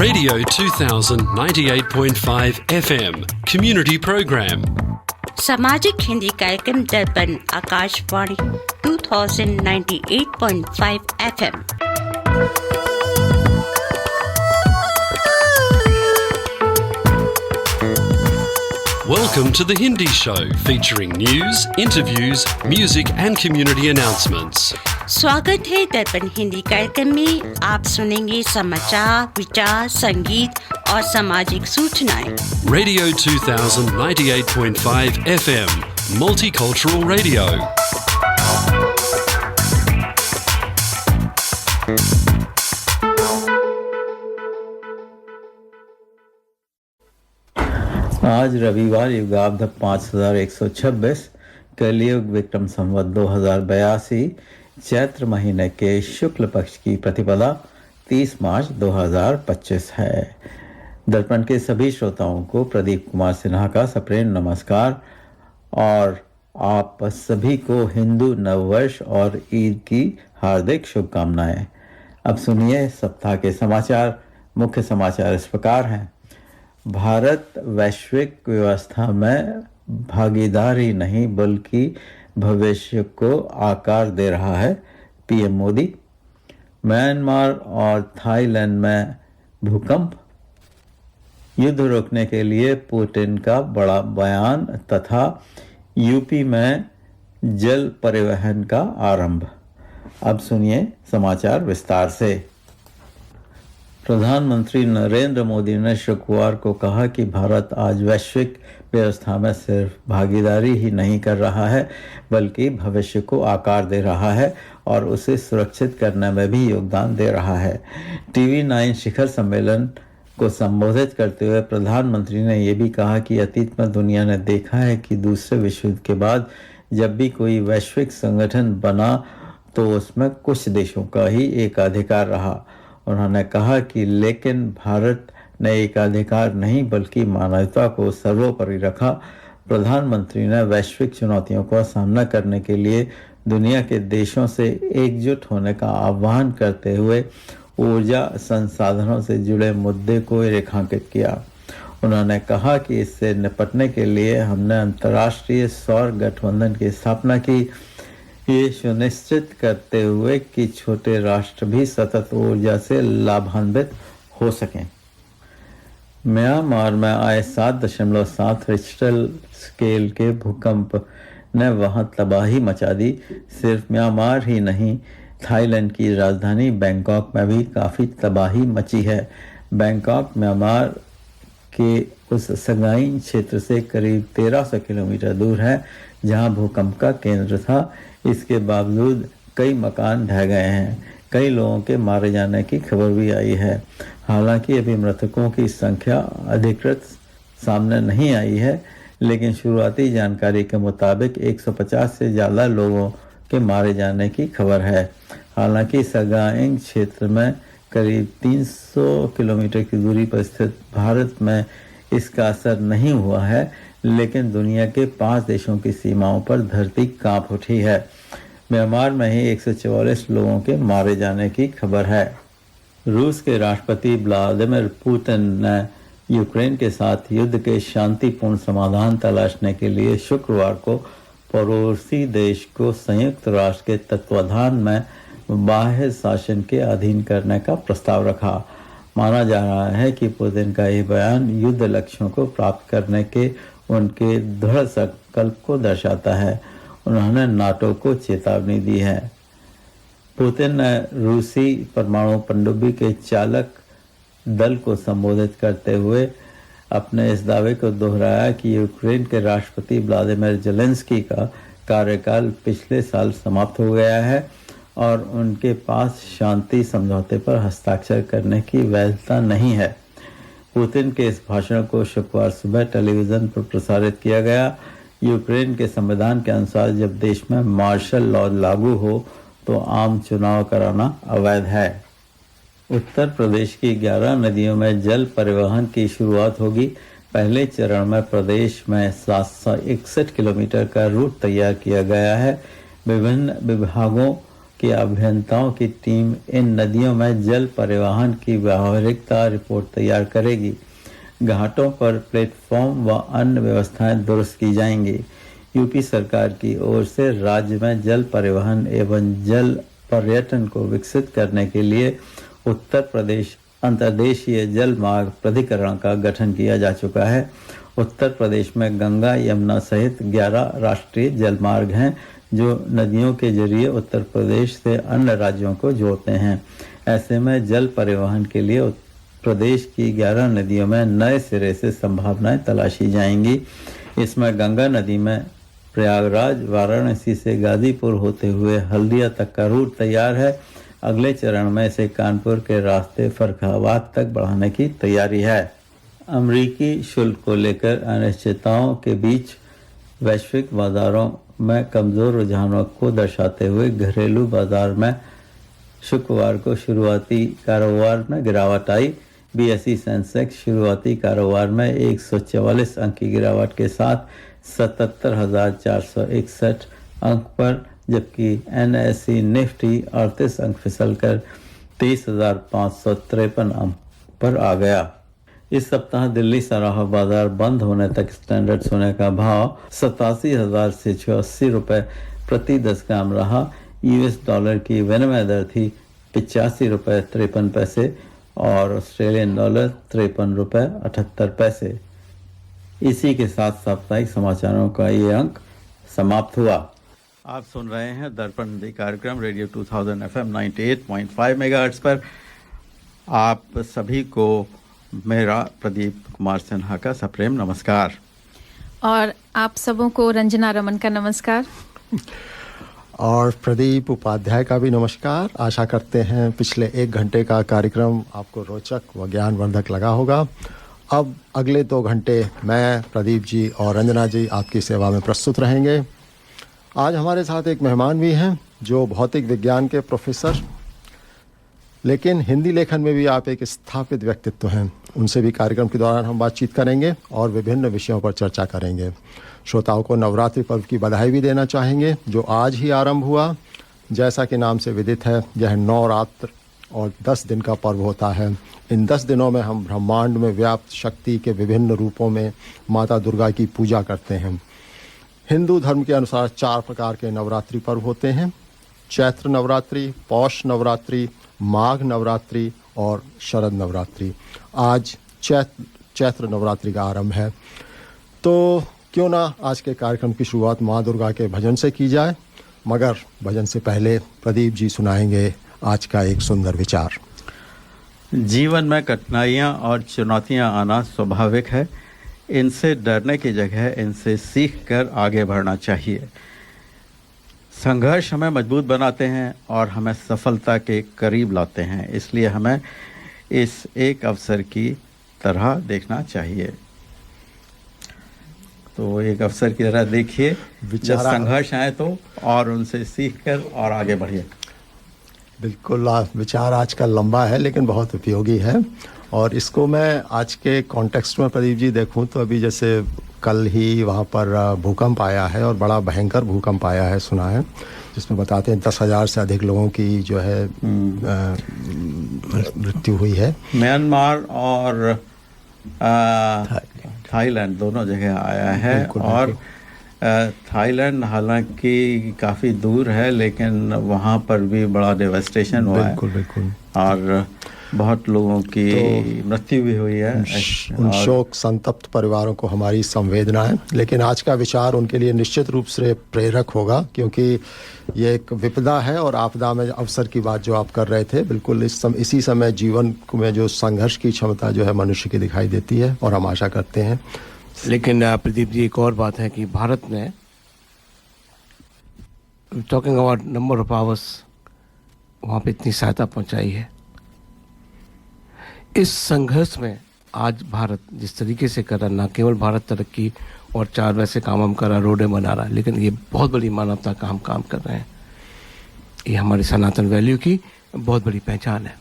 Radio 2000 98.5 FM Community Program. सामाजिक हिंदी कार्यक्रम दर्पण Akashvani 2098.5 FM। Welcome to the Hindi Show, featuring news, interviews, music and community announcements. स्वागत है दर्पण हिंदी कार्यक्रम में। आप सुनेंगे समाचार, विचार, संगीत और सामाजिक सूचनाएं। Radio 2000 98.5 FM Multicultural Radio. आज रविवार युगाब्द 5126 कलियुग विक्रम संवत 2082 चैत्र महीने के शुक्ल पक्ष की प्रतिपदा 30 मार्च 2025 है। दर्पण के सभी श्रोताओं को प्रदीप कुमार सिन्हा का सप्रेम नमस्कार और आप सभी को हिंदू नववर्ष और ईद की हार्दिक शुभकामनाएं। अब सुनिए सप्ताह के समाचार। मुख्य समाचार इस प्रकार हैं। भारत वैश्विक व्यवस्था में भागीदार ही नहीं बल्कि भविष्य को आकार दे रहा है, पीएम मोदी। म्यांमार और थाईलैंड में भूकंप, युद्ध रोकने के लिए पुतिन का बड़ा बयान तथा यूपी में जल परिवहन का आरंभ। अब सुनिए समाचार विस्तार से। प्रधानमंत्री नरेंद्र मोदी ने शुक्रवार को कहा कि भारत आज वैश्विक व्यवस्था में सिर्फ भागीदारी ही नहीं कर रहा है बल्कि भविष्य को आकार दे रहा है और उसे सुरक्षित करने में भी योगदान दे रहा है। टीवी 9 शिखर सम्मेलन को संबोधित करते हुए प्रधानमंत्री ने यह भी कहा कि अतीत में दुनिया ने देखा है कि दूसरे विश्व युद्ध के बाद जब भी कोई वैश्विक संगठन बना तो उसमें कुछ देशों का ही एकाधिकार रहा। उन्होंने कहा कि लेकिन भारत ने एकाधिकार नहीं बल्कि मानवता को सर्वोपरि रखा। प्रधानमंत्री ने वैश्विक चुनौतियों का सामना करने के लिए दुनिया के देशों से एकजुट होने का आह्वान करते हुए ऊर्जा संसाधनों से जुड़े मुद्दे को रेखांकित किया। उन्होंने कहा कि इससे निपटने के लिए हमने अंतर्राष्ट्रीय सौर गठबंधन की स्थापना की, ये सुनिश्चित करते हुए कि छोटे राष्ट्र भी सतत ऊर्जा से लाभान्वित हो सकें। म्यांमार में आए 7.7 रिक्टर स्केल के भूकंप ने वहां तबाही मचा दी। सिर्फ म्यांमार ही नहीं, थाईलैंड की राजधानी बैंकॉक में भी काफ़ी तबाही मची है। बैंकॉक म्यांमार के उस संगाई क्षेत्र से करीब 1300 किलोमीटर दूर है जहां भूकंप का केंद्र था। इसके बावजूद कई मकान ढह गए हैं। कई लोगों के मारे जाने की खबर भी आई है। हालांकि अभी मृतकों की संख्या अधिकृत सामने नहीं आई है, लेकिन शुरुआती जानकारी के मुताबिक 150 से ज़्यादा लोगों के मारे जाने की खबर है। हालांकि सगाइंग क्षेत्र में करीब 300 किलोमीटर की दूरी पर स्थित भारत में इसका असर नहीं हुआ है, लेकिन दुनिया के 5 देशों की सीमाओं पर धरती कांप उठी है। म्यांमार में ही 144 लोगों के मारे जाने की खबर है। रूस के राष्ट्रपति व्लादिमीर पुतिन ने यूक्रेन के साथ युद्ध के शांतिपूर्ण समाधान तलाशने के लिए शुक्रवार को पड़ोसी देश को संयुक्त राष्ट्र के तत्वाधान में बाह्य शासन के अधीन करने का प्रस्ताव रखा। माना जा रहा है कि पुतिन का यह बयान युद्ध लक्ष्यों को प्राप्त करने के उनके दृढ़ संकल्प को दर्शाता है। उन्होंने नाटो को चेतावनी दी है। पुतिन ने रूसी परमाणु पनडुब्बी के चालक दल को संबोधित करते हुए अपने इस दावे को दोहराया कि यूक्रेन के राष्ट्रपति व्लादिमीर ज़ेलेंस्की का कार्यकाल पिछले साल समाप्त हो गया है और उनके पास शांति समझौते पर हस्ताक्षर करने की वैधता नहीं है। पुतिन के इस भाषण को शुक्रवार सुबह टेलीविजन पर प्रसारित किया गया। यूक्रेन के संविधान के अनुसार जब देश में मार्शल लॉ लागू हो तो आम चुनाव कराना अवैध है। उत्तर प्रदेश की 11 नदियों में जल परिवहन की शुरुआत होगी। पहले चरण में प्रदेश में 761 किलोमीटर का रूट तैयार किया गया है। विभिन्न विभागों कि अभियंताओं की टीम इन नदियों में जल परिवहन की व्यावहारिकता रिपोर्ट तैयार करेगी। घाटों पर प्लेटफॉर्म व अन्य व्यवस्थाएं दुरुस्त की जाएंगी। यूपी सरकार की ओर से राज्य में जल परिवहन एवं जल पर्यटन को विकसित करने के लिए उत्तर प्रदेश अंतर्देशीय जल मार्ग प्राधिकरण का गठन किया जा चुका है। उत्तर प्रदेश में गंगा, यमुना सहित 11 राष्ट्रीय जल मार्ग हैं जो नदियों के जरिए उत्तर प्रदेश से अन्य राज्यों को जोड़ते हैं। ऐसे में जल परिवहन के लिए प्रदेश की 11 नदियों में नए सिरे से संभावनाएं तलाशी जाएंगी। इसमें गंगा नदी में प्रयागराज, वाराणसी से गाजीपुर होते हुए हल्दिया तक का रूट तैयार है। अगले चरण में इसे कानपुर के रास्ते फर्रुखाबाद तक बढ़ाने की तैयारी है। अमेरिकी शुल्क को लेकर अनिश्चितताओं के बीच वैश्विक बाजारों में कमजोर रुझानों को दर्शाते हुए घरेलू बाजार में शुक्रवार को शुरुआती कारोबार में गिरावट आई। बीएसई सेंसेक्स शुरुआती कारोबार में 144 अंक की गिरावट के साथ 77,461 अंक पर, जबकि एनएसई निफ्टी 38 अंक फिसलकर 23,553 अंक पर आ गया। इस सप्ताह दिल्ली सराफा बाजार बंद होने तक स्टैंडर्ड सोने का भाव 87,000 से 86 रुपए प्रति 10 ग्राम रहा। यूएस डॉलर की विनिमय दर थी 85 रुपए 53 पैसे और ऑस्ट्रेलियन डॉलर 53 रुपए 78 पैसे। इसी के साथ साप्ताहिक समाचारों का ये अंक समाप्त हुआ। आप सुन रहे हैं दर्पण हिंदी कार्यक्रम रेडियो 2000 FM 98.5 मेगाहर्ट्ज पर। आप सभी को मेरा प्रदीप कुमार सिन्हा का सप्रेम नमस्कार। और आप सबों को रंजना रमन का नमस्कार। और प्रदीप उपाध्याय का भी नमस्कार। आशा करते हैं पिछले 1 घंटे का कार्यक्रम आपको रोचक व ज्ञानवर्धक लगा होगा। अब अगले 2 घंटे मैं, प्रदीप जी और रंजना जी आपकी सेवा में प्रस्तुत रहेंगे। आज हमारे साथ एक मेहमान भी हैं जो भौतिक विज्ञान के प्रोफेसर, लेकिन हिंदी लेखन में भी आप एक स्थापित व्यक्तित्व हैं। उनसे भी कार्यक्रम के दौरान हम बातचीत करेंगे और विभिन्न विषयों पर चर्चा करेंगे। श्रोताओं को नवरात्रि पर्व की बधाई भी देना चाहेंगे जो आज ही आरंभ हुआ। जैसा कि नाम से विदित है, यह 9 रात्र और 10 दिन का पर्व होता है। इन 10 दिनों में हम ब्रह्मांड में व्याप्त शक्ति के विभिन्न रूपों में माता दुर्गा की पूजा करते हैं। हिंदू धर्म के अनुसार 4 प्रकार के नवरात्रि पर्व होते हैं: चैत्र नवरात्रि, पौष नवरात्रि, माघ नवरात्रि और शरद नवरात्रि। आज चैत्र नवरात्रि का आरंभ है, तो क्यों ना आज के कार्यक्रम की शुरुआत माँ दुर्गा के भजन से की जाए। मगर भजन से पहले प्रदीप जी सुनाएंगे आज का एक सुंदर विचार। जीवन में कठिनाइयाँ और चुनौतियाँ आना स्वाभाविक है। इनसे डरने की जगह इनसे सीख कर आगे बढ़ना चाहिए। संघर्ष हमें मजबूत बनाते हैं और हमें सफलता के करीब लाते हैं, इसलिए हमें इस एक अवसर की तरह देखना चाहिए। तो एक अवसर की तरह देखिए, जब संघर्ष आए तो और उनसे सीखकर और आगे बढ़िए। बिल्कुल, विचार आज का लंबा है लेकिन बहुत उपयोगी है। और इसको मैं आज के कॉन्टेक्स्ट में प्रदीप जी देखूं तो अभी जैसे कल ही वहाँ पर भूकंप आया है और बड़ा भयंकर भूकंप आया है, सुना है, जिसमें बताते हैं 10,000 से अधिक लोगों की जो है मृत्यु हुई है। म्यांमार और थाईलैंड दोनों जगह आया है। बिल्कुल, और थाईलैंड हालांकि काफ़ी दूर है लेकिन वहाँ पर भी बड़ा डेवास्टेशन हुआ है। बिल्कुल। और बहुत लोगों की मृत्यु भी हुई है। उन शोक संतप्त परिवारों को हमारी संवेदनाएं। लेकिन आज का विचार उनके लिए निश्चित रूप से प्रेरक होगा, क्योंकि ये एक विपदा है और आपदा में अवसर की बात जो आप कर रहे थे, बिल्कुल इसी समय जीवन में जो संघर्ष की क्षमता जो है मनुष्य की दिखाई देती है और हम आशा करते हैं। लेकिन प्रदीप जी, एक और बात है कि भारत ने talking about number of hours वहाँ पे इतनी सहायता पहुँचाई है। इस संघर्ष में आज भारत जिस तरीके से कर रहा, ना केवल भारत तरक्की और 4 वैसे काम हम कर रहा, रोडें बना रहा, लेकिन ये बहुत बड़ी मानवता का हम काम कर रहे हैं। ये हमारे सनातन वैल्यू की बहुत बड़ी पहचान है।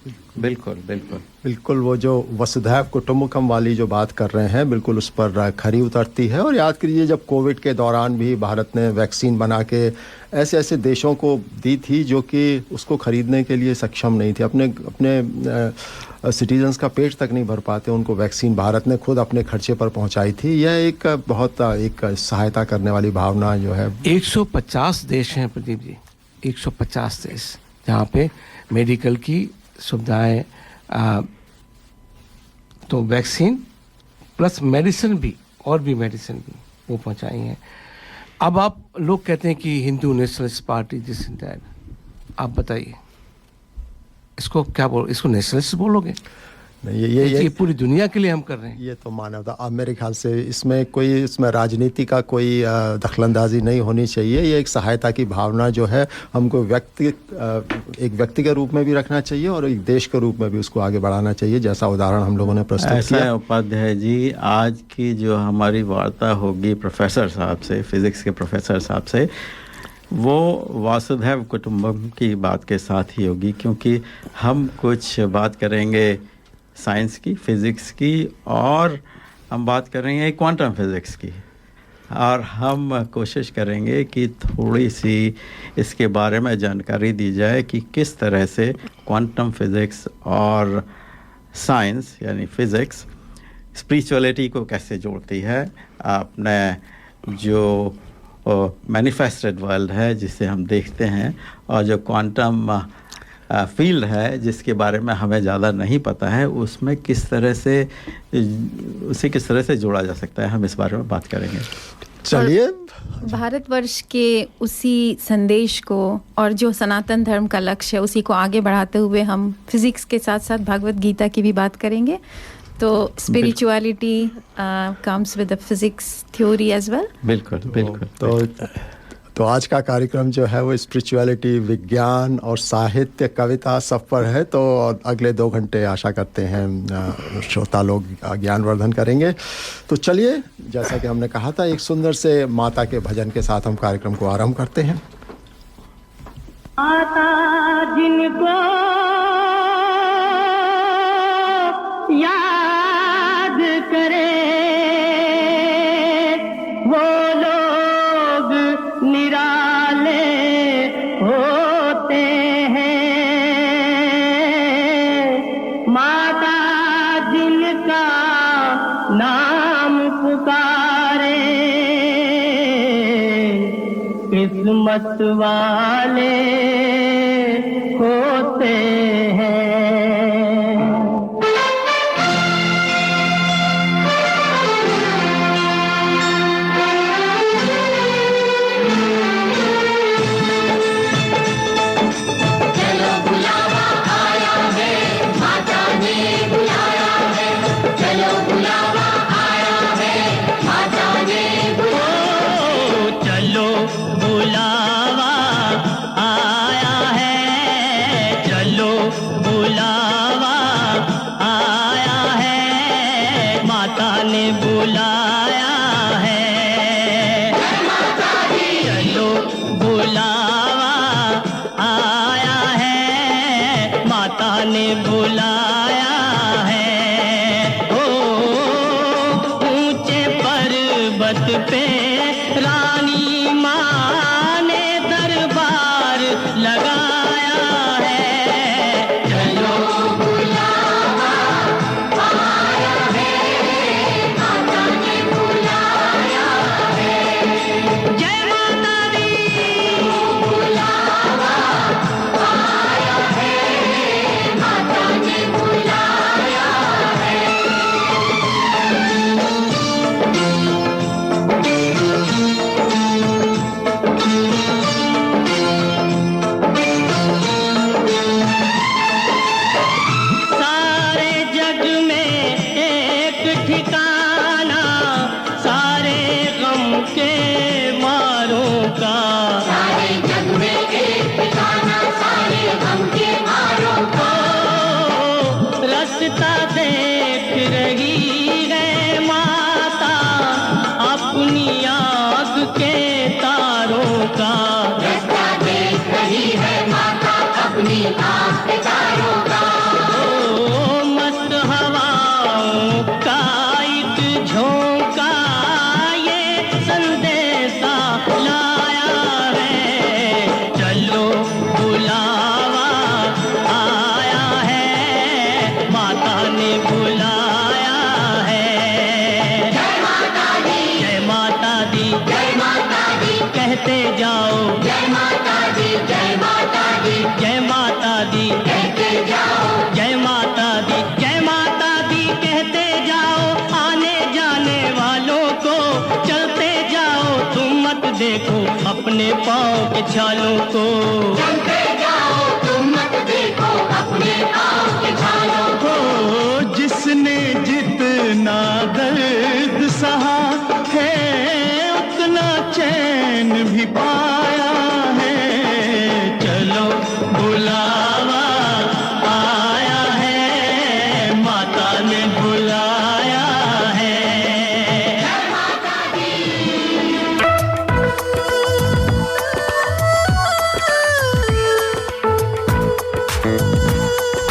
बिल्कुल बिल्कुल बिल्कुल, वो जो वसुधैव कुटुंबकम वाली जो बात कर रहे हैं, बिल्कुल उस पर खरी उतरती है। और याद कीजिए, जब कोविड के दौरान भी भारत ने वैक्सीन बना के ऐसे ऐसे देशों को दी थी जो कि उसको खरीदने के लिए सक्षम नहीं थे, अपने सिटीजन्स का पेट तक नहीं भर पाते, उनको वैक्सीन भारत ने खुद अपने खर्चे पर पहुंचाई थी। यह एक बहुत एक सहायता करने वाली भावना जो है। 150 देश हैं प्रदीप जी, 150 देश जहाँ पे मेडिकल की सुविधाएं, तो वैक्सीन प्लस मेडिसिन भी, और भी मेडिसिन भी वो पहुंचाई हैं। अब आप लोग कहते हैं कि Hindu nationalist party this and that, आप बताइए इसको क्या इसको नेशनलिस्ट बोलोगे? नहीं, ये पूरी दुनिया के लिए हम कर रहे हैं। ये तो मानवता, अब मेरे ख्याल से इसमें राजनीति का कोई दखलंदाजी नहीं होनी चाहिए। ये एक सहायता की भावना जो है हमको एक व्यक्ति के रूप में भी रखना चाहिए और एक देश के रूप में भी उसको आगे बढ़ाना चाहिए, जैसा उदाहरण हम लोगों ने प्रस्तुत किया। उपाध्याय जी, आज की जो हमारी वार्ता होगी प्रोफेसर साहब से, फिजिक्स के प्रोफेसर साहब से, वो वासुधैव कुटुंबकम की बात के साथ ही होगी, क्योंकि हम कुछ बात करेंगे साइंस की, फिज़िक्स की, और हम बात करेंगे क्वांटम फिज़िक्स की, और हम कोशिश करेंगे कि थोड़ी सी इसके बारे में जानकारी दी जाए कि किस तरह से क्वांटम फिज़िक्स और साइंस यानी फ़िज़िक्स स्पिरिचुअलिटी को कैसे जोड़ती है। अपने जो मैनिफेस्टेड वर्ल्ड है जिसे हम देखते हैं, और जो क्वांटम फील्ड है जिसके बारे में हमें ज़्यादा नहीं पता है, उसमें किस तरह से जोड़ा जा सकता है, हम इस बारे में बात करेंगे। चलिए, भारतवर्ष के उसी संदेश को और जो सनातन धर्म का लक्ष्य है उसी को आगे बढ़ाते हुए हम फिजिक्स के साथ साथ भगवत गीता की भी बात करेंगे। तो spirituality comes with the physics theory as well. बिल्कुल बिल्कुल। तो आज का कार्यक्रम जो है वो स्पिरिचुअलिटी, विज्ञान और साहित्य, कविता सब पर है। तो अगले 2 घंटे आशा करते हैं श्रोता लोग ज्ञानवर्धन करेंगे। तो चलिए, जैसा कि हमने कहा था, एक सुंदर से माता के भजन के साथ हम कार्यक्रम को आरंभ करते हैं। माता जिनको याद करे वो लोग निराले होते हैं। माता जिनका नाम पुकारे किस्मत वाले होते हैं। रही है माता अपनी आँख के तारों का। झालों को, चलते जाओ तुम मत देखो अपने पाँव के झालों को। जिसने जितना दर्द सहा है उतना चैन भी पाया है। चलो बुलावा आया है, माता ने बुलाया है।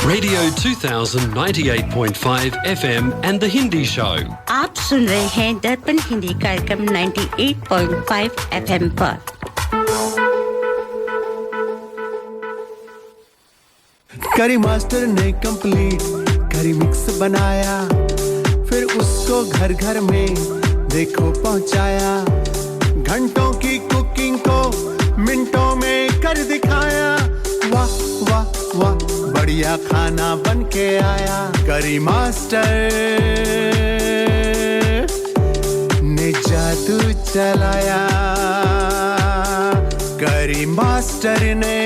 Radio 2000 98.5 FM and The Hindi Show. आप सुन रहे हैं दर्पण हिंदी कार्यक्रम 98.5 FM पर। करी मास्टर ने कंप्लीट करी मिक्स बनाया, फिर उसको घर घर में देखो पहुंचाया। घंटों की कुकिंग को मिनटों में कर दिखाया। वाह वाह वाह बढ़िया खाना बन के आया। करी मास्टर ने जादू चलाया। करी मास्टर ने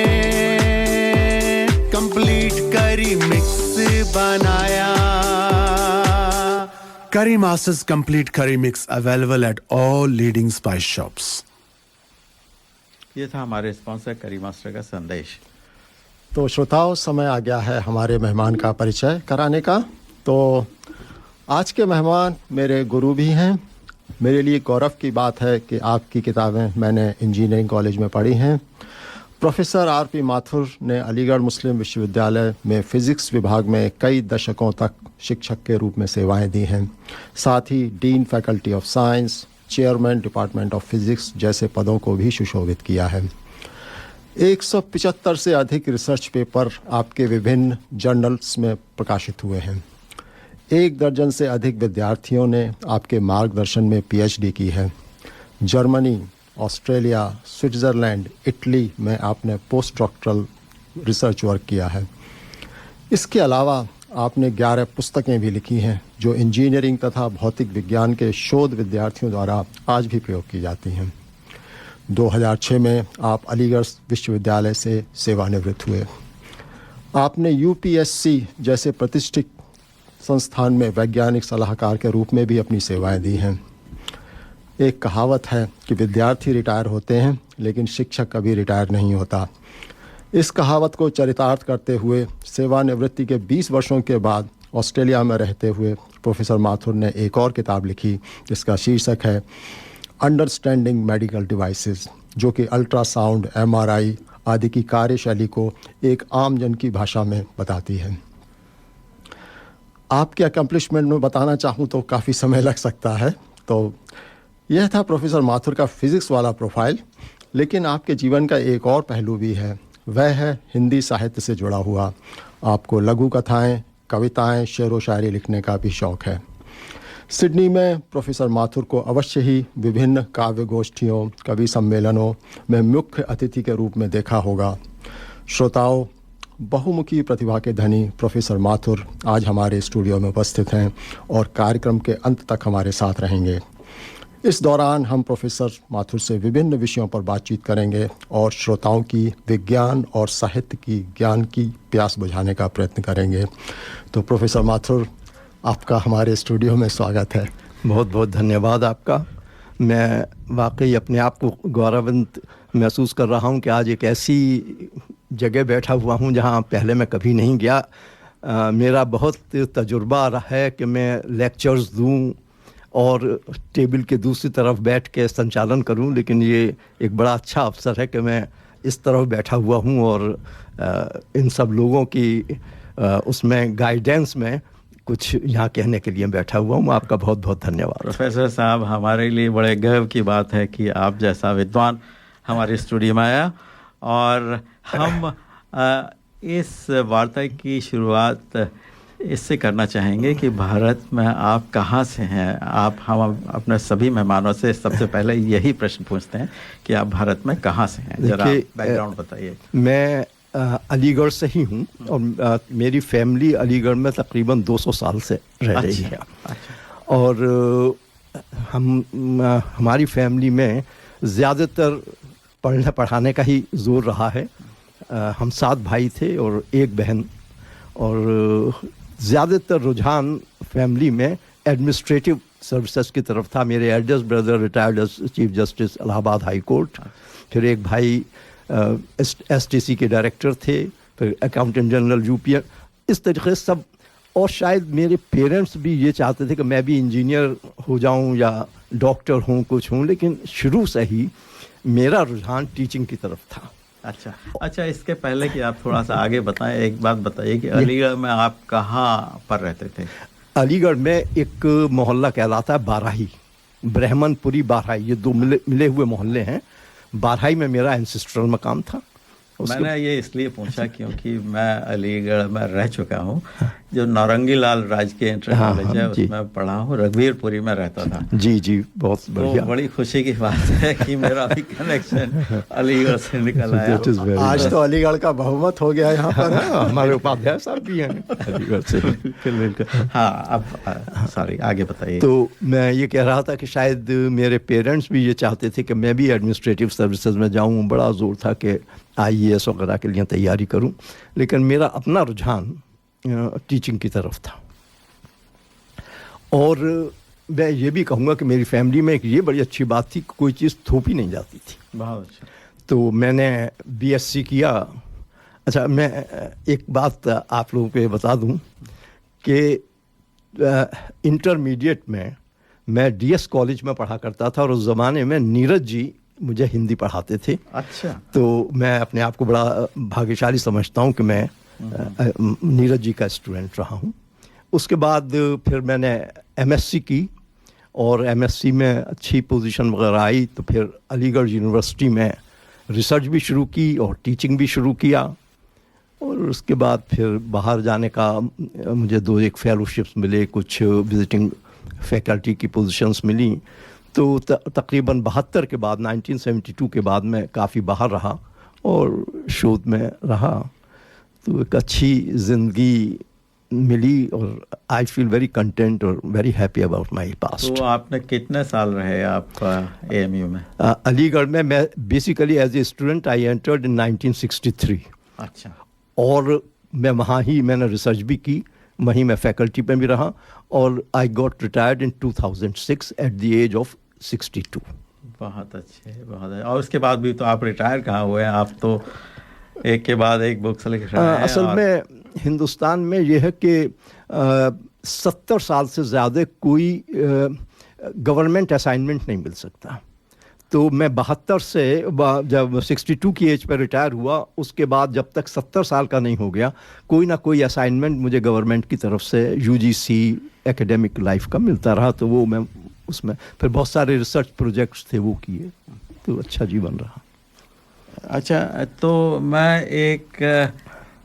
कंप्लीट करी मिक्स बनाया। करी मास्टर्स कंप्लीट करी mix available at all leading spice shops. ये था हमारे स्पॉन्सर करी मास्टर का संदेश। तो श्रोताओं, समय आ गया है हमारे मेहमान का परिचय कराने का। तो आज के मेहमान मेरे गुरु भी हैं। मेरे लिए गौरव की बात है कि आपकी किताबें मैंने इंजीनियरिंग कॉलेज में पढ़ी हैं। Professor RP. माथुर ने अलीगढ़ मुस्लिम विश्वविद्यालय में फ़िज़िक्स विभाग में कई दशकों तक शिक्षक के रूप में सेवाएं दी हैं। साथ ही dean faculty of science, chairman department of physics जैसे पदों को भी सुशोभित किया है। 175 से अधिक रिसर्च पेपर आपके विभिन्न जर्नल्स में प्रकाशित हुए हैं। 1 दर्जन से अधिक विद्यार्थियों ने आपके मार्गदर्शन में पीएचडी की है। जर्मनी, ऑस्ट्रेलिया, स्विट्ज़रलैंड, इटली में आपने पोस्ट डॉक्टरल रिसर्च वर्क किया है। इसके अलावा आपने 11 पुस्तकें भी लिखी हैं जो इंजीनियरिंग तथा भौतिक विज्ञान के शोध विद्यार्थियों द्वारा आज भी प्रयोग की जाती हैं। 2006 में आप अलीगढ़ विश्वविद्यालय से सेवानिवृत्त हुए। आपने यूपीएससी जैसे प्रतिष्ठित संस्थान में वैज्ञानिक सलाहकार के रूप में भी अपनी सेवाएं दी हैं। एक कहावत है कि विद्यार्थी रिटायर होते हैं लेकिन शिक्षक कभी रिटायर नहीं होता। इस कहावत को चरितार्थ करते हुए सेवानिवृत्ति के 20 वर्षों के बाद ऑस्ट्रेलिया में रहते हुए प्रोफेसर माथुर ने एक और किताब लिखी जिसका शीर्षक है अंडरस्टैंडिंग मेडिकल डिवाइसेस, जो कि अल्ट्रासाउंड, एमआरआई आदि की कार्यशैली को एक आम जन की भाषा में बताती है। आपके अकम्पलिशमेंट में बताना चाहूँ तो काफ़ी समय लग सकता है। तो यह था प्रोफेसर माथुर का फिज़िक्स वाला प्रोफाइल। लेकिन आपके जीवन का एक और पहलू भी है, वह है हिंदी साहित्य से जुड़ा हुआ। आपको लघु कथाएँ, कविताएँ, शेर व शायरी लिखने का भी शौक़ है। सिडनी में प्रोफेसर माथुर को अवश्य ही विभिन्न काव्य गोष्ठियों, कवि सम्मेलनों में मुख्य अतिथि के रूप में देखा होगा। श्रोताओं, बहुमुखी प्रतिभा के धनी प्रोफेसर माथुर आज हमारे स्टूडियो में उपस्थित हैं और कार्यक्रम के अंत तक हमारे साथ रहेंगे। इस दौरान हम प्रोफेसर माथुर से विभिन्न विषयों पर बातचीत करेंगे और श्रोताओं की विज्ञान और साहित्य की ज्ञान की प्यास बुझाने का प्रयत्न करेंगे। तो प्रोफेसर माथुर, आपका हमारे स्टूडियो में स्वागत है। बहुत बहुत धन्यवाद आपका। मैं वाकई अपने आप को गौरवान्वित महसूस कर रहा हूँ कि आज एक ऐसी जगह बैठा हुआ हूँ जहाँ पहले मैं कभी नहीं गया। मेरा बहुत तजुर्बा रहा है कि मैं लेक्चर्स दूँ और टेबल के दूसरी तरफ बैठ के संचालन करूं, लेकिन ये एक बड़ा अच्छा अवसर है कि मैं इस तरफ बैठा हुआ हूं और इन सब लोगों की उसमें गाइडेंस में कुछ यहाँ कहने के लिए बैठा हुआ हूँ। आपका बहुत बहुत धन्यवाद। प्रोफेसर साहब, हमारे लिए बड़े गर्व की बात है कि आप जैसा विद्वान हमारे स्टूडियो में आया। और हम इस वार्ता की शुरुआत इससे करना चाहेंगे कि भारत में आप कहाँ से हैं। हम अपने सभी मेहमानों से सबसे पहले यही प्रश्न पूछते हैं कि आप भारत में कहाँ से हैं, जरा बैकग्राउंड बताइए। मैं अलीगढ़ से ही हूँ और मेरी फैमिली अलीगढ़ में तकरीबन 200 साल से रह रही है। और हमारी फैमिली में ज़्यादातर पढ़ने पढ़ाने का ही जोर रहा है। हम 7 भाई थे और 1 बहन, और ज़्यादातर रुझान फैमिली में एडमिनिस्ट्रेटिव सर्विसेज की तरफ था। मेरे eldest brother retired as chief justice Allahabad high court, फिर एक भाई एसटीसी के डायरेक्टर थे, फिर अकाउंटेंट जनरल यूपी, इस तरीके से सब। और शायद मेरे पेरेंट्स भी ये चाहते थे कि मैं भी इंजीनियर हो जाऊं या डॉक्टर हूं, कुछ हूं, लेकिन शुरू से ही मेरा रुझान टीचिंग की तरफ था। अच्छा, इसके पहले कि आप थोड़ा सा आगे बताएं, एक बात बताइए कि अलीगढ़ में आप कहाँ पर रहते थे? अलीगढ़ में एक मोहल्ला कहलाता है बाराही, ब्राह्मणपुरी बाराही, ये 2 मिले हुए मोहल्ले हैं। बाराही में मेरा एंसेस्ट्रल मकाम था। मैंने ये इसलिए पूछा क्योंकि मैं अलीगढ़ में रह चुका हूँ, जो नौरंगी लाल राजकीय इंटर कॉलेज है उसमें पढ़ा हूँ, रघुवीरपुरी में रहता था। जी, बहुत बढ़िया। तो बड़ी खुशी की बात है कि मेरा भी कनेक्शन अलीगढ़ से निकल आया। आज तो अलीगढ़ का बहुमत हो गया यहाँ पर। हमारे उपाध्याय साहब भी हैं अलीगढ़ से। बिल्कुल। हाँ, अब सॉरी, आगे बताइए। तो मैं ये कह रहा था कि शायद मेरे पेरेंट्स भी ये चाहते थे कि मैं भी एडमिनिस्ट्रेटिव सर्विसेज में जाऊँ। बड़ा जोर था कि IAS वगैरह के लिए तैयारी करूं, लेकिन मेरा अपना रुझान टीचिंग की तरफ था। और मैं ये भी कहूँगा कि मेरी फैमिली में एक ये बड़ी अच्छी बात थी कि कोई चीज़ थोपी नहीं जाती थी। बहुत अच्छा। तो मैंने BSc किया। अच्छा, मैं एक बात आप लोगों को बता दूं कि इंटरमीडिएट में मैं DS कॉलेज में पढ़ा करता था, और उस ज़माने में नीरज जी मुझे हिंदी पढ़ाते थे। अच्छा। तो मैं अपने आप को बड़ा भाग्यशाली समझता हूँ कि मैं नीरज जी का स्टूडेंट रहा हूँ। उसके बाद फिर मैंने MSc की, और MSc में अच्छी पोजीशन वगैरह आई, तो फिर अलीगढ़ यूनिवर्सिटी में रिसर्च भी शुरू की और टीचिंग भी शुरू किया। और उसके बाद फिर बाहर जाने का मुझे 2-1 फेलोशिप्स मिले, कुछ विजिटिंग फैकल्टी की पोजीशंस मिली। तो तकरीबन 72 के बाद, 1972 के बाद मैं काफ़ी बाहर रहा और शोध में रहा। तो एक अच्छी ज़िंदगी मिली, और आई फील वेरी कंटेंट और very happy about my past. तो आपने कितने साल रहे आप AMU में? अलीगढ़ में मैं basically as a student I entered in 1963। अच्छा। और मैं वहाँ ही मैंने रिसर्च भी की, वहीं मैं फैकल्टी पे भी रहा, और I got retired in 2006 at the age of 62। बहुत अच्छे, बहुत अच्छे। और उसके बाद भी तो आप रिटायर कहाँ हुए हैं? आप तो एक के बाद एक बुक्स लिख रहे हैं। असल में हिंदुस्तान में यह है कि 70 साल से ज़्यादा कोई गवर्नमेंट असाइनमेंट नहीं मिल सकता। तो मैं 72 से जब 62 की एज पर रिटायर हुआ, उसके बाद जब तक 70 साल का नहीं हो गया, कोई ना कोई असाइनमेंट मुझे गवर्नमेंट की तरफ से UGC एकेडमिक लाइफ का मिलता रहा। तो वो मैं उसमें फिर बहुत सारे रिसर्च प्रोजेक्ट्स थे वो किए, तो अच्छा जीवन रहा। अच्छा, तो मैं एक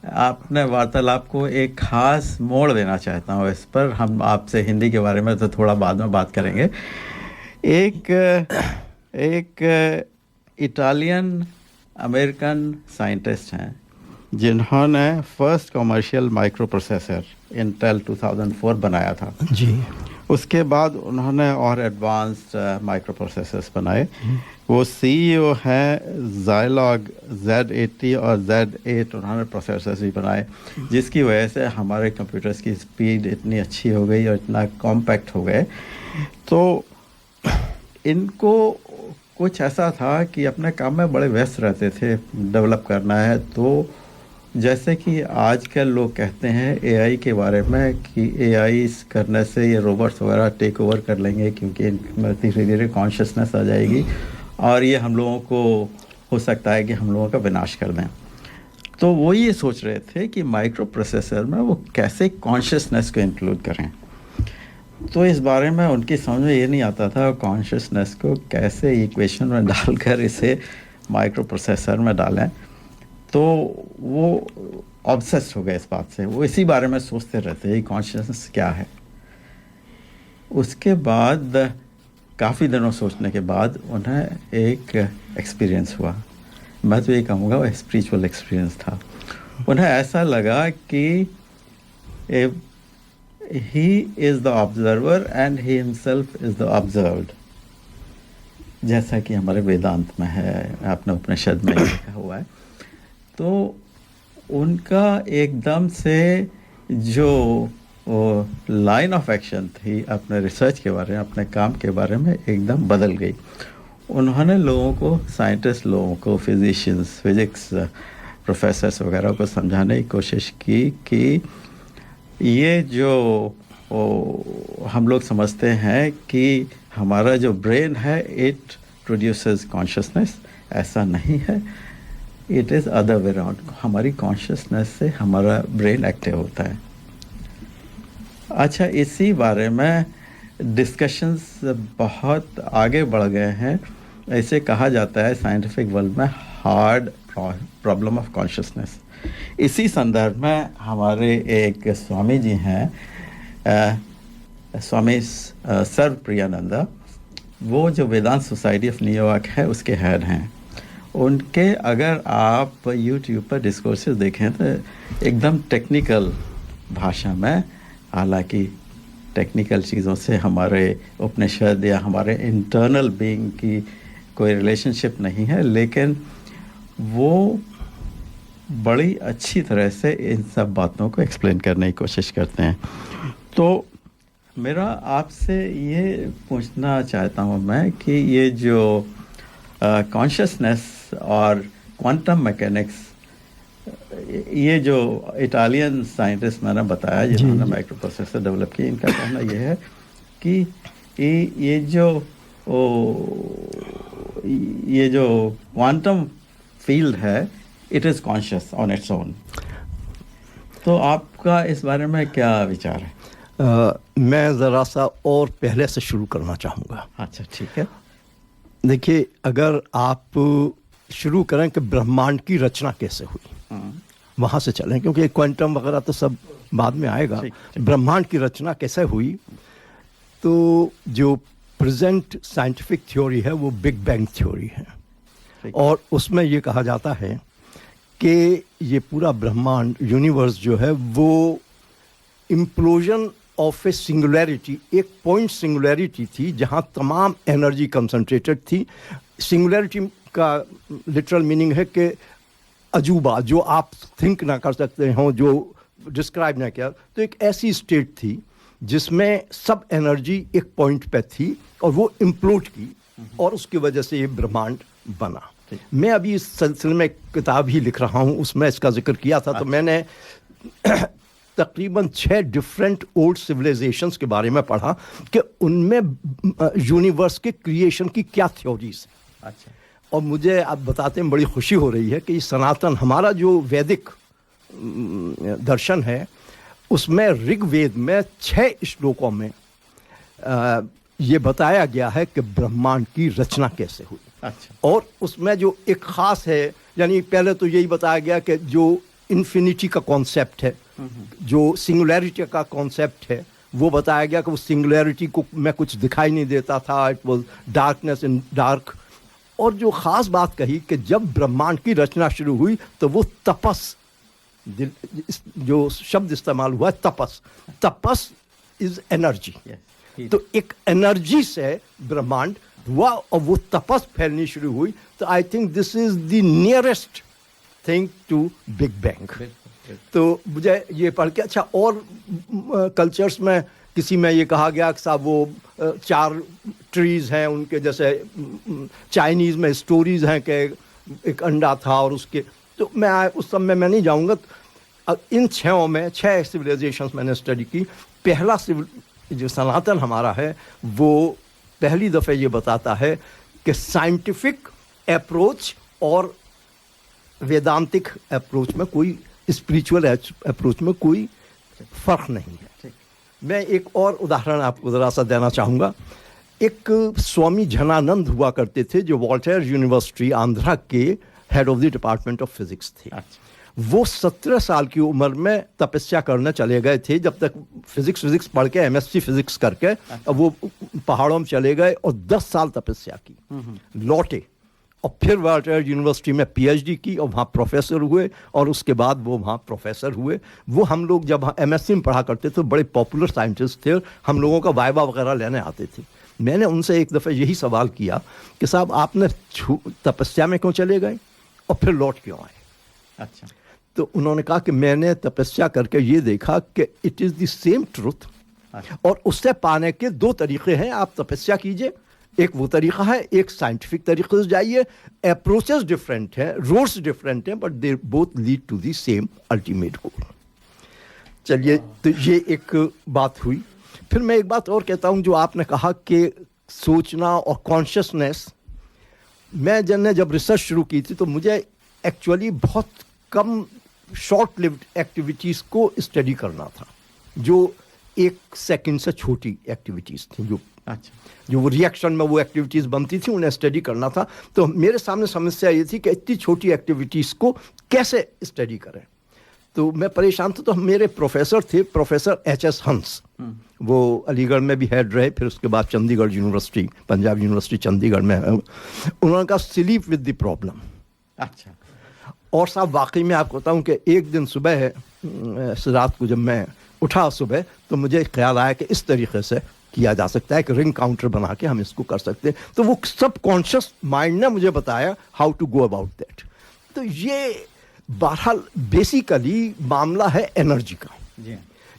आपने वार्तालाप को एक खास मोड़ देना चाहता हूँ। इस पर हम आपसे हिंदी के बारे में तो थोड़ा बाद में बात करेंगे। एक इटालियन अमेरिकन साइंटिस्ट हैं जिन्होंने first commercial micro processor Intel 2004 बनाया था जी। उसके बाद उन्होंने और एडवांस्ड माइक्रो प्रोसेसर्स बनाए। वो CEO हैं Zilog Z80 और Z8, उन्होंने प्रोसेसर्स भी बनाए, जिसकी वजह से हमारे कंप्यूटर्स की स्पीड इतनी अच्छी हो गई और इतना कॉम्पैक्ट हो गए। तो इनको कुछ ऐसा था कि अपने काम में बड़े व्यस्त रहते थे, डेवलप करना है। तो जैसे कि आजकल लोग कहते हैं AI के बारे में कि AI करने से ये रोबोट्स वगैरह टेक ओवर कर लेंगे, क्योंकि इनमें धीरे धीरे कॉन्शियसनेस आ जाएगी और ये हम लोगों को हो सकता है कि हम लोगों का विनाश कर दें। तो वो ये सोच रहे थे कि माइक्रो प्रोसेसर में वो कैसे कॉन्शियसनेस को इंक्लूड करें। तो इस बारे में उनकी समझ में ये नहीं आता था कॉन्शियसनेस को कैसे इक्वेशन में डालकर इसे माइक्रो प्रोसेसर में डालें। तो वो ऑब्सेस्ड हो गए इस बात से, वो इसी बारे में सोचते रहते हैं कॉन्शियसनेस क्या है। उसके बाद काफ़ी दिनों सोचने के बाद उन्हें एक एक्सपीरियंस हुआ। मैं तो ये कहूँगा वो स्पिरिचुअल एक्सपीरियंस था। उन्हें ऐसा लगा कि he is the observer and he himself is the observed। जैसा कि हमारे वेदांत में है, आपने उपनिषद में लिखा हुआ है। तो उनका एकदम से जो लाइन ऑफ एक्शन थी अपने रिसर्च के बारे में, अपने काम के बारे में, एकदम बदल गई। उन्होंने लोगों को, साइंटिस्ट लोगों को, फिजिशियंस, फिजिक्स प्रोफेसर्स वगैरह को समझाने की कोशिश की कि ये जो हम लोग समझते हैं कि हमारा जो ब्रेन है इट प्रोड्यूसेस कॉन्शियसनेस, ऐसा नहीं है। It is other way around. हमारी कॉन्शियसनेस से हमारा ब्रेन एक्टिव होता है। अच्छा, इसी बारे में डिस्कशंस बहुत आगे बढ़ गए हैं। ऐसे कहा जाता है साइंटिफिक वर्ल्ड में हार्ड प्रॉब्लम ऑफ कॉन्शियसनेस। इसी संदर्भ में हमारे एक स्वामी जी हैं, स्वामी सर्वप्रियानंदा, वो जो वेदांत सोसाइटी ऑफ न्यूयॉर्क है उसके हेड हैं। उनके अगर आप यूट्यूब पर डिस्कोर्सेस देखें तो एकदम टेक्निकल भाषा में, हालांकि टेक्निकल चीज़ों से हमारे उपनिषद या हमारे इंटरनल बीइंग की कोई रिलेशनशिप नहीं है, लेकिन वो बड़ी अच्छी तरह से इन सब बातों को एक्सप्लेन करने की कोशिश करते हैं। तो मेरा आपसे ये पूछना चाहता हूँ मैं कि ये जो कॉन्शियसनेस और क्वांटम मैकेनिक्स, ये जो इटालियन साइंटिस्ट मैंने बताया जिन्होंने माइक्रो प्रोसेसर डेवलप किया, इनका कहना यह है कि ये जो क्वांटम फील्ड है it is conscious on its own. तो आपका इस बारे में क्या विचार है? मैं ज़रा सा और पहले से शुरू करना चाहूँगा। अच्छा, ठीक है। देखिए, अगर आप शुरू करें कि ब्रह्मांड की रचना कैसे हुई, वहाँ से चलें, क्योंकि क्वांटम वगैरह तो सब बाद में आएगा। ब्रह्मांड की रचना कैसे हुई, तो जो प्रेजेंट साइंटिफिक थ्योरी है वो बिग बैंग थ्योरी है, और उसमें ये कहा जाता है कि ये पूरा ब्रह्मांड, यूनिवर्स जो है, वो इम्प्लोजन ऑफ ए सिंगुलैरिटी, एक पॉइंट सिंगुलैरिटी थी जहाँ तमाम एनर्जी कंसंट्रेटेड थी। सिंगुलैरिटी का लिटरल मीनिंग है कि अजूबा, जो आप थिंक ना कर सकते हो, जो डिस्क्राइब ना किया। तो एक ऐसी स्टेट थी जिसमें सब एनर्जी एक पॉइंट पे थी और वो इम्प्लोड की, और उसकी वजह से ये ब्रह्मांड बना। मैं अभी इस सिलसिले में एक किताब ही लिख रहा हूँ, उसमें इसका जिक्र किया था। तो मैंने तकरीबन 6 डिफरेंट ओल्ड सिविलाइजेशंस के बारे में पढ़ा कि उनमें यूनिवर्स के क्रिएशन की क्या थ्योरीज है। अच्छा। और मुझे आप बताते हैं बड़ी खुशी हो रही है कि सनातन, हमारा जो वैदिक दर्शन है, उसमें ऋग्वेद में 6 श्लोकों में ये बताया गया है कि ब्रह्मांड की रचना कैसे हुई। अच्छा। और उसमें जो एक ख़ास है, यानी पहले तो यही बताया गया कि जो इन्फिनिटी का कॉन्सेप्ट है, जो सिंगुलैरिटी का कॉन्सेप्ट है, वो बताया गया कि वो सिंगुलैरिटी को में कुछ दिखाई नहीं देता था, it was darkness in dark. और जो ख़ास बात कही कि जब ब्रह्मांड की रचना शुरू हुई तो वो तपस, जो शब्द इस्तेमाल हुआ है तपस, तपस इज एनर्जी। तो एक एनर्जी से ब्रह्मांड हुआ और वो तपस फैलनी शुरू हुई। तो I think this is the nearest thing to big bang. तो मुझे ये पढ़ के अच्छा, और कल्चर्स में किसी में ये कहा गया कि साहब वो 4 ट्रीज हैं उनके, जैसे चाइनीज़ में स्टोरीज हैं कि एक अंडा था और उसके, तो मैं उस सब में मैं नहीं जाऊंगा। इन 6 में 6 सिविलाइजेशंस मैंने स्टडी की। पहला जो सनातन हमारा है वो पहली दफ़े ये बताता है कि साइंटिफिक अप्रोच और वेदांतिक अप्रोच में कोई, स्पिरिचुअल अप्रोच में कोई फ़र्क नहीं है। मैं एक और उदाहरण आपको ज़रा सा देना चाहूँगा। एक स्वामी जनानंद हुआ करते थे जो वॉल्टेयर यूनिवर्सिटी आंध्रा के head of the department of physics थे। वो 17 साल की उम्र में तपस्या करने चले गए थे, जब तक फिजिक्स पढ़ के MSc फिजिक्स करके अब वो पहाड़ों में चले गए और 10 साल तपस्या की, लौटे और फिर वॉल्टेयर यूनिवर्सिटी में PhD की और वहाँ प्रोफेसर हुए, और उसके बाद वो वहाँ प्रोफेसर हुए। वो हम लोग जब MSc में पढ़ा करते थे, बड़े पॉपुलर साइंटिस्ट थे, हम लोगों का वाइवा वगैरह लेने आते थे। मैंने उनसे एक दफ़ा यही सवाल किया कि साहब आपने तपस्या में क्यों चले गए और फिर लौट क्यों आए? अच्छा। तो उन्होंने कहा कि मैंने तपस्या करके ये देखा कि it is the same truth, और उससे पाने के दो तरीक़े हैं। आप तपस्या कीजिए, एक वो तरीक़ा है, एक साइंटिफिक तरीक़े से जाइए। अप्रोचेस डिफरेंट हैं, रोड्स डिफरेंट हैं, but they both lead to the same ultimate goal. चलिए, तो ये एक बात हुई। फिर मैं एक बात और कहता हूँ, जो आपने कहा कि सोचना और कॉन्शियसनेस, मैं जब रिसर्च शुरू की थी तो मुझे एक्चुअली बहुत कम शॉर्ट लिव्ड एक्टिविटीज़ को स्टडी करना था, जो 1 सेकंड से छोटी एक्टिविटीज़ थी, जो वो रिएक्शन में वो एक्टिविटीज़ बनती थी, उन्हें स्टडी करना था। तो मेरे सामने समस्या ये थी कि इतनी छोटी एक्टिविटीज़ को कैसे स्टडी करें। तो मैं परेशान था। तो मेरे प्रोफेसर थे, प्रोफेसर HS हंस, वो अलीगढ़ में भी हेड रहे, फिर उसके बाद चंडीगढ़ यूनिवर्सिटी, पंजाब यूनिवर्सिटी चंडीगढ़ में है। उन्होंने कहा स्लीप विद द प्रॉब्लम। अच्छा। और साहब वाकई में आपको बताऊं कि एक दिन सुबह रात को जब मैं उठा सुबह, तो मुझे ख्याल आया कि इस तरीके से किया जा सकता है कि रिंग काउंटर बना के हम इसको कर सकते हैं। तो वो सब कॉन्शियस माइंड ने मुझे बताया how to go about that. तो ये बहरहाल बेसिकली मामला है एनर्जी का।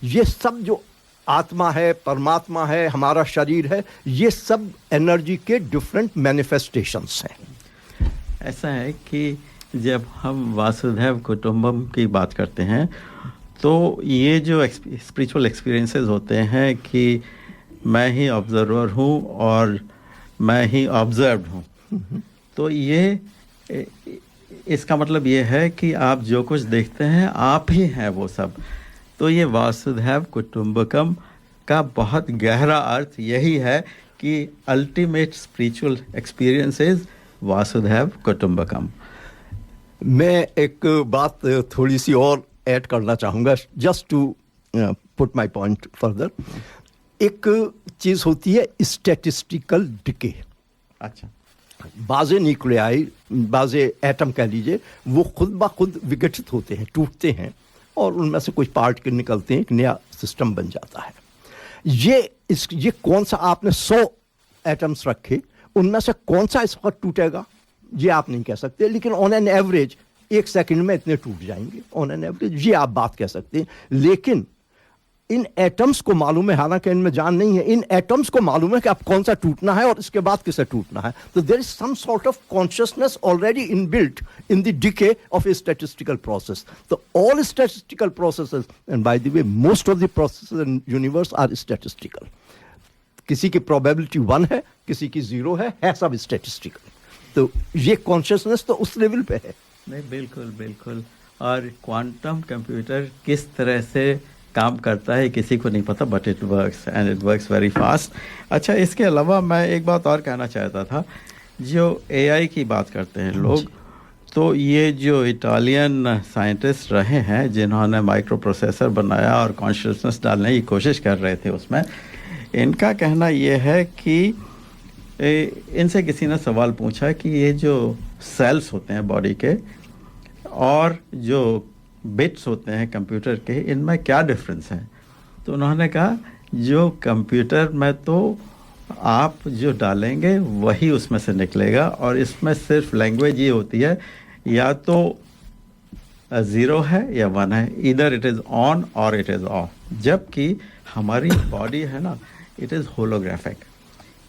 ये सब जो आत्मा है, परमात्मा है, हमारा शरीर है, ये सब एनर्जी के डिफरेंट मैनिफेस्टेशंस हैं। ऐसा है कि जब हम वासुदेव कुटुंबम की बात करते हैं, तो ये जो स्पिरिचुअल एक्सपीरियंसेस होते हैं कि मैं ही ऑब्जर्वर हूँ और मैं ही ऑब्जर्व्ड हूँ, तो ये इसका मतलब ये है कि आप जो कुछ देखते हैं आप ही हैं वो सब। तो ये वासुदेव कुटुंबकम का बहुत गहरा अर्थ यही है कि अल्टीमेट स्पिरिचुअल एक्सपीरियंस इज वासुदेव कुटुंबकम। मैं एक बात थोड़ी सी और ऐड करना चाहूँगा, just to put my point further. एक चीज़ होती है स्टैटिस्टिकल डिके। अच्छा। बाज़े न्यूक्लियाई, बाज़े एटम कह लीजिए, वो खुद ब खुद विघटित होते हैं, टूटते हैं, और उनमें से कुछ पार्ट के निकलते हैं, एक नया सिस्टम बन जाता है। ये कौन सा, आपने 100 एटम्स रखे, उनमें से कौन सा इस वक्त टूटेगा ये आप नहीं कह सकते, लेकिन ऑन एन एवरेज 1 सेकंड में इतने टूट जाएंगे, ऑन एन एवरेज ये आप बात कह सकते हैं। लेकिन इन एटम्स को मालूम है, हालांकि इनमें जान नहीं है, इन एटम्स को मालूम है कि अब कौन सा टूटना है और इसके बाद किसे टूटना है। तो there is some sort of consciousness already inbuilt in the decay of a statistical process. तो all statistical processes, and by the way most of the processes in universe are statistical. किसी की प्रोबेबिलिटी 1 है, किसी की 0 है सब statistical. तो ये कॉन्शियसनेस तो उस लेवल पे है। नहीं, बिल्कुल बिल्कुल। और क्वांटम कंप्यूटर किस तरह से काम करता है किसी को नहीं पता, but it works and it works very fast. अच्छा, इसके अलावा मैं एक बात और कहना चाहता था, जो AI की बात करते हैं लोग, तो ये जो इटालियन साइंटिस्ट रहे हैं जिन्होंने माइक्रो प्रोसेसर बनाया और कॉन्शियसनेस डालने की कोशिश कर रहे थे उसमें, इनका कहना ये है कि इनसे किसी ने सवाल पूछा कि ये जो सेल्स होते हैं बॉडी के और जो बिट्स होते हैं कंप्यूटर के, इनमें क्या डिफरेंस है। तो उन्होंने कहा जो कंप्यूटर में तो आप जो डालेंगे वही उसमें से निकलेगा, और इसमें सिर्फ लैंग्वेज ये होती है या तो 0 है या 1 है, इधर इट इज़ ऑन और इट इज़ ऑफ। जबकि हमारी बॉडी है ना, इट इज़ होलोग्राफिक।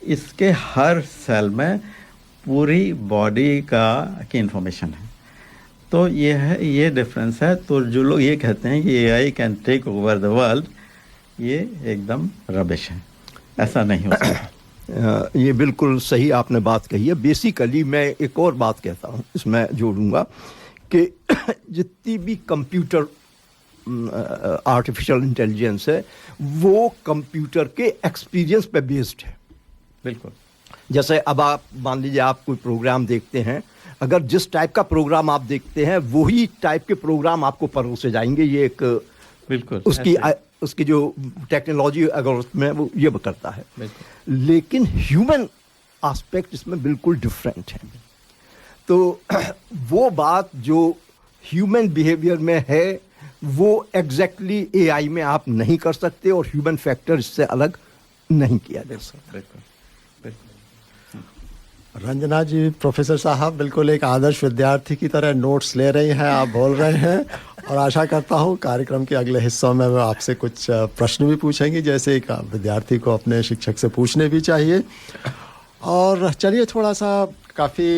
इसके हर सेल में पूरी बॉडी की इंफॉर्मेशन है। तो ये है, ये डिफरेंस है। तो जो लोग ये कहते हैं कि AI can take over the world, ये एकदम रबिश है, ऐसा नहीं हो सकता। ये बिल्कुल सही आपने बात कही है। बेसिकली मैं एक और बात कहता हूँ, इसमें जोड़ूंगा कि जितनी भी कंप्यूटर आर्टिफिशियल इंटेलिजेंस है, वो कंप्यूटर के एक्सपीरियंस पे बेस्ड है। बिल्कुल। जैसे अब आप मान लीजिए आप कोई प्रोग्राम देखते हैं, अगर जिस टाइप का प्रोग्राम आप देखते हैं वही टाइप के प्रोग्राम आपको परोसे जाएंगे। ये एक बिल्कुल उसकी जो टेक्नोलॉजी अगर उसमें वो ये करता है, लेकिन ह्यूमन एस्पेक्ट इसमें बिल्कुल डिफरेंट है। तो वो बात जो ह्यूमन बिहेवियर में है वो एग्जैक्टली AI में आप नहीं कर सकते, और ह्यूमन फैक्टर इससे अलग नहीं किया जा सकता। रंजना जी, प्रोफेसर साहब बिल्कुल एक आदर्श विद्यार्थी की तरह नोट्स ले रही हैं, आप बोल रहे हैं। और आशा करता हूँ कार्यक्रम के अगले हिस्सों में मैं आपसे कुछ प्रश्न भी पूछेंगी, जैसे एक विद्यार्थी को अपने शिक्षक से पूछने भी चाहिए। और चलिए, थोड़ा सा काफ़ी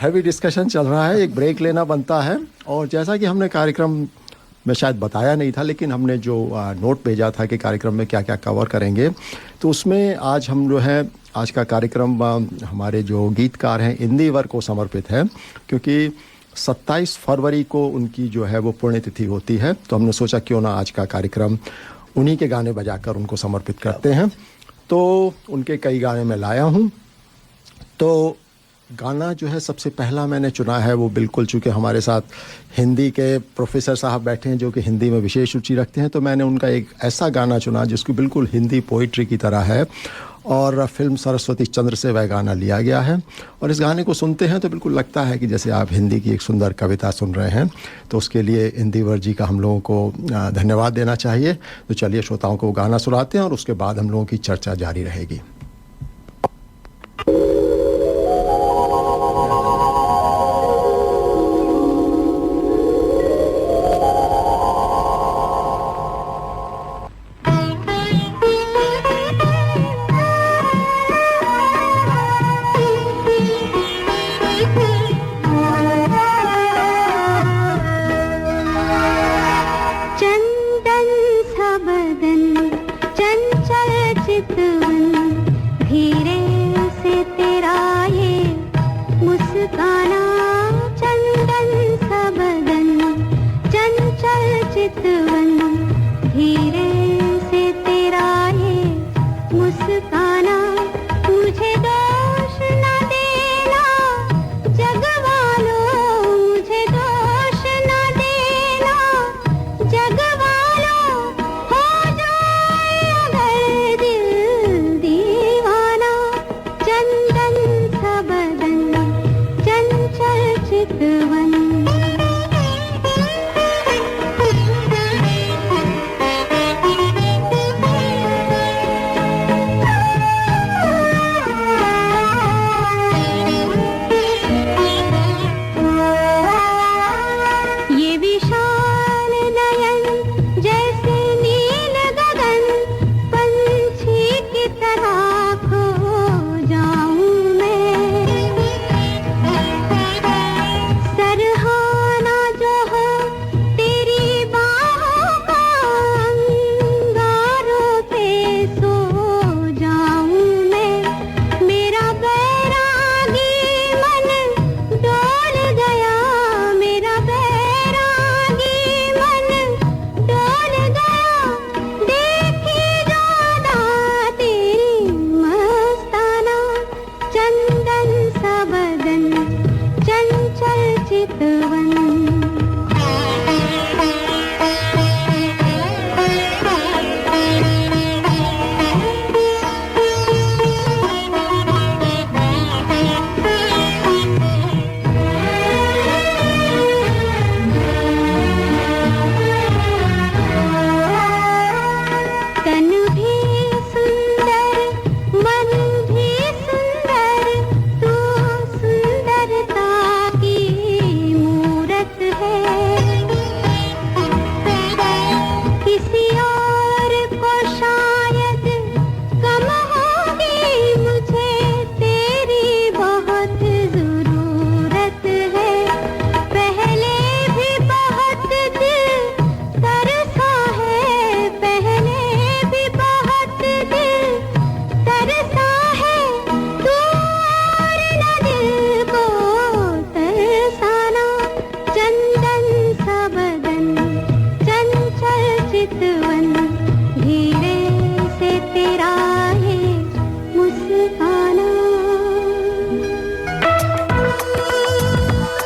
हैवी डिस्कशन चल रहा है, एक ब्रेक लेना बनता है। और जैसा कि हमने कार्यक्रम में शायद बताया नहीं था, लेकिन हमने जो नोट भेजा था कि कार्यक्रम में क्या क्या कवर करेंगे, तो उसमें आज हम जो है आज का कार्यक्रम हमारे जो गीतकार हैं इंदिवर को समर्पित है, क्योंकि 27 फरवरी को उनकी जो है वो पुण्यतिथि होती है। तो हमने सोचा क्यों ना आज का कार्यक्रम उन्हीं के गाने बजाकर उनको समर्पित करते हैं। तो उनके कई गाने मैं लाया हूँ। तो गाना जो है सबसे पहला मैंने चुना है वो बिल्कुल, चूँकि हमारे साथ हिंदी के प्रोफेसर साहब बैठे हैं जो कि हिंदी में विशेष रुचि रखते हैं, तो मैंने उनका एक ऐसा गाना चुना जिसको बिल्कुल हिंदी पोइट्री की तरह है, और फिल्म सरस्वती चंद्र से वह गाना लिया गया है। और इस गाने को सुनते हैं तो बिल्कुल लगता है कि जैसे आप हिंदी की एक सुंदर कविता सुन रहे हैं। तो उसके लिए इंदिवर जी का हम लोगों को धन्यवाद देना चाहिए। तो चलिए श्रोताओं को गाना सुनाते हैं और उसके बाद हम लोगों की चर्चा जारी रहेगी।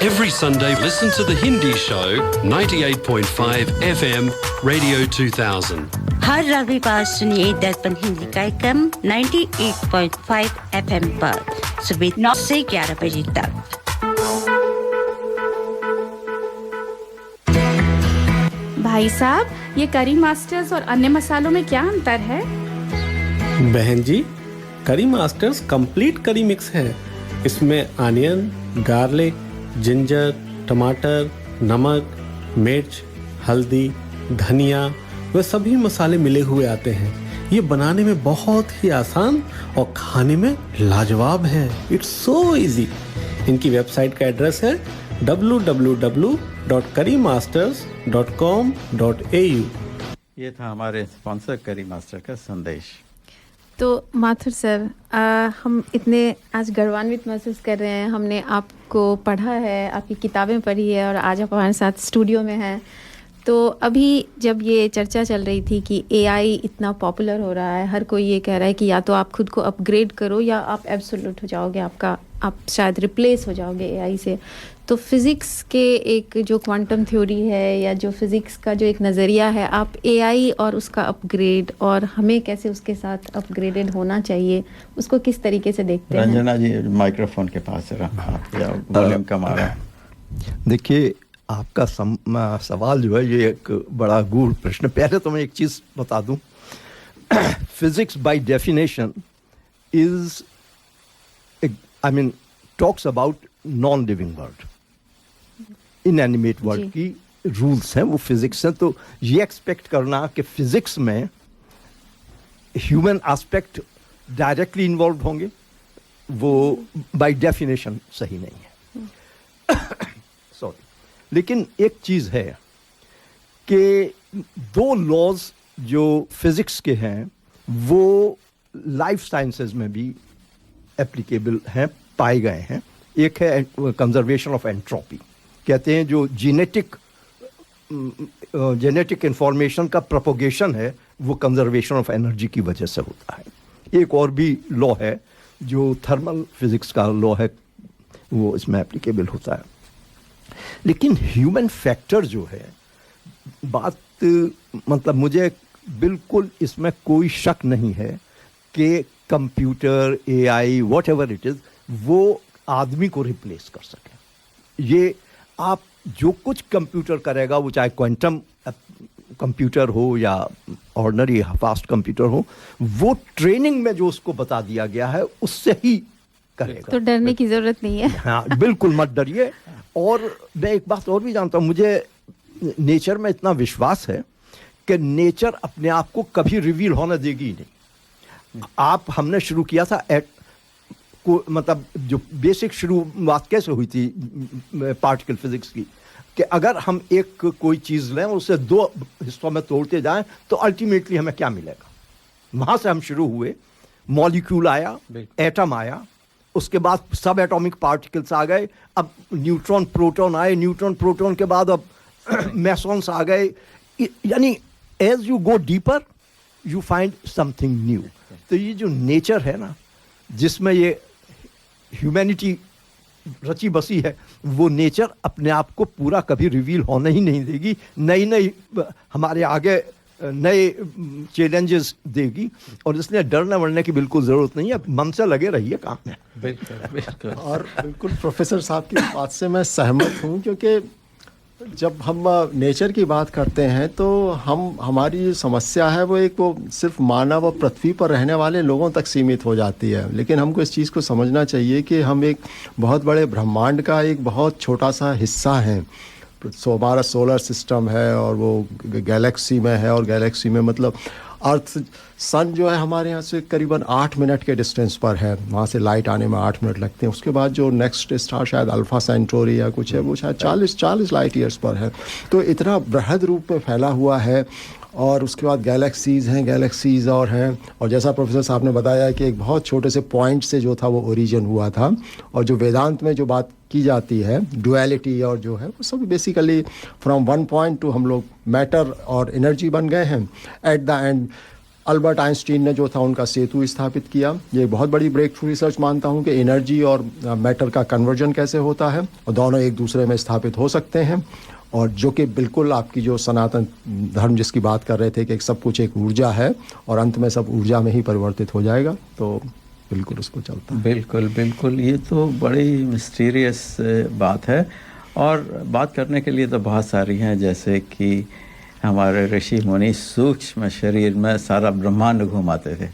Every Sunday, listen to The Hindi Show, 98.5 FM, Radio 2000. हर रविवार सुनिए दर्पण हिंदी कार्यक्रम 98.5 FM पर सुबह 9 से 11 बजे तक। भाई साहब, ये करी मास्टर्स और अन्य मसालों में क्या अंतर है? बहन जी, करी मास्टर्स कंप्लीट करी मिक्स है इसमें अनियन, गार्लिक, जिंजर, टमाटर, नमक, मिर्च, हल्दी, धनिया वे सभी मसाले मिले हुए आते हैं। ये बनाने में बहुत ही आसान और खाने में लाजवाब है। It's so easy. इनकी वेबसाइट का एड्रेस है www.currymasters.com.au। ये था हमारे स्पॉन्सर करी मास्टर का संदेश। तो माथुर सर, हम इतने आज गौरवान्वित महसूस कर रहे हैं। हमने आपको पढ़ा है, आपकी किताबें पढ़ी है और आज आप हमारे साथ स्टूडियो में हैं। तो अभी जब ये चर्चा चल रही थी कि एआई इतना पॉपुलर हो रहा है, हर कोई ये कह रहा है कि या तो आप खुद को अपग्रेड करो या आप एब्सोल्यूट हो जाओगे, आप शायद रिप्लेस हो जाओगे एआई से। तो फिज़िक्स के एक जो क्वांटम थ्योरी है या जो फिज़िक्स का जो एक नज़रिया है, आप एआई और उसका अपग्रेड और हमें कैसे उसके साथ अपग्रेडेड होना चाहिए, उसको किस तरीके से देखते हैं? रंजना जी माइक्रोफोन के पास वॉल्यूम कम आ रहा है। देखिए, आपका सवाल जो है ये एक बड़ा गूढ़ प्रश्न। पहले तो मैं एक चीज़ बता दूं, physics by definition is talks about non living world, inanimate world की रूल्स हैं, वो फिजिक्स हैं। तो ये एक्सपेक्ट करना कि फिजिक्स में ह्यूमन एस्पेक्ट डायरेक्टली इन्वॉल्व होंगे, वो बाय डेफिनेशन सही नहीं है। सॉरी। लेकिन एक चीज़ है कि दो लॉज जो फिजिक्स के हैं वो लाइफ साइंसेज में भी एप्लीकेबल हैं, पाए गए हैं। एक है कंजर्वेशन ऑफ एंट्रोपी, कहते हैं जो जेनेटिक इंफॉर्मेशन का प्रोपोगेशन है वो कंजर्वेशन ऑफ एनर्जी की वजह से होता है। एक और भी लॉ है जो थर्मल फिजिक्स का लॉ है, वो इसमें एप्लीकेबल होता है। लेकिन ह्यूमन फैक्टर जो है, बात मतलब मुझे बिल्कुल इसमें कोई शक नहीं है कि computer, AI, whatever it is, वो आदमी को रिप्लेस कर सके। ये आप जो कुछ कंप्यूटर करेगा, वो चाहे क्वांटम कंप्यूटर हो या ऑर्डिनरी फास्ट कंप्यूटर हो, वो ट्रेनिंग में जो उसको बता दिया गया है उससे ही करेगा। तो डरने की जरूरत नहीं है। हाँ, बिल्कुल मत डरिए। और मैं एक बात और भी जानता हूँ, मुझे नेचर में इतना विश्वास है कि नेचर अपने आप को कभी रिवील होने देगी नहीं। हमने शुरू किया था मतलब जो बेसिक शुरुआत कैसे हुई थी पार्टिकल फिजिक्स की, कि अगर हम एक कोई चीज़ लें उसे दो हिस्सों में तोड़ते जाएं तो अल्टीमेटली हमें क्या मिलेगा। वहाँ से हम शुरू हुए, मॉलिक्यूल आया, एटम आया, उसके बाद सब एटॉमिक पार्टिकल्स आ गए, अब न्यूट्रॉन प्रोटॉन आए, न्यूट्रॉन प्रोटॉन के बाद अब मेसॉन्स आ गए। यानी as you go deeper you find something new. तो ये जो नेचर है ना, जिसमें ये ह्यूमैनिटी रची बसी है, वो नेचर अपने आप को पूरा कभी रिवील होने ही नहीं देगी। नई नई हमारे आगे नए चैलेंजेस देगी, और इसलिए डरने वरने की बिल्कुल ज़रूरत नहीं है। मन से लगे रहिए काम में। बिल्कुल। और बिल्कुल प्रोफेसर साहब की बात से मैं सहमत हूँ, क्योंकि जब हम नेचर की बात करते हैं तो हमारी समस्या है वो सिर्फ मानव और पृथ्वी पर रहने वाले लोगों तक सीमित हो जाती है। लेकिन हमको इस चीज़ को समझना चाहिए कि हम एक बहुत बड़े ब्रह्मांड का एक बहुत छोटा सा हिस्सा हैं। हमारा सोलर सिस्टम है और वो गैलेक्सी में है, और गैलेक्सी में मतलब अर्थ, सन जो है हमारे यहाँ से करीबन 8 मिनट के डिस्टेंस पर है। वहाँ से लाइट आने में 8 मिनट लगते हैं। उसके बाद जो नेक्स्ट स्टार शायद अल्फा सेंटोरी या कुछ है, वो शायद 40 लाइट ईयर्स पर है। तो इतना बृहद रूप में फैला हुआ है। और उसके बाद गैलेक्सीज़ और हैं। और जैसा प्रोफेसर साहब ने बताया कि एक बहुत छोटे से पॉइंट से जो था वो ओरिजिन हुआ था। और जो वेदांत में जो बात की जाती है डुअलिटी, और जो है वो सब basically from one point two हम लोग मैटर और एनर्जी बन गए हैं। At the end Albert Einstein ने जो था उनका सेतु स्थापित किया। ये बहुत बड़ी ब्रेक थ्रू रिसर्च मानता हूँ कि एनर्जी और मैटर का कन्वर्जन कैसे होता है, और दोनों एक दूसरे में स्थापित हो सकते हैं। और जो कि बिल्कुल आपकी जो सनातन धर्म जिसकी बात कर रहे थे कि सब कुछ एक ऊर्जा है और अंत में सब ऊर्जा में ही परिवर्तित हो जाएगा, तो बिल्कुल उसको चलता है। बिल्कुल ये तो बड़ी मिस्टीरियस बात है। और बात करने के लिए तो बहुत सारी हैं, जैसे कि हमारे ऋषि मुनि सूक्ष्म शरीर में सारा ब्रह्मांड घुमाते थे।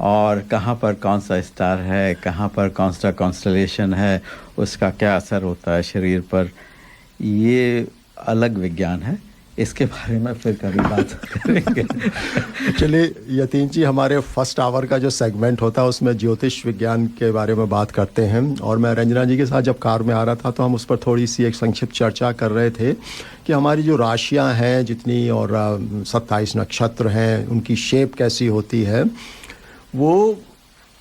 और कहाँ पर कौन सा स्टार है, कहाँ पर कौन सा कॉन्स्टलेशन है, उसका क्या असर होता है शरीर पर, ये अलग विज्ञान है। इसके बारे में फिर कभी बात करेंगे। चलिए यतीन जी, हमारे फर्स्ट आवर का जो सेगमेंट होता है उसमें ज्योतिष विज्ञान के बारे में बात करते हैं। और मैं रंजना जी के साथ जब कार में आ रहा था तो हम उस पर थोड़ी सी एक संक्षिप्त चर्चा कर रहे थे कि हमारी जो राशियां हैं जितनी और 27 नक्षत्र हैं उनकी शेप कैसी होती है। वो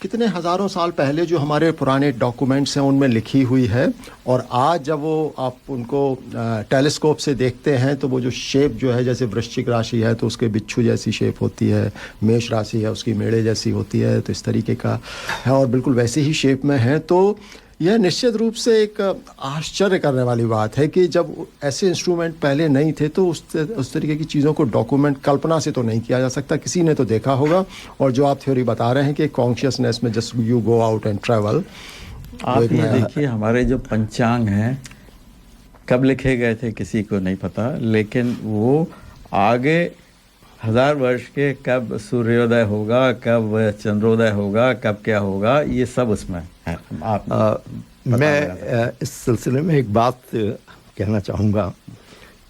कितने हज़ारों साल पहले जो हमारे पुराने डॉक्यूमेंट्स हैं उनमें लिखी हुई है, और आज जब वो आप उनको टेलीस्कोप से देखते हैं तो वो जो शेप जो है, जैसे वृश्चिक राशि है तो उसके बिच्छू जैसी शेप होती है, मेष राशि है उसकी मेढ़े जैसी होती है, तो इस तरीके का है और बिल्कुल वैसे ही शेप में है। तो यह निश्चित रूप से एक आश्चर्य करने वाली बात है कि जब ऐसे इंस्ट्रूमेंट पहले नहीं थे तो उस तरीके की चीज़ों को डॉक्यूमेंट कल्पना से तो नहीं किया जा सकता, किसी ने तो देखा होगा। और जो आप थ्योरी बता रहे हैं कि कॉन्शियसनेस में just you go out and travel, आप ये देखिए हमारे जो पंचांग हैं कब लिखे गए थे किसी को नहीं पता, लेकिन वो आगे 1000 वर्ष के कब सूर्योदय होगा, कब चंद्रोदय होगा, कब क्या होगा, ये सब उसमें है। मैं इस सिलसिले में एक बात कहना चाहूँगा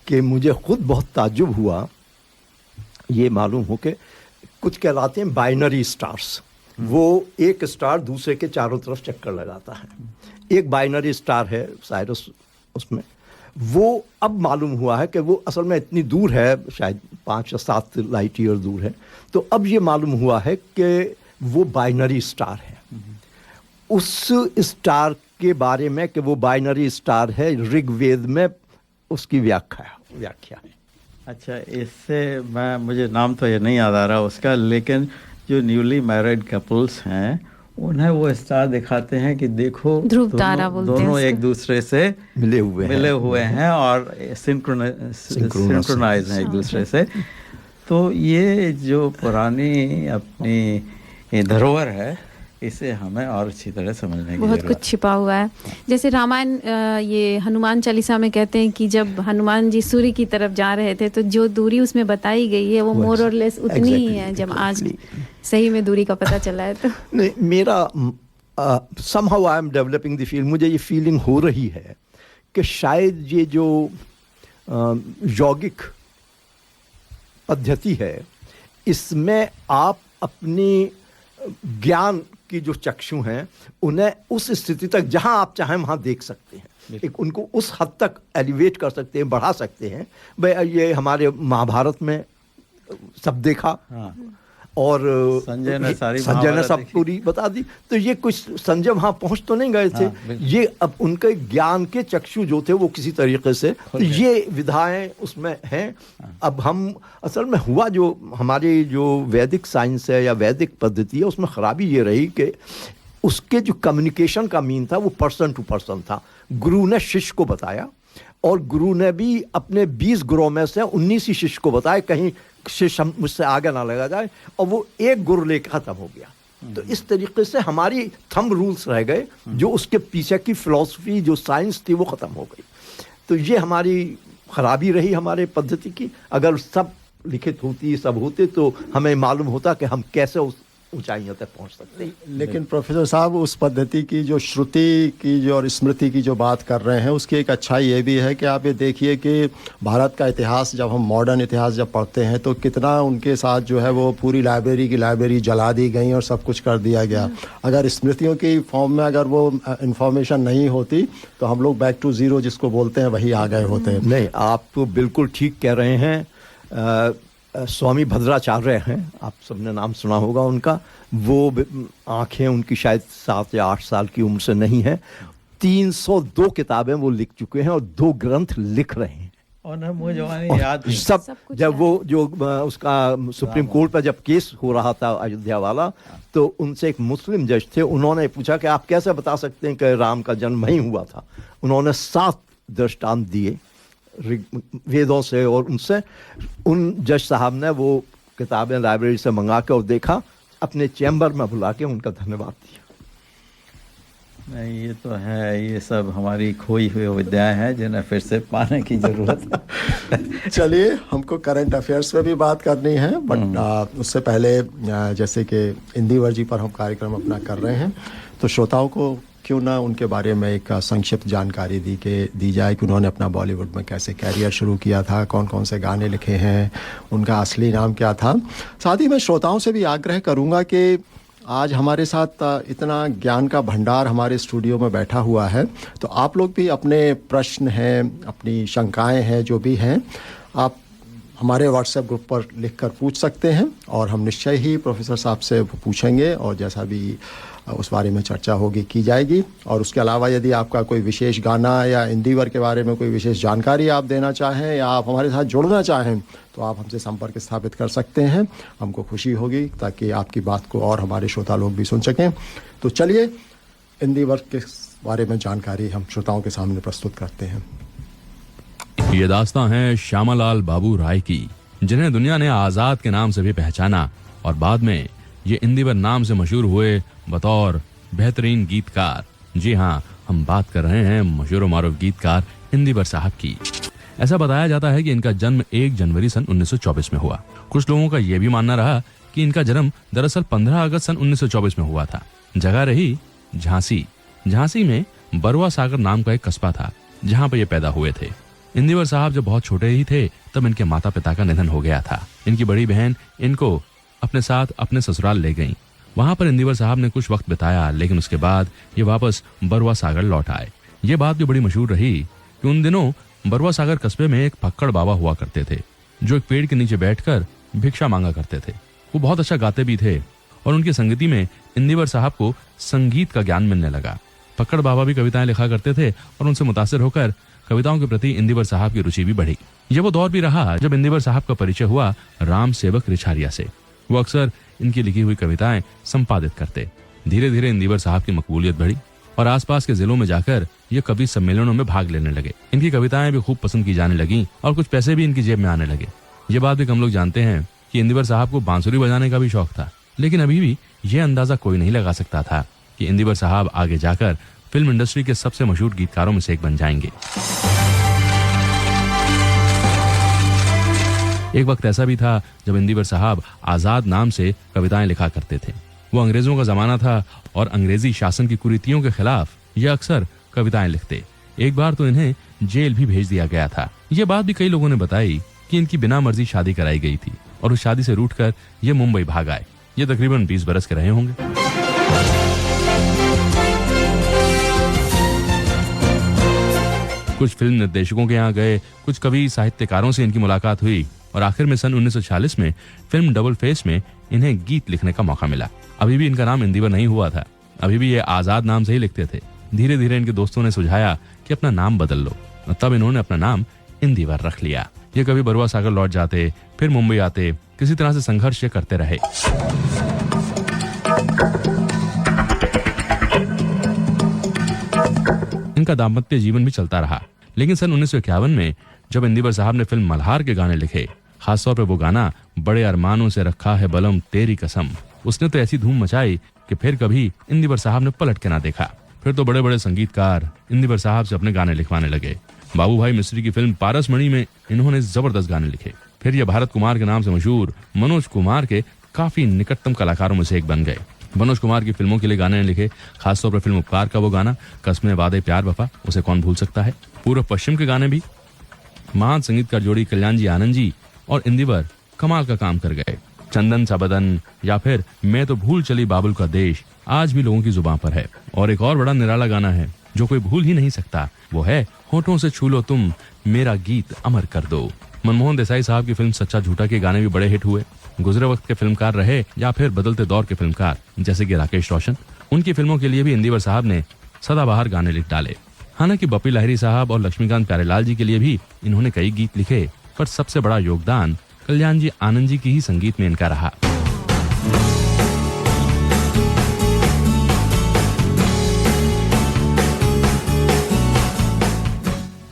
कि मुझे खुद बहुत ताज्जुब हुआ ये मालूम हो कि कुछ कहलाते हैं बाइनरी स्टार्स। वो एक स्टार दूसरे के चारों तरफ चक्कर लगाता है। एक बाइनरी स्टार है साइरस, उसमें वो अब मालूम हुआ है कि वो असल में इतनी दूर है, शायद 5 या 7 लाइट ईयर दूर है। तो अब ये मालूम हुआ है कि वो बाइनरी स्टार है। उस स्टार के बारे में कि वो बाइनरी स्टार है, ऋग्वेद में उसकी व्याख्या है। अच्छा, इससे मुझे नाम तो ये नहीं याद आ रहा उसका, लेकिन जो न्यूली मैरिड कपल्स हैं उन्हें वो स्टार दिखाते हैं कि देखो ध्रुव तारा बोलते हैं दोनों एक दूसरे से मिले हुए हैं और सिंक्रोनाइज हैं एक दूसरे से। तो ये जो पुरानी अपनी धरोहर है इसे हमें और अच्छी तरह समझने की बहुत कुछ छिपा हुआ है। जैसे रामायण, ये हनुमान चालीसा में कहते हैं कि जब हनुमान जी सूर्य की तरफ जा रहे थे तो जो दूरी उसमें बताई गई है वो मोर और लेस उतनी ही है जब आज सही में दूरी का पता चला है। तो नहीं, मेरा somehow I am developing the feel, मुझे ये फीलिंग हो रही है कि शायद ये जो यौगिक पद्धति है इसमें आप अपनी ज्ञान की जो चक्षु हैं उन्हें उस स्थिति तक जहां आप चाहें वहां देख सकते हैं, एक उनको उस हद तक एलिवेट कर सकते हैं, बढ़ा सकते हैं। भाई ये हमारे महाभारत में सब देखा। हाँ। और संजय ने सब पूरी बता दी। तो ये कुछ संजय वहां पहुंच तो नहीं गए थे। हाँ, ये अब उनके ज्ञान के चक्षु जो थे वो किसी तरीके से तो ये विधाएं उसमें हैं। हाँ। अब हम असल में हुआ जो हमारी जो वैदिक साइंस है या वैदिक पद्धति है उसमें खराबी ये रही कि उसके जो कम्युनिकेशन का मीन था वो पर्सन टू पर्सन था। गुरु ने शिष्य को बताया और गुरु ने भी अपने 20 गुरुओं में से 19 ही शिष्य को बताया, कहीं शिष्य मुझसे आगे ना लगा जाए, और वो एक गुरु लेकर खत्म हो गया। तो इस तरीके से हमारी थंब रूल्स रह गए, जो उसके पीछे की फिलॉसफी जो साइंस थी वो खत्म हो गई। तो ये हमारी खराबी रही हमारे पद्धति की। अगर सब लिखित होती, सब होते तो हमें मालूम होता कि हम कैसे उस ऊंचाइयों तक पहुंच सकते हैं। लेकिन प्रोफेसर साहब, उस पद्धति की जो श्रुति की जो और स्मृति की जो बात कर रहे हैं उसकी एक अच्छाई ये भी है कि आप ये देखिए कि भारत का इतिहास जब हम मॉडर्न इतिहास जब पढ़ते हैं तो कितना उनके साथ जो है वो पूरी लाइब्रेरी की लाइब्रेरी जला दी गई और सब कुछ कर दिया गया। अगर स्मृतियों की फॉर्म में अगर वो इंफॉर्मेशन नहीं होती तो हम लोग बैक टू जीरो जिसको बोलते हैं वही आ गए होते हैं। नहीं, आप तो बिल्कुल ठीक कह रहे हैं। स्वामी भद्राचार्य हैं, आप सबने नाम सुना होगा उनका। वो आंखें उनकी शायद 7 या 8 साल की उम्र से नहीं है। 302 किताबें वो लिख चुके हैं और 2 ग्रंथ लिख रहे हैं। और मुझे याद सब जब वो जो उसका सुप्रीम कोर्ट पर जब केस हो रहा था अयोध्या वाला, तो उनसे एक मुस्लिम जज थे, उन्होंने पूछा कि आप कैसे बता सकते हैं कि राम का जन्म वहीं हुआ था। उन्होंने 7 दृष्टांत दिए वेदों से, और उनसे उन जज साहब ने वो किताबें लाइब्रेरी से मंगा के और देखा, अपने चैम्बर में बुला के उनका धन्यवाद दिया। नहीं, ये तो है, ये सब हमारी खोई हुई विद्याएं हैं जिन्हें फिर से पाने की जरूरत है। चलिए, हमको को करंट अफेयर्स में भी बात करनी है, बट उससे पहले जैसे कि इंदिवर जी पर हम कार्यक्रम अपना कर रहे हैं, तो श्रोताओं को क्यों ना उनके बारे में एक संक्षिप्त जानकारी दी जाए कि उन्होंने अपना बॉलीवुड में कैसे कैरियर शुरू किया था, कौन कौन से गाने लिखे हैं, उनका असली नाम क्या था। साथ ही मैं श्रोताओं से भी आग्रह करूंगा कि आज हमारे साथ इतना ज्ञान का भंडार हमारे स्टूडियो में बैठा हुआ है, तो आप लोग भी अपने प्रश्न हैं, अपनी शंकाएं हैं, जो भी हैं, आप हमारे व्हाट्सएप ग्रुप पर लिखकर पूछ सकते हैं और हम निश्चय ही प्रोफेसर साहब से पूछेंगे और जैसा भी उस बारे में चर्चा होगी की जाएगी। और उसके अलावा यदि आपका कोई विशेष गाना या इंदिवर के बारे में कोई विशेष जानकारी आप देना चाहें या आप हमारे साथ जुड़ना चाहें तो आप हमसे संपर्क स्थापित कर सकते हैं। हमको खुशी होगी ताकि आपकी बात को और हमारे श्रोता लोग भी सुन सकें। तो चलिए इंदिवर के बारे में जानकारी हम श्रोताओं के सामने प्रस्तुत करते हैं। ये दास्तां है श्यामालाल बाबू राय की, जिन्हें दुनिया ने आजाद के नाम से भी पहचाना और बाद में ये इंदिवर नाम से मशहूर हुए बतौर बेहतरीन गीतकार। जी हाँ, हम बात कर रहे हैं मशहूर मारूफ गीतकार इंदिवर साहब की। ऐसा बताया जाता है कि इनका जन्म 1 जनवरी सन 1924 में हुआ। कुछ लोगों का यह भी मानना रहा कि इनका जन्म दरअसल 15 अगस्त सन 1924 में हुआ था। जगह रही झांसी। झांसी में बरुआ सागर नाम का एक कस्बा था जहाँ पर ये पैदा हुए थे। इंदिवर साहब जब बहुत छोटे ही थे तब इनके माता पिता का निधन हो गया था। इनकी बड़ी बहन इनको अपने साथ अपने ससुराल ले गईं। वहां पर इंदिवर साहब ने कुछ वक्त बिताया, लेकिन उसके बाद ये वापस बरुआ सागर लौट आए। ये बात भी बड़ी मशहूर रही कि उन दिनों बरुआ सागर कस्बे में एक फक्कड़ बाबा हुआ करते थे जो एक पेड़ के नीचे बैठकर भिक्षा मांगा करते थे। वो बहुत अच्छा गाते भी थे और उनकी संगति में इंदिवर साहब को संगीत का ज्ञान मिलने लगा। फक्कड़ बाबा भी कविताएं लिखा करते थे और उनसे मुतासिर होकर कविताओं के प्रति इंदिवर साहब की रुचि भी बढ़ी। ये वो दौर भी रहा जब इंदिवर साहब का परिचय हुआ राम सेवक रिछारिया से। वो अक्सर इनकी लिखी हुई कविताएं संपादित करते। धीरे धीरे इंदिवर साहब की मकबूलियत बढ़ी और आसपास के जिलों में जाकर ये कवि सम्मेलनों में भाग लेने लगे। इनकी कविताएं भी खूब पसंद की जाने लगी और कुछ पैसे भी इनकी जेब में आने लगे। ये बात भी कम लोग जानते हैं कि इंदिवर साहब को बांसुरी बजाने का भी शौक था, लेकिन अभी भी ये अंदाजा कोई नहीं लगा सकता था कि इंदिवर साहब आगे जाकर फिल्म इंडस्ट्री के सबसे मशहूर गीतकारों में से एक बन जाएंगे। एक वक्त ऐसा भी था जब इंदिवर साहब आजाद नाम से कविताएं लिखा करते थे। वो अंग्रेजों का जमाना था और अंग्रेजी शासन की कुरीतियों के खिलाफ ये अक्सर कविताएं लिखते। एक बार तो इन्हें जेल भी भेज दिया गया था। ये बात भी कई लोगों ने बताई कि इनकी बिना मर्जी शादी कराई गई थी और उस शादी से रूठकर ये मुंबई भाग आए। ये तकरीबन 20 बरस के रहे होंगे। कुछ फिल्म निर्देशकों के यहाँ गए, कुछ कवि साहित्यकारों से इनकी मुलाकात हुई और आखिर में सन 1940 में फिल्म डबल फेस में इन्हें गीत लिखने का मौका मिला। अभी भी इनका नाम इंदिवर नहीं हुआ था, अभी भी ये आजाद नाम से ही लिखते थे। धीरे धीरे इनके दोस्तों ने सुझाया कि अपना नाम बदल लो, तब इन्होंने अपना नाम इंदिवर रख लिया। ये कभी बरुआ सागर लौट जाते, फिर मुंबई आते, किसी तरह से संघर्ष करते रहे। इनका दाम्पत्य जीवन भी चलता रहा, लेकिन सन 1951 में जब इंदिवर साहब ने फिल्म मल्हार के गाने लिखे, खासतौर पर वो गाना बड़े अरमानों से रखा है बलम तेरी कसम, उसने तो ऐसी धूम मचाई कि फिर कभी इंदिवर साहब ने पलट के ना देखा। फिर तो बड़े बड़े संगीतकार इंदिवर साहब से अपने गाने लिखवाने लगे। बाबू भाई मिस्त्री की फिल्म पारसमणि में इन्होंने जबरदस्त गाने लिखे। फिर ये भारत कुमार के नाम से मशहूर मनोज कुमार के काफी निकटतम कलाकारों में से एक बन गए। मनोज कुमार की फिल्मों के लिए गाने लिखे, खासतौर पर फिल्म उपकार का वो गाना कसमें वादे प्यार वफा, उसे कौन भूल सकता है। पूर्व पश्चिम के गाने भी महान संगीतकार जोड़ी कल्याण जी आनंद जी और इंदिवर कमाल का काम कर गए। चंदन सा बदन या फिर मैं तो भूल चली बाबुल का देश आज भी लोगों की जुबान पर है। और एक और बड़ा निराला गाना है जो कोई भूल ही नहीं सकता, वो है होठों से छू लो तुम मेरा गीत अमर कर दो। मनमोहन देसाई साहब की फिल्म सच्चा झूठा के गाने भी बड़े हिट हुए। गुजरे वक्त के फिल्मकार रहे या फिर बदलते दौर के फिल्मकार जैसे कि राकेश रोशन, उनकी फिल्मों के लिए भी इंदिवर साहब ने सदाबहार गाने लिख डाले। हालांकि बप्पी लाहिरी साहब और लक्ष्मीकांत प्यारेलाल जी के लिए भी इन्होंने कई गीत लिखे, पर सबसे बड़ा योगदान कल्याण जी आनंद जी की ही संगीत में इनका रहा।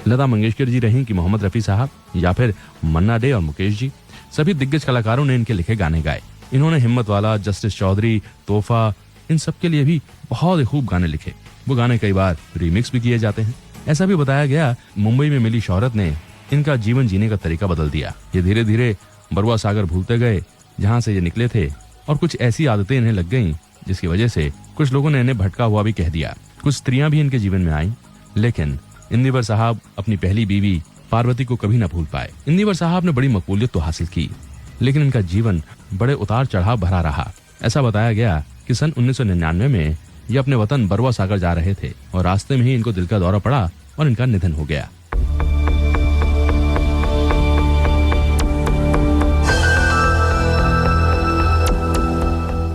लता मंगेशकर जी रहीं कि मोहम्मद रफी साहब या फिर मन्ना डे और मुकेश जी, सभी दिग्गज कलाकारों ने इनके लिखे गाने गाए। इन्होंने हिम्मत वाला, जस्टिस चौधरी, तोहफा, इन सब के लिए भी बहुत ही खूब गाने लिखे। वो गाने कई बार रीमिक्स भी किए जाते हैं। ऐसा भी बताया गया मुंबई में मिली शोहरत ने इनका जीवन जीने का तरीका बदल दिया। ये धीरे धीरे बरुआ सागर भूलते गए जहाँ से ये निकले थे, और कुछ ऐसी आदतें इन्हें लग गईं जिसकी वजह से कुछ लोगों ने इन्हें भटका हुआ भी कह दिया। कुछ स्त्रियां भी इनके जीवन में आईं, लेकिन इंदिवर साहब अपनी पहली बीवी पार्वती को कभी न भूल पाए। इंदिवर साहब ने बड़ी मकबूलियत तो हासिल की, लेकिन इनका जीवन बड़े उतार चढ़ाव भरा रहा। ऐसा बताया गया कि सन 1999 में ये अपने वतन बरुआ सागर जा रहे थे और रास्ते में ही इनको दिल का दौरा पड़ा और इनका निधन हो गया।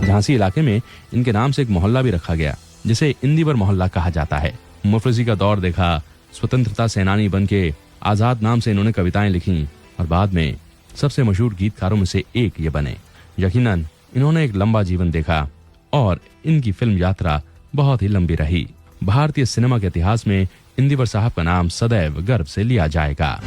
झांसी इलाके में इनके नाम से एक मोहल्ला भी रखा गया जिसे इंदिवर मोहल्ला कहा जाता है। मुफलिसी का दौर देखा, स्वतंत्रता सेनानी बनके आजाद नाम से इन्होंने कविताएं लिखी और बाद में सबसे मशहूर गीतकारों में से एक ये बने। यकीनन इन्होंने एक लंबा जीवन देखा और इनकी फिल्म यात्रा बहुत ही लंबी रही। भारतीय सिनेमा के इतिहास में इंदिवर साहब का नाम सदैव गर्व से लिया जाएगा।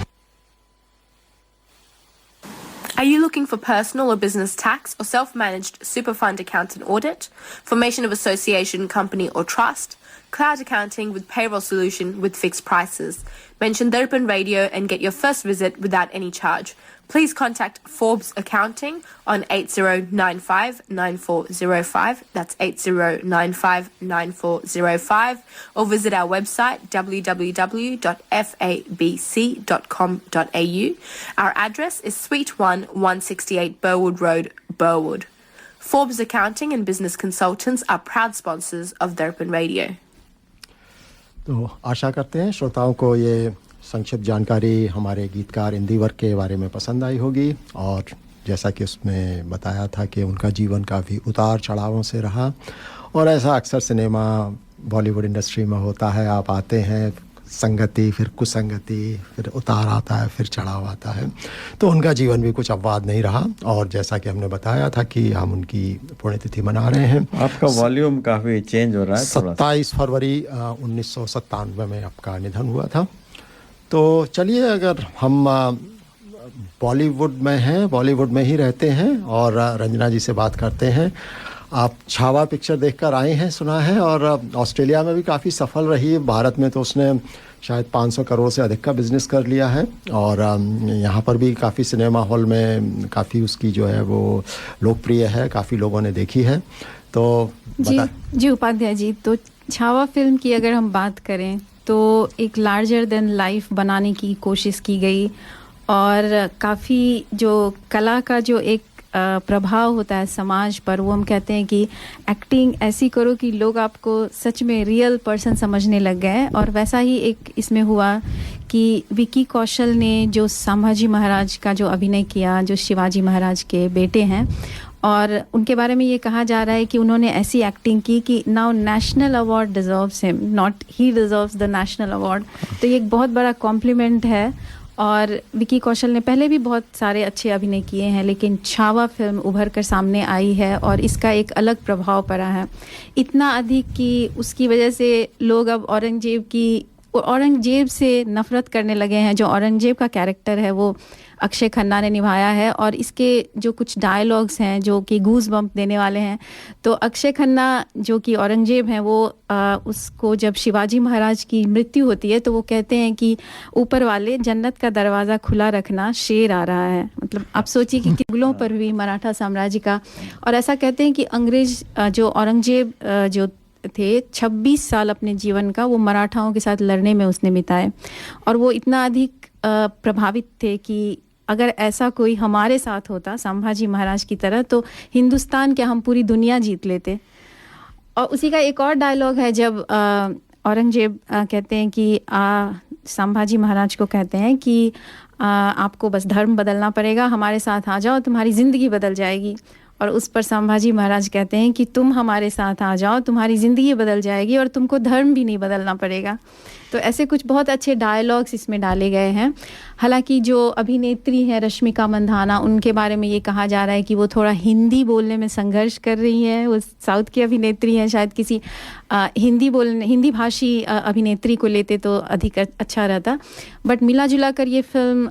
Are you looking for personal or business tax or self-managed super fund account and audit, formation of association, company or trust, cloud accounting with payroll solution with fixed prices? Mention Darpan Radio and get your first visit without any charge. Please contact Forbes Accounting on 8095-9405, that's 8095-9405, or visit our website www.fabc.com.au. Our address is Suite 1, 168 Burwood Road, Burwood. Forbes Accounting and Business Consultants are proud sponsors of Darpan Radio. तो आशा करते हैं श्रोताओं को ये संक्षिप्त जानकारी हमारे गीतकार इंदिवर के बारे में पसंद आई होगी, और जैसा कि उसमें बताया था कि उनका जीवन काफ़ी उतार चढ़ावों से रहा, और ऐसा अक्सर सिनेमा बॉलीवुड इंडस्ट्री में होता है। आप आते हैं, संगति, फिर कुसंगति, फिर उतार आता है, फिर चढ़ाव आता है। तो उनका जीवन भी कुछ अपवाद नहीं रहा, और जैसा कि हमने बताया था कि हम उनकी पुण्यतिथि मना रहे हैं। आपका वॉल्यूम काफ़ी चेंज हो रहा है। 27 फरवरी 1997 में आपका निधन हुआ था। तो चलिए, अगर हम बॉलीवुड में हैं, बॉलीवुड में ही रहते हैं, और रंजना जी से बात करते हैं। आप छावा पिक्चर देखकर आए हैं, सुना है, और ऑस्ट्रेलिया में भी काफ़ी सफल रही। भारत में तो उसने शायद 500 करोड़ से अधिक का बिजनेस कर लिया है, और यहाँ पर भी काफ़ी सिनेमा हॉल में काफ़ी उसकी जो है वो लोकप्रिय है, काफ़ी लोगों ने देखी है। तो जी उपाध्याय जी, तो छावा फिल्म की अगर हम बात करें तो एक लार्जर देन लाइफ बनाने की कोशिश की गई, और काफ़ी जो कला का जो एक प्रभाव होता है समाज पर, वो हम कहते हैं कि एक्टिंग ऐसी करो कि लोग आपको सच में रियल पर्सन समझने लग गए। और वैसा ही एक इसमें हुआ कि विकी कौशल ने जो संभाजी महाराज का जो अभिनय किया, जो शिवाजी महाराज के बेटे हैं, और उनके बारे में ये कहा जा रहा है कि उन्होंने ऐसी एक्टिंग की कि now national award deserves him, not he deserves the national award. तो ये एक बहुत बड़ा कॉम्प्लीमेंट है। और विकी कौशल ने पहले भी बहुत सारे अच्छे अभिनय किए हैं, लेकिन छावा फिल्म उभर कर सामने आई है और इसका एक अलग प्रभाव पड़ा है, इतना अधिक कि उसकी वजह से लोग अब औरंगजेब से नफ़रत करने लगे हैं। जो औरंगजेब का कैरेक्टर है वो अक्षय खन्ना ने निभाया है, और इसके जो कुछ डायलॉग्स हैं जो कि गूज बम्प देने वाले हैं। तो अक्षय खन्ना जो कि औरंगजेब हैं, वो उसको जब शिवाजी महाराज की मृत्यु होती है तो वो कहते हैं कि ऊपर वाले जन्नत का दरवाज़ा खुला रखना, शेर आ रहा है। मतलब आप सोचिए कि मुगलों पर भी मराठा साम्राज्य का, और ऐसा कहते हैं कि अंग्रेज जो औरंगजेब जो थे 26 साल अपने जीवन का वो मराठाओं के साथ लड़ने में उसने बिताए, और वो इतना अधिक प्रभावित थे कि अगर ऐसा कोई हमारे साथ होता संभाजी महाराज की तरह, तो हिंदुस्तान क्या हम पूरी दुनिया जीत लेते। और उसी का एक और डायलॉग है जब औरंगजेब कहते हैं कि संभाजी महाराज को कहते हैं कि आपको बस धर्म बदलना पड़ेगा, हमारे साथ आ जाओ, तुम्हारी ज़िंदगी बदल जाएगी। और उस पर संभाजी महाराज कहते हैं कि तुम हमारे साथ आ जाओ, तुम्हारी ज़िंदगी बदल जाएगी और तुमको धर्म भी नहीं बदलना पड़ेगा। तो ऐसे कुछ बहुत अच्छे डायलॉग्स इसमें डाले गए हैं। हालांकि जो अभिनेत्री हैं रश्मिका मंदाना, उनके बारे में ये कहा जा रहा है कि वो थोड़ा हिंदी बोलने में संघर्ष कर रही हैं। वो साउथ की अभिनेत्री हैं, शायद किसी हिंदी भाषी अभिनेत्री को लेते तो अधिक अच्छा रहता। बट मिला जुला कर ये फिल्म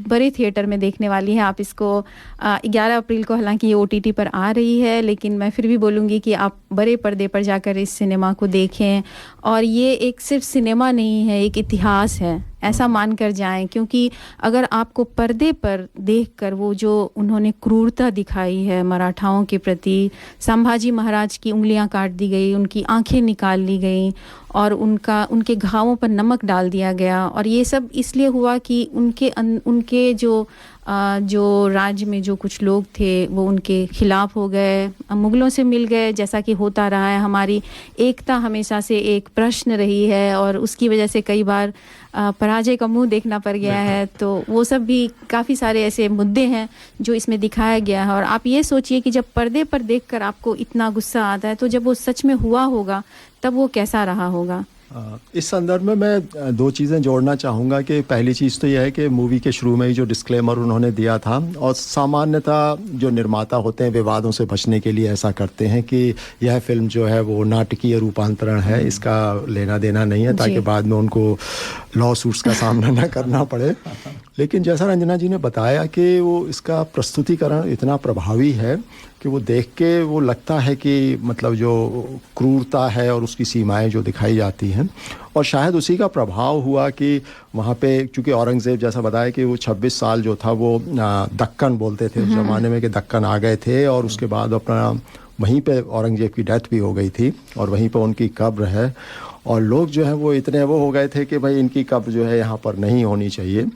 बड़े थिएटर में देखने वाली है। आप इसको 11 अप्रैल को, हालांकि ये OTT पर आ रही है, लेकिन मैं फिर भी बोलूँगी कि आप बड़े पर्दे पर जाकर इस सिनेमा को देखें। और ये एक सिर्फ सिनेमा नहीं है, एक इतिहास है, ऐसा मानकर जाएं, क्योंकि अगर आपको पर्दे पर देखकर वो जो उन्होंने क्रूरता दिखाई है मराठाओं के प्रति, संभाजी महाराज की उंगलियां काट दी गई, उनकी आंखें निकाल ली गई और उनके घावों पर नमक डाल दिया गया, और ये सब इसलिए हुआ कि उनके जो राज्य में जो कुछ लोग थे वो उनके खिलाफ हो गए, मुगलों से मिल गए, जैसा कि होता रहा है। हमारी एकता हमेशा से एक प्रश्न रही है और उसकी वजह से कई बार पराजय का मुंह देखना पड़ गया है। तो वो सब भी काफ़ी सारे ऐसे मुद्दे हैं जो इसमें दिखाया गया है। और आप ये सोचिए कि जब पर्दे पर देखकर आपको इतना गुस्सा आता है, तो जब वो सच में हुआ होगा तब वो कैसा रहा होगा। इस संदर्भ में मैं दो चीज़ें जोड़ना चाहूँगा कि पहली चीज़ तो यह है कि मूवी के शुरू में ही जो डिस्क्लेमर उन्होंने दिया था, और सामान्यतः जो निर्माता होते हैं विवादों से बचने के लिए ऐसा करते हैं कि यह फिल्म जो है वो नाटकीय रूपांतरण है, इसका लेना देना नहीं है, ताकि बाद में उनको लॉ सूट्स का सामना न करना पड़े। लेकिन जैसा रंजना जी ने बताया कि वो इसका प्रस्तुतिकरण इतना प्रभावी है कि वो देख के वो लगता है कि मतलब जो क्रूरता है और उसकी सीमाएं जो दिखाई जाती हैं, और शायद उसी का प्रभाव हुआ कि वहाँ पे चूँकि औरंगज़ेब जैसा बताया कि वो 26 साल जो था वो दक्कन बोलते थे उस ज़माने में, कि दक्कन आ गए थे, और उसके बाद अपना वहीं पे औरंगज़ेब की डेथ भी हो गई थी और वहीं पे उनकी कब्र है। और लोग जो है वो इतने वो हो गए थे कि भाई इनकी कब्र जो है यहाँ पर नहीं होनी चाहिए।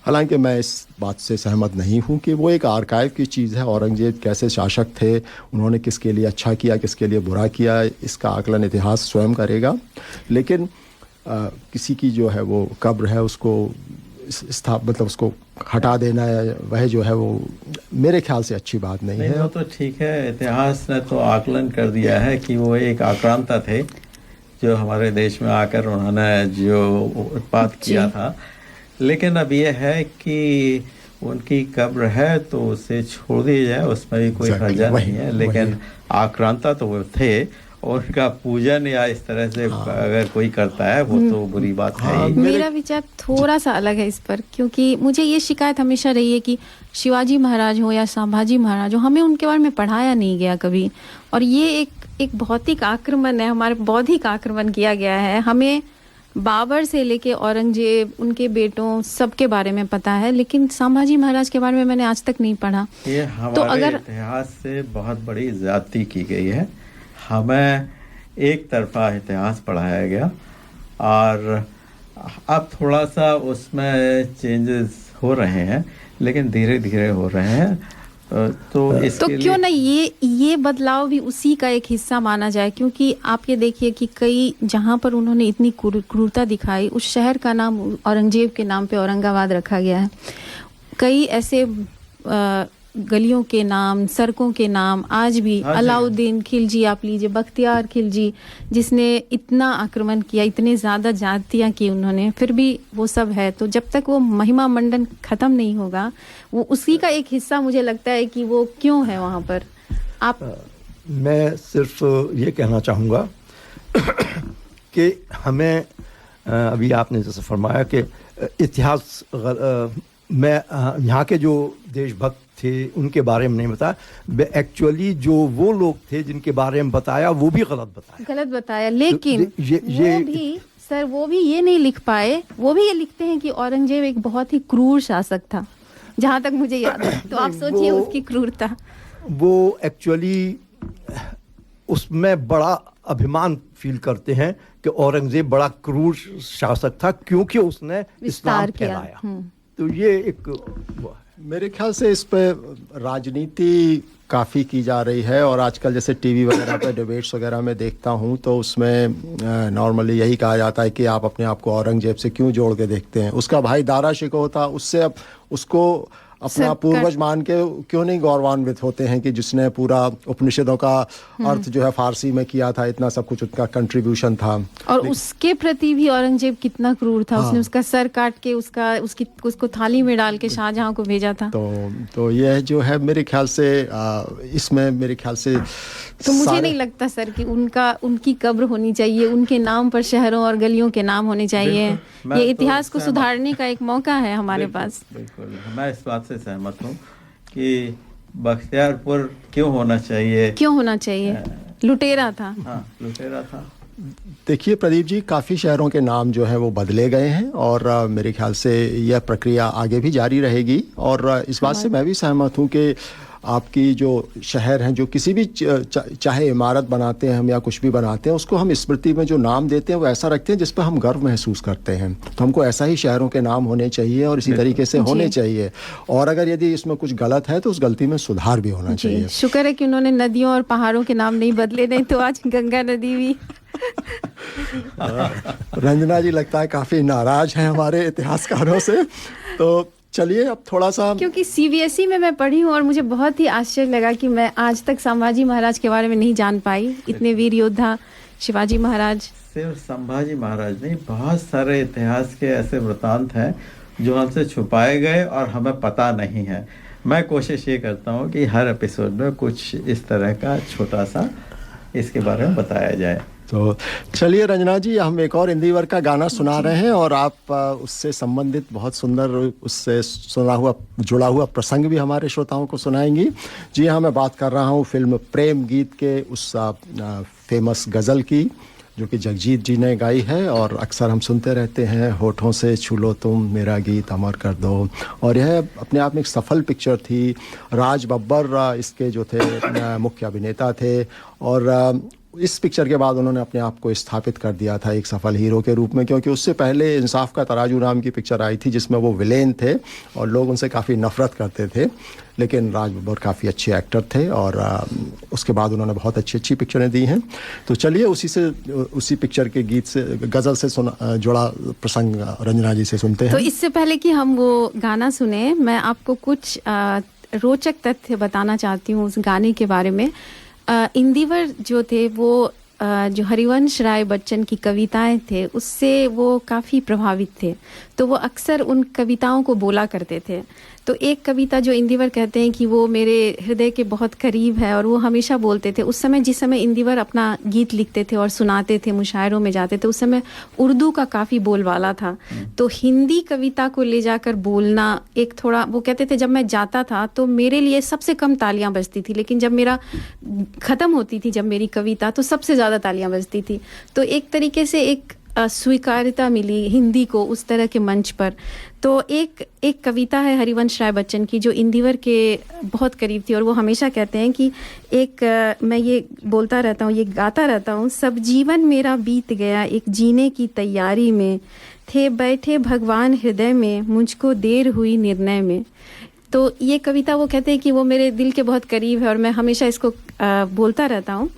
हालांकि मैं इस बात से सहमत नहीं हूँ कि वो एक आर्काइव की चीज़ है। औरंगज़ेब कैसे शासक थे, उन्होंने किसके लिए अच्छा किया, किसके लिए बुरा किया, इसका आकलन इतिहास स्वयं करेगा। लेकिन किसी की जो है वो कब्र है उसको मतलब उसको हटा देना है, वह जो है वो मेरे ख्याल से अच्छी बात नहीं है। वो तो ठीक है, इतिहास ने तो आकलन कर दिया है कि वो एक आक्रांता थे जो हमारे देश में आकर उन्होंने जो उत्पात किया था। लेकिन अब ये है कि उनकी कब्र है तो उसे छोड़ दिया जाए, उसमें भी कोई हर्जा नहीं है। लेकिन आक्रांता तो वो थे, और उनका पूजन या इस तरह से अगर कोई करता है वो तो बुरी बात है ही। मेरा विचार थोड़ा सा अलग है इस पर, क्योंकि मुझे ये शिकायत हमेशा रही है कि शिवाजी महाराज हो या संभाजी महाराज हो, हमें उनके बारे में पढ़ाया नहीं गया कभी। और ये एक भौतिक आक्रमण है, हमारे बौद्धिक आक्रमण किया गया है। हमें बाबर से लेके औरंगजेब, उनके बेटों, सबके बारे में पता है, लेकिन संभाजी महाराज के बारे में मैंने आज तक नहीं पढ़ा। ये हमारे इतिहास से बहुत बड़ी ज्यादती की गई है। हमें एक तरफा इतिहास पढ़ाया गया, और अब थोड़ा सा उसमें चेंजेस हो रहे हैं, लेकिन धीरे धीरे हो रहे हैं। तो क्यों ना ये बदलाव भी उसी का एक हिस्सा माना जाए, क्योंकि आप ये देखिए कि कई जहाँ पर उन्होंने इतनी क्रूरता दिखाई, उस शहर का नाम औरंगजेब के नाम पे औरंगाबाद रखा गया है। कई ऐसे गलियों के नाम, सड़कों के नाम आज भी, अलाउद्दीन खिलजी आप लीजिए, बख्तियार खिलजी, जिसने इतना आक्रमण किया, इतने ज़्यादा जातियाँ की उन्होंने, फिर भी वो सब है। तो जब तक वो महिमा मंडन ख़त्म नहीं होगा, वो उसी का एक हिस्सा मुझे लगता है कि वो क्यों है वहाँ पर। आप मैं सिर्फ ये कहना चाहूँगा कि हमें अभी आपने जैसे फरमाया कि इतिहास मैं यहाँ के जो देशभक्त थे उनके बारे में नहीं बताया, एक्चुअली जो वो लोग थे जिनके बारे में बताया वो भी गलत बताया। लेकिन वो भी ये नहीं लिख पाए, वो भी ये लिखते हैं कि औरंगजेब एक बहुत ही क्रूर शासक था, जहाँ तक मुझे याद है। तो आप सोचिए उसकी क्रूरता। वो एक्चुअली उसमें बड़ा अभिमान फील करते हैं कि औरंगजेब बड़ा क्रूर शासक था क्योंकि उसने इस्लाम फैलाया। तो ये एक मेरे ख्याल से इस पे राजनीति काफ़ी की जा रही है, और आजकल जैसे टीवी वगैरह पे डिबेट्स वगैरह में देखता हूँ तो उसमें नॉर्मली यही कहा जाता है कि आप अपने आप को औरंगजेब से क्यों जोड़ के देखते हैं। उसका भाई दारा शिकोह था, उससे अब उसको अपना पूर्वज मान के क्यों नहीं गौरवान्वित होते हैं कि जिसने पूरा उपनिषदों का अर्थ जो है फारसी में किया था, इतना सब कुछ उसका कंट्रीब्यूशन था। और उसके प्रति भी औरंगजेब कितना क्रूर था। उसने उसका सर काट के उसको थाली में डाल के शाहजहां को भेजा था। तो यह जो है मेरे ख्याल से इसमें मेरे ख्याल से तो मुझे नहीं लगता सर कि उनकी कब्र होनी चाहिए, उनके नाम पर शहरों और गलियों के नाम होने चाहिए। ये इतिहास को सुधारने का एक मौका है हमारे पास। बिल्कुल, मैं इस बात से सहमत हूँ कि बख्तियारपुर क्यों होना चाहिए। लुटेरा था। हाँ, लुटेरा था। देखिए प्रदीप जी, काफ़ी शहरों के नाम जो हैं वो बदले गए हैं और मेरे ख्याल से यह प्रक्रिया आगे भी जारी रहेगी। और इस बात से मैं भी सहमत हूँ कि आपकी जो शहर हैं, जो किसी भी चाहे इमारत बनाते हैं हम या कुछ भी बनाते हैं, उसको हम स्मृति में जो नाम देते हैं वो ऐसा रखते हैं जिस पर हम गर्व महसूस करते हैं। तो हमको ऐसा ही शहरों के नाम होने चाहिए और इसी तरीके से होने चाहिए। और अगर यदि इसमें कुछ गलत है तो उस गलती में सुधार भी होना चाहिए। शुक्र है कि उन्होंने नदियों और पहाड़ों के नाम नहीं बदले, नहीं तो आज गंगा नदी भी रंजना जी लगता है काफ़ी नाराज हैं हमारे इतिहासकारों से। तो चलिए अब थोड़ा सा, क्योंकि सीबीएसई में मैं पढ़ी हूँ और मुझे बहुत ही आश्चर्य लगा कि मैं आज तक संभाजी महाराज के बारे में नहीं जान पाई। इतने वीर योद्धा शिवाजी महाराज। सिर्फ संभाजी महाराज नहीं, बहुत सारे इतिहास के ऐसे वृतांत हैं जो हमसे छुपाए गए और हमें पता नहीं है। मैं कोशिश ये करता हूँ कि हर एपिसोड में कुछ इस तरह का छोटा सा इसके बारे में बताया जाए। तो चलिए रंजना जी, हम एक और हिंदी वर्ग का गाना सुना रहे हैं और आप उससे संबंधित बहुत सुंदर, उससे जुड़ा हुआ प्रसंग भी हमारे श्रोताओं को सुनाएंगी। जी हाँ, मैं बात कर रहा हूँ फिल्म प्रेम गीत के उस फेमस गज़ल की जो कि जगजीत जी ने गाई है और अक्सर हम सुनते रहते हैं, होठों से छू लो तुम मेरा गीत अमर कर दो। और यह अपने आप में एक सफल पिक्चर थी। राज बब्बर इसके जो थे मुख्य अभिनेता थे और इस पिक्चर के बाद उन्होंने अपने आप को स्थापित कर दिया था एक सफल हीरो के रूप में, क्योंकि उससे पहले इंसाफ का तराजू नाम की पिक्चर आई थी जिसमें वो विलेन थे और लोग उनसे काफ़ी नफरत करते थे। लेकिन राज बब्बर काफ़ी अच्छे एक्टर थे और उसके बाद उन्होंने बहुत अच्छी पिक्चरें दी हैं। तो चलिए उसी पिक्चर के गीत से, गज़ल से जुड़ा प्रसंग रंजना जी से सुनते हैं। तो इससे पहले कि हम वो गाना सुने, मैं आपको कुछ रोचक तथ्य बताना चाहती हूँ उस गाने के बारे में। इंदिवर जो थे वो जो हरिवंश राय बच्चन की कविताएं थे उससे वो काफ़ी प्रभावित थे, तो वो अक्सर उन कविताओं को बोला करते थे। तो एक कविता जो इंदिवर कहते हैं कि वो मेरे हृदय के बहुत करीब है और वो हमेशा बोलते थे। उस समय जिस समय इंदिवर अपना गीत लिखते थे और सुनाते थे, मुशायरों में जाते थे, उस समय उर्दू का काफ़ी बोलबाला था। तो हिंदी कविता को ले जाकर बोलना एक थोड़ा, वो कहते थे जब मैं जाता था तो मेरे लिए सबसे कम तालियां बजती थी, लेकिन जब मेरा ख़त्म होती थी जब मेरी कविता तो सबसे ज़्यादा तालियां बजती थी। तो एक तरीके से एक स्वीकार्यता मिली हिंदी को उस तरह के मंच पर। तो एक कविता है हरिवंश राय बच्चन की जो इंदिवर के बहुत करीब थी और वो हमेशा कहते हैं कि मैं ये बोलता रहता हूँ, ये गाता रहता हूँ, सब जीवन मेरा बीत गया एक जीने की तैयारी में, थे बैठे भगवान हृदय में, मुझको देर हुई निर्णय में। तो ये कविता वो कहते हैं कि वो मेरे दिल के बहुत करीब है और मैं हमेशा इसको बोलता रहता हूँ।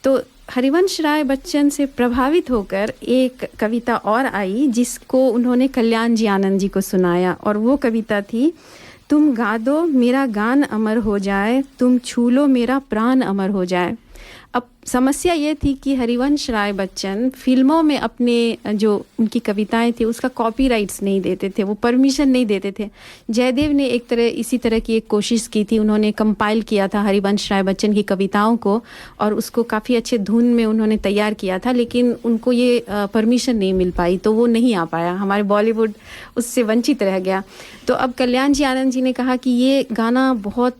तो हरिवंश राय बच्चन से प्रभावित होकर एक कविता और आई जिसको उन्होंने कल्याण जी आनंद जी को सुनाया और वो कविता थी, तुम गा दो मेरा गान अमर हो जाए, तुम छू लो मेरा प्राण अमर हो जाए। अब समस्या ये थी कि हरिवंश राय बच्चन फिल्मों में अपने जो उनकी कविताएं थी उसका कॉपीराइट्स नहीं देते थे, वो परमिशन नहीं देते थे। जयदेव ने इसी तरह की एक कोशिश की थी, उन्होंने कंपाइल किया था हरिवंश राय बच्चन की कविताओं को और उसको काफ़ी अच्छे धुन में उन्होंने तैयार किया था, लेकिन उनको ये परमिशन नहीं मिल पाई तो वो नहीं आ पाया, हमारे बॉलीवुड उससे वंचित रह गया। तो अब कल्याण जी आनंद जी ने कहा कि ये गाना बहुत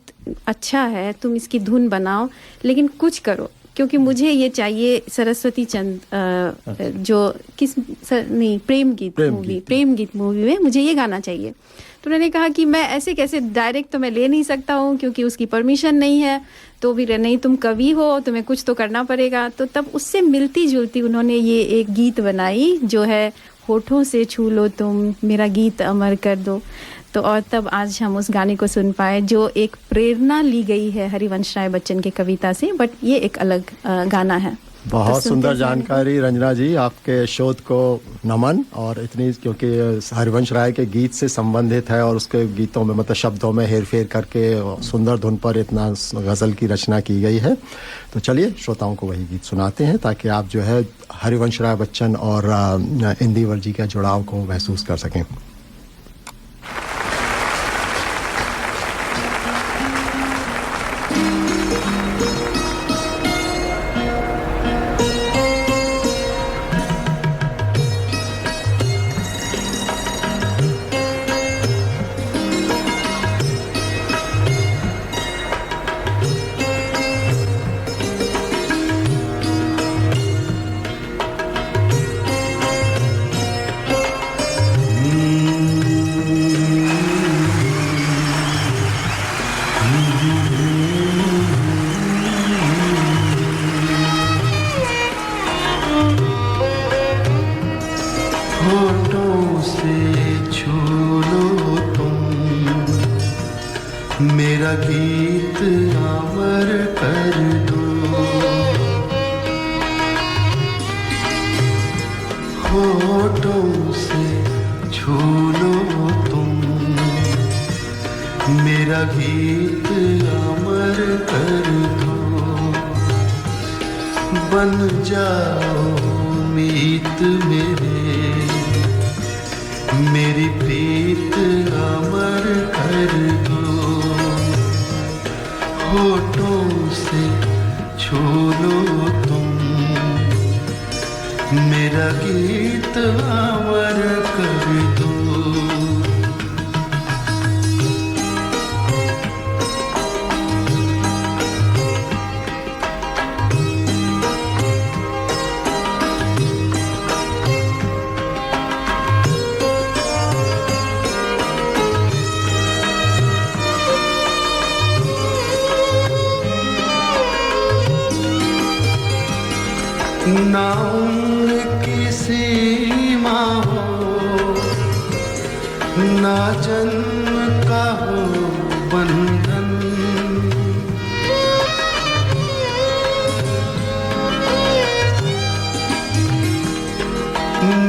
अच्छा है, तुम इसकी धुन बनाओ लेकिन कुछ करो, क्योंकि मुझे ये चाहिए सरस्वती चंद जो प्रेम गीत मूवी में मुझे ये गाना चाहिए। तो उन्होंने कहा कि मैं ऐसे कैसे डायरेक्ट तो मैं ले नहीं सकता हूँ क्योंकि उसकी परमिशन नहीं है, तो भी नहीं, तुम कवि हो, तुम्हें कुछ तो करना पड़ेगा। तो तब उससे मिलती जुलती उन्होंने ये एक गीत बनाई जो है होठों से छू लो तुम मेरा गीत अमर कर दो। तो और तब आज हम उस गाने को सुन पाए जो एक प्रेरणा ली गई है हरिवंश राय बच्चन के कविता से, बट ये एक अलग गाना है। बहुत सुंदर जानकारी रंजना जी, आपके शोध को नमन। और इतनी, क्योंकि हरिवंश राय के गीत से संबंधित है और उसके गीतों में मतलब शब्दों में हेरफेर करके सुंदर धुन पर इतना गज़ल की रचना की गई है। तो चलिए श्रोताओं को वही गीत सुनाते हैं ताकि आप जो है हरिवंश राय बच्चन और इंदिवर जी के जुड़ाव को महसूस कर सकें। मेरा गीत अमर कर दो। होठों से छू लो तुम, मेरा गीत अमर कर दो। बन जाओ मीत मेरी प्रीत अमर कर दो। होठों से छू लो तुम, मेरा गीत अमर कर दो। ना उम्र की सीमा हो, ना जन्म का हो बंधन।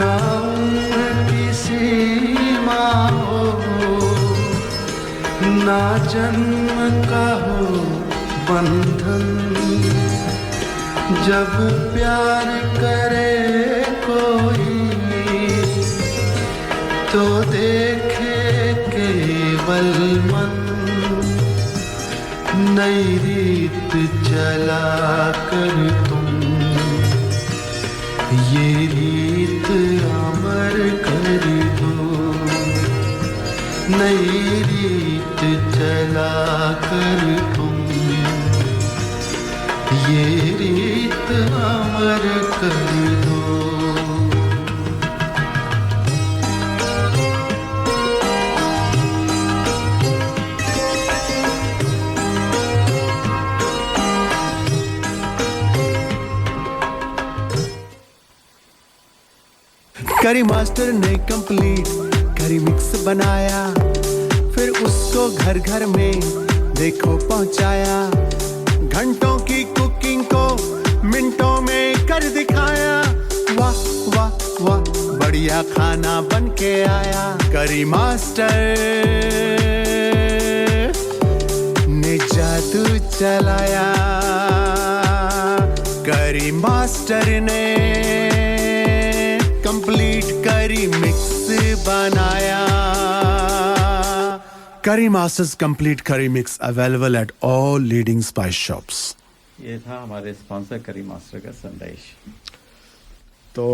ना उम्र की सीमा हो, ना जन्म का हो बंधन। जब प्यार करे कोई तो देखे केवल मन। नई रीत चला कर तुम, ये रीत अमर कर दो। नई रीत चला कर तुम, ये रीत अमर कर दो। करी मास्टर ने कंप्लीट करी मिक्स बनाया, फिर उसको घर घर में देखो पहुंचाया। घंटों की कुकिंग को मिनटों में कर दिखाया। वाह वाह वाह बढ़िया खाना बन के आया। करी मास्टर ने जादू चलाया। करी मास्टर ने कंप्लीट करी मिक्स बनाया। Curry Masters Complete Curry Mix available at all leading spice shops. ये था हमारे स्पॉन्सर करी मास्टर का संदेश। तो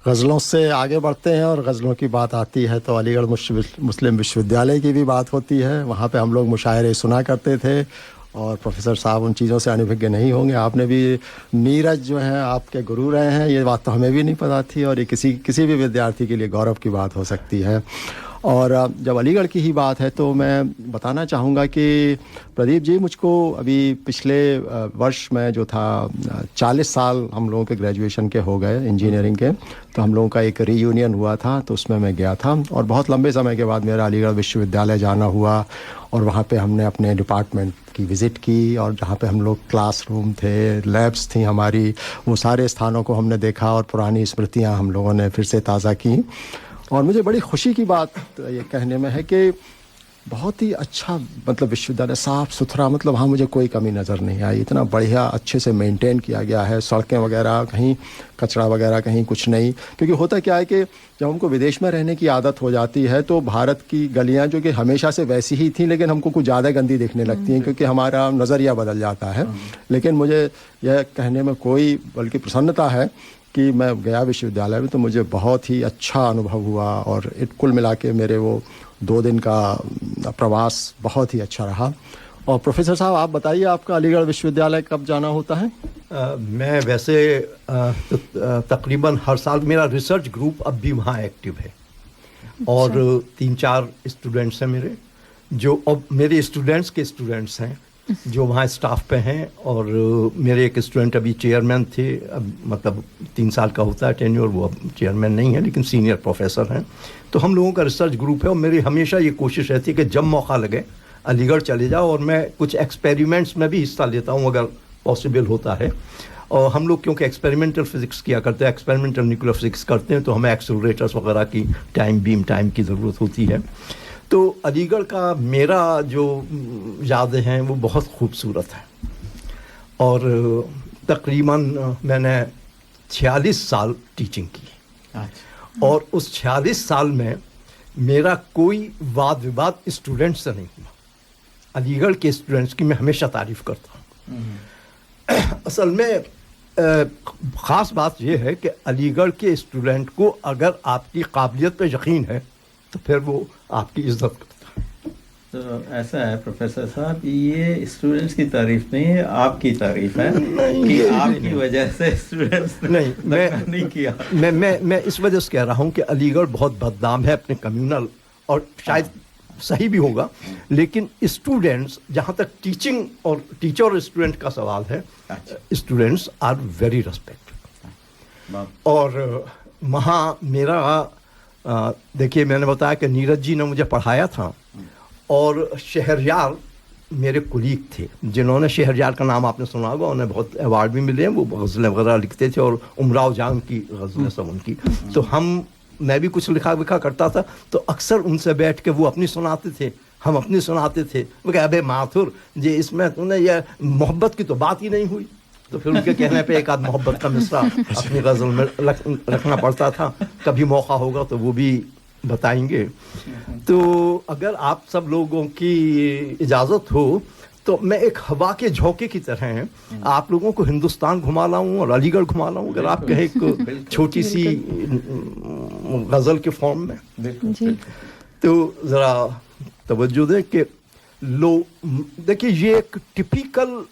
गज़लों से आगे बढ़ते हैं और गज़लों की बात आती है तो अलीगढ़ मुस्लिम विश्वविद्यालय की भी बात होती है। वहाँ पे हम लोग मुशायरे सुना करते थे और प्रोफेसर साहब उन चीज़ों से अनभिज्ञ नहीं होंगे। आपने भी नीरज जो हैं आपके गुरु रहे हैं, ये बात तो हमें भी नहीं पता थी और ये किसी भी विद्यार्थी के लिए गौरव की बात हो सकती है। और जब अलीगढ़ की ही बात है तो मैं बताना चाहूँगा कि प्रदीप जी, मुझको अभी पिछले वर्ष में जो था 40 साल हम लोगों के ग्रेजुएशन के हो गए इंजीनियरिंग के, तो हम लोगों का एक रीयूनियन हुआ था, तो उसमें मैं गया था और बहुत लंबे समय के बाद मेरा अलीगढ़ विश्वविद्यालय जाना हुआ और वहाँ पे हमने अपने डिपार्टमेंट की विज़िट की और जहाँ पे हम लोग क्लासरूम थे, लैब्स थी हमारी, वो सारे स्थानों को हमने देखा और पुरानी स्मृतियाँ हम लोगों ने फिर से ताज़ा की। और मुझे बड़ी खुशी की बात ये कहने में है कि बहुत ही अच्छा मतलब विश्वविद्यालय साफ़ सुथरा, मतलब हाँ मुझे कोई कमी नज़र नहीं आई। इतना बढ़िया अच्छे से मेंटेन किया गया है, सड़कें वगैरह कहीं कचरा वगैरह कहीं कुछ नहीं। क्योंकि होता क्या है कि जब हमको विदेश में रहने की आदत हो जाती है तो भारत की गलियां जो कि हमेशा से वैसी ही थी लेकिन हमको कुछ ज़्यादा गंदी दिखने लगती हैं क्योंकि हमारा नज़रिया बदल जाता है। लेकिन मुझे यह कहने में कोई बल्कि प्रसन्नता है कि मैं गया विश्वविद्यालय में तो मुझे बहुत ही अच्छा अनुभव हुआ और कुल मिला के मेरे वो 2 दिन का प्रवास बहुत ही अच्छा रहा। और प्रोफेसर साहब आप बताइए, आपका अलीगढ़ विश्वविद्यालय कब जाना होता है? मैं वैसे तकरीबन हर साल, मेरा रिसर्च ग्रुप अब भी वहाँ एक्टिव है और 3-4 स्टूडेंट्स हैं मेरे, जो अब मेरे स्टूडेंट्स के स्टूडेंट्स हैं जो वहाँ स्टाफ पे हैं, और मेरे एक स्टूडेंट अभी चेयरमैन थे, अब मतलब 3 साल का होता है टेन्योर, वो अब चेयरमैन नहीं है लेकिन सीनियर प्रोफेसर हैं। तो हम लोगों का रिसर्च ग्रुप है और मेरी हमेशा ये कोशिश रहती है कि जब मौका लगे अलीगढ़ चले जाओ, और मैं कुछ एक्सपेरिमेंट्स में भी हिस्सा लेता हूँ अगर पॉसिबल होता है। और हम लोग क्योंकि एक्सपेरिमेंटल फिजिक्स किया करते हैं, एक्सपेरिमेंटल न्यूक्लियर फिजिक्स करते हैं, तो हमें एक्सेलरेटर्स वगैरह की बीम टाइम की ज़रूरत होती है। तो अलीगढ़ का मेरा जो यादें हैं वो बहुत खूबसूरत है, और तकरीबन मैंने 46 साल टीचिंग की, और उस 46 साल में मेरा कोई वाद विवाद स्टूडेंट्स से नहीं हुआ। अलीगढ़ के स्टूडेंट्स की मैं हमेशा तारीफ़ करता हूँ। असल में ख़ास बात यह है कि अलीगढ़ के स्टूडेंट को अगर आपकी काबिलियत पे यकीन है तो फिर वो आपकी इज्जत करता है। तो ऐसा है प्रोफेसर साहब, ये स्टूडेंट्स की तारीफ नहीं है, आपकी तारीफ है कि आपकी वजह से स्टूडेंट्स नहीं किया। मैं इस वजह से कह रहा हूँ कि अलीगढ़ बहुत बदनाम है अपने कम्युनल, और शायद सही भी होगा, लेकिन स्टूडेंट्स, जहाँ तक टीचिंग और टीचर और स्टूडेंट का सवाल है, स्टूडेंट्स आर वेरी रिस्पेक्टेड। और वहाँ मेरा देखिए, मैंने बताया कि नीरज जी ने मुझे पढ़ाया था, और शहरयार मेरे कुलीग थे जिन्होंने, शहरयार का नाम आपने सुना होगा, उन्हें बहुत अवार्ड भी मिले हैं, वो गज़लें वगैरह लिखते थे, और उमराव जान की गज़लें सब उनकी। तो मैं भी कुछ लिखा करता था, तो अक्सर उनसे बैठ के वो अपनी सुनाते थे, हम अपनी सुनाते थे। वो कहे, अबे माथुर जी, इसमें तूने ये मोहब्बत की तो बात ही नहीं हुई। तो फिर उनके कहने पे एक आध मोहब्बत का मिसरा अपनी गज़ल में रखना पड़ता था। कभी मौका होगा तो वो भी बताएंगे। तो अगर आप सब लोगों की इजाज़त हो तो मैं एक हवा के झोंके की तरह आप लोगों को हिंदुस्तान घुमा लाऊं और अलीगढ़ घुमा लाऊं, अगर आप कहें एक छोटी सी गज़ल के फॉर्म में। तो ज़रा तवज्जो दें कि देखिए, ये एक टिपिकल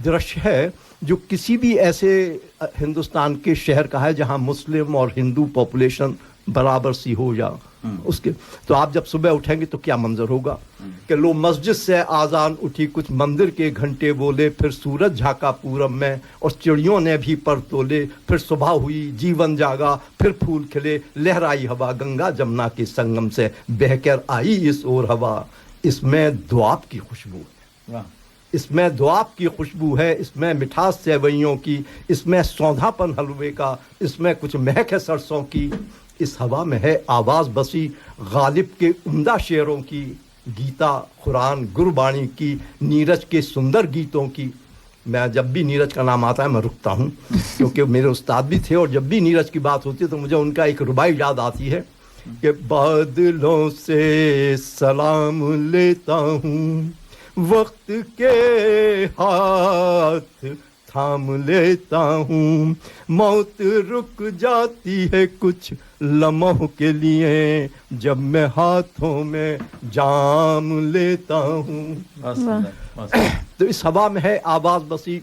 दृश्य है जो किसी भी ऐसे हिंदुस्तान के शहर का है जहां मुस्लिम और हिंदू पॉपुलेशन बराबर सी हो जा उसके। तो आप जब सुबह उठेंगे तो क्या मंजर होगा कि लो मस्जिद से आज़ान उठी, कुछ मंदिर के घंटे बोले, फिर सूरज झांका पूरब में और चिड़ियों ने भी पर तोले, फिर सुबह हुई जीवन जागा, फिर फूल खिले, लहराई हवा गंगा जमुना के संगम से बहकर आई इस ओर हवा, इसमें दुआब की खुशबू है, इसमें दुआब की खुशबू है, इसमें मिठास सेवइयों की, इसमें सौंधापन हलवे का, इसमें कुछ महक है सरसों की, इस हवा में है आवाज़ बसी गालिब के उम्दा शेरों की, गीता कुरान गुरबाणी की, नीरज के सुंदर गीतों की। मैं जब भी नीरज का नाम आता है मैं रुकता हूँ, क्योंकि मेरे उस्ताद भी थे, और जब भी नीरज की बात होती है तो मुझे उनका एक रुबाई याद आती है कि बादलों से सलाम लेता हूँ, वक्त के हाथ थाम लेता हूँ, मौत रुक जाती है कुछ लम्हों के लिए, जब मैं हाथों में जाम लेता हूँ। तो इस हवा में है आवाज़ बसी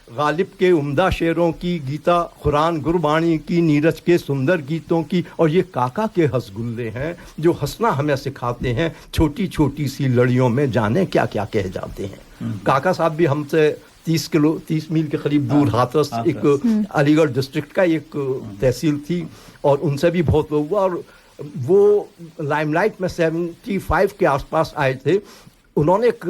गालिब के उम्दा शेरों की, गीता कुरान गुरबाणी की, नीरज के सुंदर गीतों की, और ये काका के हंसगुल्ले हैं जो हंसना हमें सिखाते हैं, छोटी छोटी सी लड़ियों में जाने क्या क्या कह जाते हैं। काका साहब भी हमसे 30 मील के करीब दूर हाथरस, एक अलीगढ़ डिस्ट्रिक्ट का एक तहसील थी, और उनसे भी बहुत हुआ, और वो लाइमलाइट में 75 के आसपास आए थे। उन्होंने एक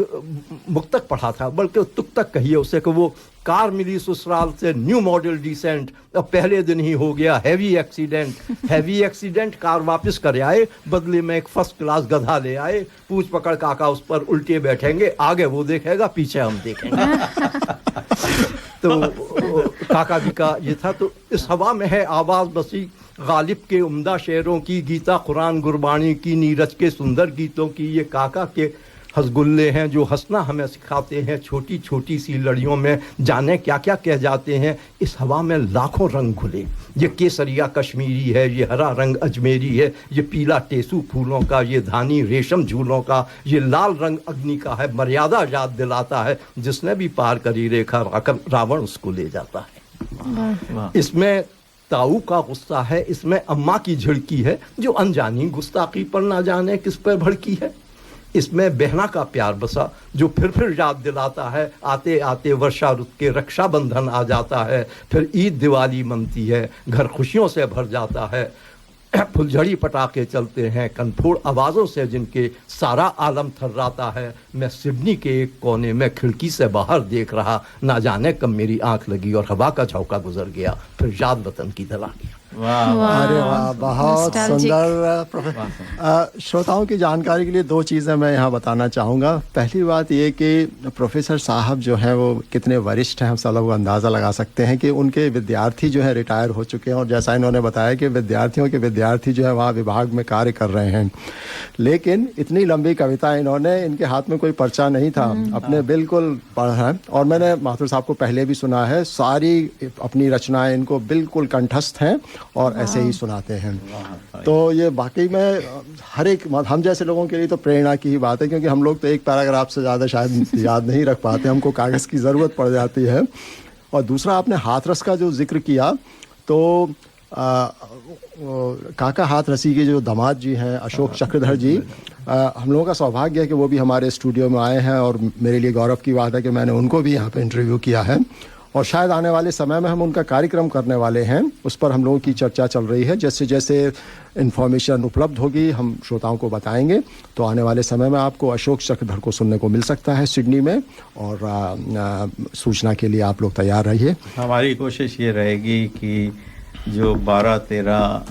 मुक्तक पढ़ा था, बल्कि तुक तक कहिए उसे, कि वो कार मिली ससुराल से न्यू मॉडल डिसेंट, अब पहले दिन ही हो गया हैवी एक्सीडेंट, कार वापस कर आए, बदले में एक फर्स्ट क्लास गधा ले आए, पूछ पकड़ काका उस पर उल्टे बैठेंगे, आगे वो देखेगा पीछे हम देखेंगे। तो काका जी का ये था। तो इस हवा में है आवाज़ बसी गालिब के उम्दा शेरों की, गीता कुरान गुरबाणी की, नीरज के सुंदर गीतों की, ये काका के हंसगुल्ले हैं जो हंसना हमें सिखाते हैं, छोटी छोटी सी लड़ियों में जाने क्या क्या कह जाते हैं। इस हवा में लाखों रंग घुले, ये केसरिया कश्मीरी है, ये हरा रंग अजमेरी है, ये पीला टेसू फूलों का, ये धानी रेशम झूलों का, ये लाल रंग अग्नि का है, मर्यादा याद दिलाता है, जिसने भी पार करी रेखा रावण उसको ले जाता है। इसमें ताऊ का गुस्सा है, इसमें अम्मा की झिड़की है, जो अनजानी गुस्ताखी पर ना जाने किस पर भड़की है। इसमें बहना का प्यार बसा जो फिर याद दिलाता है, आते आते वर्षा रुत के रक्षाबंधन आ जाता है, फिर ईद दिवाली मनती है, घर खुशियों से भर जाता है, फुलझड़ी पटाखे चलते हैं, कनफोड़ आवाज़ों से जिनके सारा आलम थर्राता है। मैं सिडनी के एक कोने में खिड़की से बाहर देख रहा, ना जाने कब मेरी आंख लगी और हवा का झोंका गुजर गया, फिर याद वतन की तरह गया। अरे वाह, बहुत सुंदर। श्रोताओं की जानकारी के लिए दो चीज़ें मैं यहाँ बताना चाहूँगा। पहली बात ये कि प्रोफेसर साहब जो हैं वो कितने वरिष्ठ हैं, हम सब लोग अंदाज़ा लगा सकते हैं कि उनके विद्यार्थी जो है रिटायर हो चुके हैं, और जैसा इन्होंने बताया कि विद्यार्थियों के विद्यार्थी जो है वहाँ विभाग में कार्य कर रहे हैं। लेकिन इतनी लंबी कविता इन्होंने, इनके हाथ में कोई पर्चा नहीं था, अपने बिल्कुल पढ़ा। और मैंने माथुर साहब को पहले भी सुना है, सारी अपनी रचनाएँ इनको बिल्कुल कंठस्थ हैं और ऐसे ही सुनाते हैं। तो ये वाकई में हर एक हम जैसे लोगों के लिए तो प्रेरणा की ही बात है, क्योंकि हम लोग तो एक पैराग्राफ से ज़्यादा शायद याद नहीं रख पाते, हमको कागज़ की ज़रूरत पड़ जाती है। और दूसरा, आपने हाथरस का जो जिक्र किया, तो काका हाथरसी के जो दामाद जी हैं अशोक चक्रधर जी, हम लोगों का सौभाग्य है कि वो भी हमारे स्टूडियो में आए हैं, और मेरे लिए गौरव की बात है कि मैंने उनको भी यहाँ पे इंटरव्यू किया है, और शायद आने वाले समय में हम उनका कार्यक्रम करने वाले हैं, उस पर हम लोगों की चर्चा चल रही है। जैसे जैसे इन्फॉर्मेशन उपलब्ध होगी हम श्रोताओं को बताएंगे। तो आने वाले समय में आपको अशोक चक्रधर को सुनने को मिल सकता है सिडनी में, और सूचना के लिए आप लोग तैयार रहिए। हमारी कोशिश ये रहेगी कि जो 12-13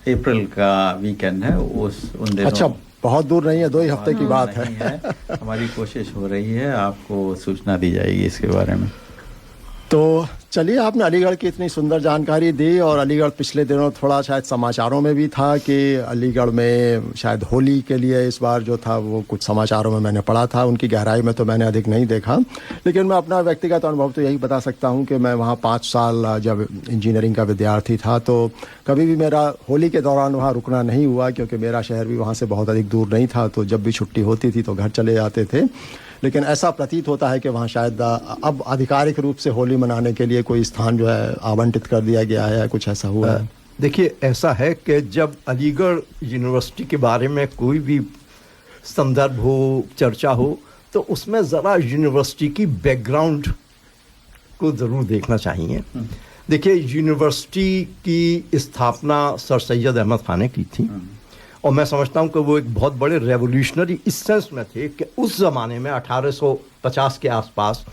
अप्रैल का वीकेंड है उन दिनों, अच्छा, बहुत दूर नहीं है, 2 ही हफ्ते की बात है। हमारी कोशिश हो रही है, आपको सूचना दी जाएगी इसके बारे में। तो चलिए, आपने अलीगढ़ की इतनी सुंदर जानकारी दी, और अलीगढ़ पिछले दिनों थोड़ा शायद समाचारों में भी था कि अलीगढ़ में शायद होली के लिए इस बार जो था वो कुछ समाचारों में मैंने पढ़ा था, उनकी गहराई में तो मैंने अधिक नहीं देखा। लेकिन मैं अपना व्यक्तिगत अनुभव तो यही बता सकता हूँ कि मैं वहाँ 5 साल जब इंजीनियरिंग का विद्यार्थी था, तो कभी भी मेरा होली के दौरान वहाँ रुकना नहीं हुआ, क्योंकि मेरा शहर भी वहाँ से बहुत अधिक दूर नहीं था, तो जब भी छुट्टी होती थी तो घर चले जाते थे। लेकिन ऐसा प्रतीत होता है कि वहाँ शायद अब आधिकारिक रूप से होली मनाने के लिए कोई स्थान जो है आवंटित कर दिया गया है, कुछ ऐसा हुआ है? देखिए, ऐसा है कि जब अलीगढ़ यूनिवर्सिटी के बारे में कोई भी संदर्भ हो, चर्चा हो, तो उसमें ज़रा यूनिवर्सिटी की बैकग्राउंड को ज़रूर देखना चाहिए। देखिए, यूनिवर्सिटी की स्थापना सर सैयद अहमद खान ने की थी, और मैं समझता हूँ कि वो एक बहुत बड़े रेवोल्यूशनरी इस सेंस में थे कि उस ज़माने में 1850 के आसपास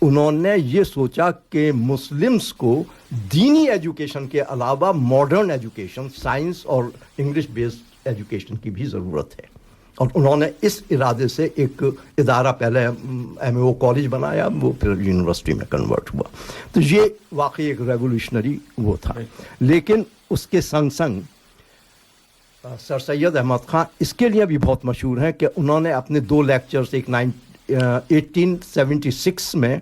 उन्होंने ये सोचा कि मुस्लिम्स को दीनी एजुकेशन के अलावा मॉडर्न एजुकेशन, साइंस और इंग्लिश बेस्ड एजुकेशन की भी ज़रूरत है। और उन्होंने इस इरादे से एक इदारा, पहले MAO कॉलेज बनाया, वो फिर यूनिवर्सिटी में कन्वर्ट हुआ। तो ये वाकई एक रेवोल्यूशनरी वो था। लेकिन उसके संग संग सर सैयद अहमद खान इसके लिए भी बहुत मशहूर हैं कि उन्होंने अपने 2 लेक्चर्स, एक 1876 में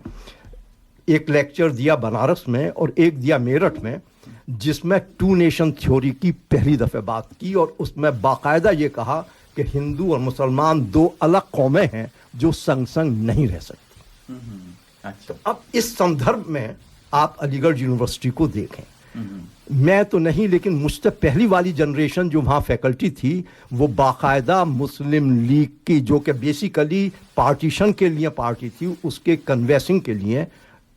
एक लेक्चर दिया बनारस में और एक दिया मेरठ में, जिसमें 2 नेशन थ्योरी की पहली दफ़े बात की, और उसमें बाकायदा ये कहा कि हिंदू और मुसलमान 2 अलग कौमें हैं जो संग संग नहीं रह सकती। अच्छा, अब इस संदर्भ में आप अलीगढ़ यूनिवर्सिटी को देखें। मैं तो नहीं, लेकिन मुझसे पहली वाली जनरेशन जो वहाँ फैकल्टी थी, वो बाकायदा मुस्लिम लीग की, जो कि बेसिकली पार्टीशन के लिए पार्टी थी, उसके कन्वेंसिंग के लिए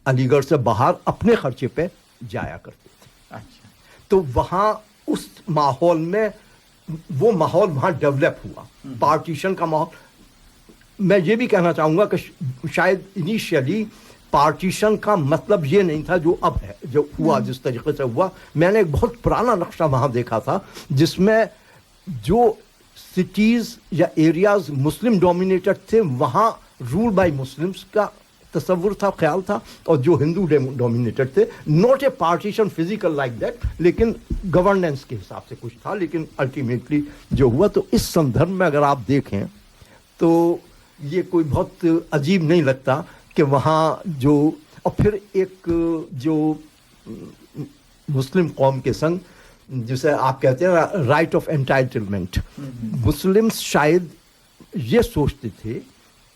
अलीगढ़ से बाहर अपने खर्चे पे जाया करते थे। अच्छा, तो वहाँ उस माहौल में, वो माहौल वहाँ डेवलप हुआ, पार्टीशन का माहौल। मैं ये भी कहना चाहूँगा कि शायद इनिशियली पार्टीशन का मतलब ये नहीं था जो अब है, जो हुआ जिस तरीके से हुआ। मैंने एक बहुत पुराना नक्शा वहाँ देखा था, जिसमें जो सिटीज़ या एरियाज मुस्लिम डोमिनेटेड थे, वहाँ रूल बाय मुस्लिम्स का तस्वुर था, ख्याल था, और जो हिंदू डोमिनेटेड थे, not a partition physical like that, लेकिन गवर्नेंस के हिसाब से कुछ था। लेकिन अल्टीमेटली जो हुआ, तो इस संदर्भ में अगर आप देखें तो ये कोई बहुत अजीब नहीं लगता कि वहाँ जो, और फिर एक जो मुस्लिम कौम के संग, जिसे आप कहते हैं राइट ऑफ एंटाइटलमेंट, मुस्लिम्स शायद ये सोचते थे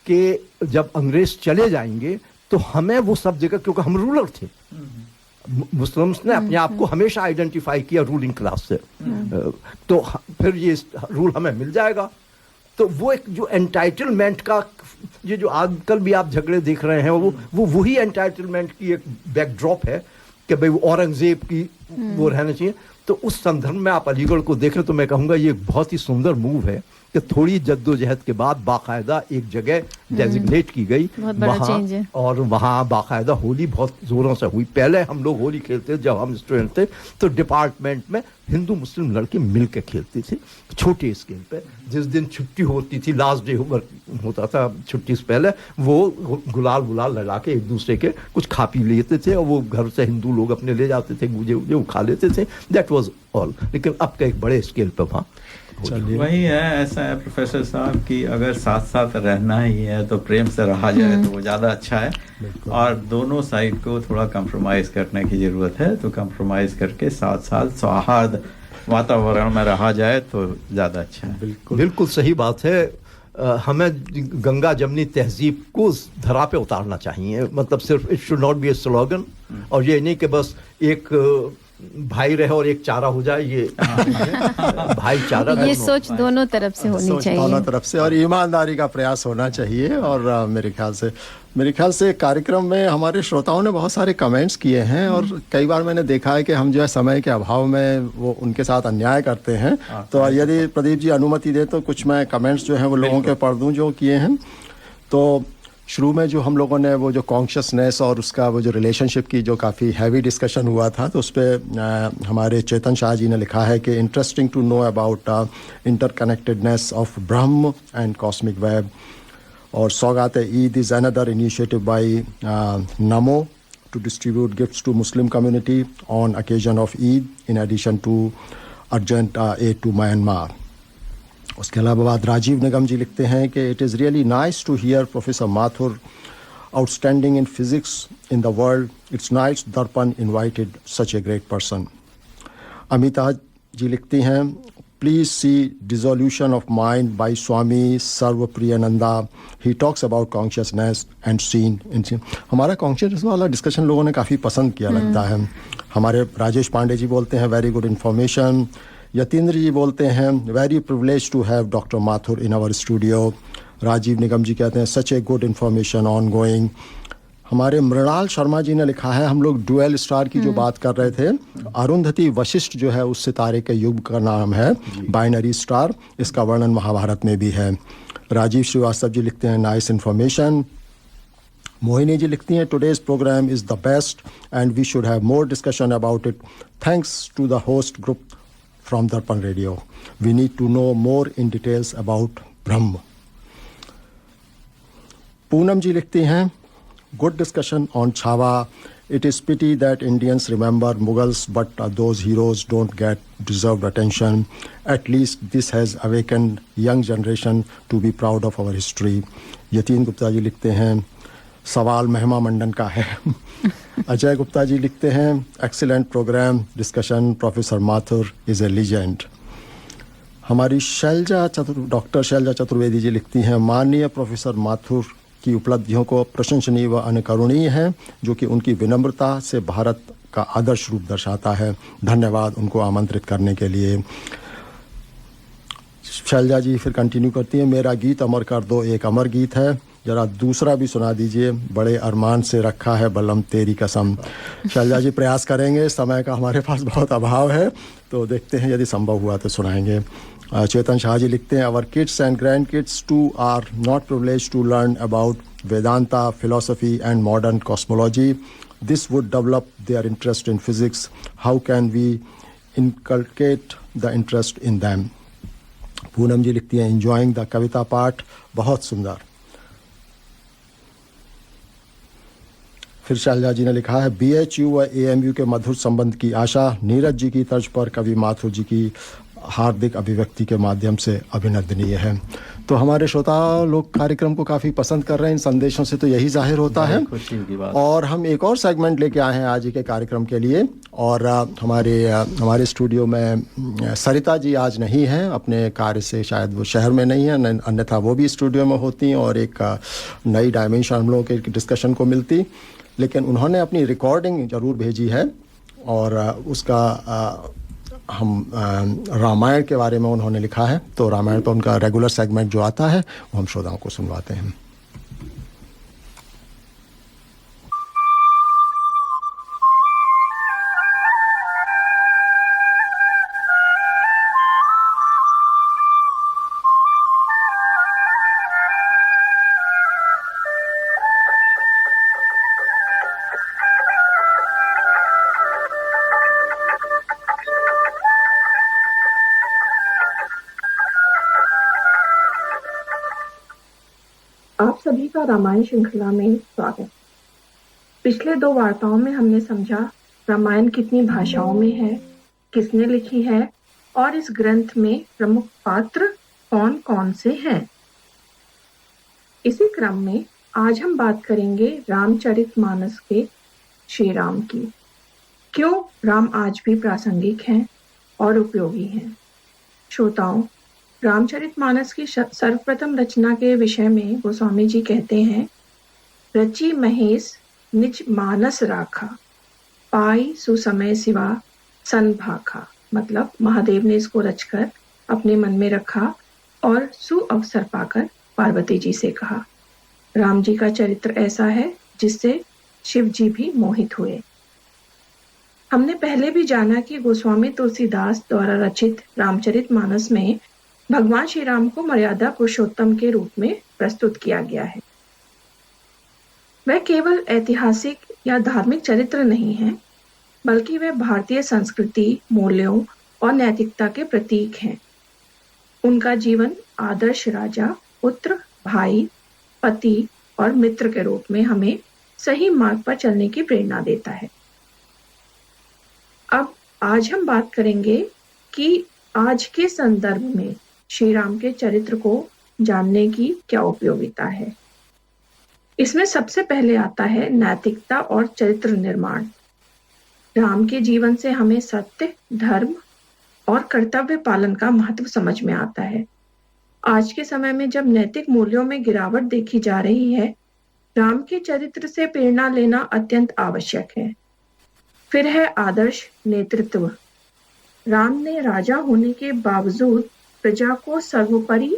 कि जब अंग्रेज चले जाएंगे तो हमें वो सब जगह, क्योंकि हम रूलर थे, मुस्लिम्स ने अपने आप को हमेशा आइडेंटिफाई किया रूलिंग क्लास से, तो फिर ये रूल हमें मिल जाएगा। तो वो एक जो एंटाइटलमेंट का, ये जो आजकल भी आप झगड़े देख रहे हैं, वो वही एंटाइटलमेंट की एक बैकड्रॉप है कि भाई वो औरंगजेब की वो रहना चाहिए। तो उस संदर्भ में आप अलीगढ़ को देख रहे तो मैं कहूँगा ये एक बहुत ही सुंदर मूव है कि थोड़ी जद्दोजहद के बाद बाकायदा एक जगह डेजिग्नेट की गई वहाँ, और वहाँ बाकायदा होली बहुत जोरों से हुई। पहले हम लोग होली खेलते जब हम स्टूडेंट थे तो डिपार्टमेंट में हिंदू मुस्लिम लड़के मिल के खेलते थे छोटे स्केल पे। जिस दिन छुट्टी होती थी, लास्ट डे होता था छुट्टी से पहले, वो गुलाल लगा के एक दूसरे के कुछ खा पी लेते थे और वो घर से हिंदू लोग अपने ले जाते थे, गुजे वो खा लेते थे। That was all. लेकिन अब का एक बड़े स्केल पे वहाँ वही है। ऐसा है प्रोफेसर साहब कि अगर साथ साथ रहना ही है तो प्रेम से रहा जाए तो वो ज़्यादा अच्छा है, और दोनों साइड को थोड़ा कंप्रोमाइज़ करने की ज़रूरत है। तो कंप्रोमाइज़ करके साथ साथ सौहार्द वातावरण में रहा जाए तो ज़्यादा अच्छा है। बिल्कुल सही बात है। हमें गंगा जमनी तहजीब को धरा पे उतारना चाहिए। मतलब सिर्फ it should not be A slogan, और ये नहीं कि बस एक भाई रहे और एक चारा हो जाए। ये भाईचारा, ये सोच दोनों तरफ से होनी चाहिए, दोनों तरफ से, और ईमानदारी का प्रयास होना चाहिए। और मेरे ख्याल से कार्यक्रम में हमारे श्रोताओं ने बहुत सारे कमेंट्स किए हैं, और कई बार मैंने देखा है कि हम जो है समय के अभाव में वो उनके साथ अन्याय करते हैं। तो यदि प्रदीप जी अनुमति दे तो कुछ मैं कमेंट्स जो हैं वो लोगों के पढ़ दूं जो किए हैं। तो शुरू में जो हम लोगों ने वो जो कॉन्शियसनेस और उसका वो जो रिलेशनशिप की जो काफ़ी हैवी डिस्कशन हुआ था, तो उस पर हमारे चेतन शाह जी ने लिखा है कि interesting to know about interconnectedness of Brahman and cosmic web. और Saugat Eid is another initiative by NaMo to distribute gifts to Muslim community on occasion of Eid in addition to urgent aid to Myanmar. उसके अलावा बाद राजीव निगम जी लिखते हैं कि it is really nice to hear professor Mathur outstanding in physics in the world. It's nice Darpan invited such a great person. Amita ji लिखती हैं please see dissolution of mind by Swami Sarvapriyananda. He talks about consciousness and seen in seen. हमारा consciousness वाला discussion लोगों ने काफ़ी पसंद किया लगता है। हमारे राजेश पांडे जी बोलते हैं very good information. Yatindra ji बोलते हैं very privilege to have doctor Mathur in our studio. Rajiv Nigam ji कहते हैं सच ए गुड इन्फॉर्मेशन ऑन गोइंग। हमारे मृणाल शर्मा जी ने लिखा है हम लोग डुअल स्टार की जो बात कर रहे थे, अरुंधति वशिष्ठ जो है उस सितारे के युग का नाम है बाइनरी स्टार। इसका वर्णन महाभारत में भी है। राजीव श्रीवास्तव जी लिखते हैं नाइस इन्फॉर्मेशन। मोहिनी जी लिखती हैं today's programme is the best and we should have more discussion about it. Thanks to the host group from Darpan Radio. We need to know more in details about Brahma. Poonam ji likhti hain, good discussion on Chhawa. It is pity that Indians remember Mughals, but those heroes don't get deserved attention. At least this has awakened young generation to be proud of our history. Yateen Gupta ji likhte hain, सवाल महिमा मंडन का है। अजय गुप्ता जी लिखते हैं excellent programme discussion professor Mathur is a legend. हमारी doctor Shailaja Chaturvedi ji लिखती हैं माननीय प्रोफेसर माथुर की उपलब्धियों को प्रशंसनीय व अनुकरणीय है, जो कि उनकी विनम्रता से भारत का आदर्श रूप दर्शाता है। धन्यवाद उनको आमंत्रित करने के लिए। शैलजा जी फिर कंटिन्यू करती हैं मेरा गीत अमर कर दो एक अमर गीत है, जरा दूसरा भी सुना दीजिए, बड़े अरमान से रखा है बलम तेरी कसम। शैलजा जी प्रयास करेंगे, समय का हमारे पास बहुत अभाव है, तो देखते हैं यदि संभव हुआ तो सुनाएंगे। चेतन शाह जी लिखते हैं our kids and grand kids too are not privileged to learn about Vedanta philosophy and modern cosmology. This would develop their interest in physics. How can we inculcate the interest in them. Poonam ji लिखती हैं enjoying the कविता पाठ, बहुत सुंदर। फिर शैलजा जी ने लिखा है BHU व AMU के मधुर संबंध की आशा। नीरज जी की तर्ज पर कवि माथुर जी की हार्दिक अभिव्यक्ति के माध्यम से अभिनंदनीय है। तो हमारे श्रोता लोग कार्यक्रम को काफ़ी पसंद कर रहे हैं। इन संदेशों से तो यही जाहिर होता है। और हम एक और सेगमेंट लेके आए हैं आज के कार्यक्रम के लिए, और हमारे स्टूडियो में सरिता जी आज नहीं हैं, अपने कार्य से शायद वो शहर में नहीं है, अन्यथा वो भी स्टूडियो में होती और एक नई डायमेंशन हम लोगों के डिस्कशन को मिलती। लेकिन उन्होंने अपनी रिकॉर्डिंग ज़रूर भेजी है, और उसका हम रामायण के बारे में उन्होंने लिखा है, तो रामायण पर उनका रेगुलर सेगमेंट जो आता है वो हम श्रोताओं को सुनवाते हैं। आप सभी का रामायण श्रृंखला में स्वागत। पिछले 2 वार्ताओं में हमने समझा रामायण कितनी भाषाओं में है, किसने लिखी है और इस ग्रंथ में प्रमुख पात्र कौन कौन से हैं। इसी क्रम में आज हम बात करेंगे रामचरितमानस के श्री राम की। क्यों राम आज भी प्रासंगिक हैं और उपयोगी हैं। श्रोताओं, रामचरितमानस की सर्वप्रथम रचना के विषय में गोस्वामी जी कहते हैं, रची महेश निज मानस राखा, पाई सुसमय सिवा सन भाखा। मतलब महादेव ने इसको रचकर अपने मन में रखा और सुअवसर पाकर पार्वती जी से कहा। राम जी का चरित्र ऐसा है जिससे शिव जी भी मोहित हुए। हमने पहले भी जाना कि गोस्वामी तुलसीदास द्वारा रचित रामचरितमानस में भगवान श्री राम को मर्यादा पुरुषोत्तम के रूप में प्रस्तुत किया गया है। वह केवल ऐतिहासिक या धार्मिक चरित्र नहीं है, बल्कि वह भारतीय संस्कृति, मूल्यों और नैतिकता के प्रतीक हैं। उनका जीवन आदर्श राजा, पुत्र, भाई, पति और मित्र के रूप में हमें सही मार्ग पर चलने की प्रेरणा देता है। अब आज हम बात करेंगे कि आज के संदर्भ में श्री राम के चरित्र को जानने की क्या उपयोगिता है। इसमें सबसे पहले आता है नैतिकता और चरित्र निर्माण। राम के जीवन से हमें सत्य, धर्म और कर्तव्य पालन का महत्व समझ में आता है। आज के समय में जब नैतिक मूल्यों में गिरावट देखी जा रही है, राम के चरित्र से प्रेरणा लेना अत्यंत आवश्यक है। फिर है आदर्श नेतृत्व। राम ने राजा होने के बावजूद प्रजा को सर्वोपरि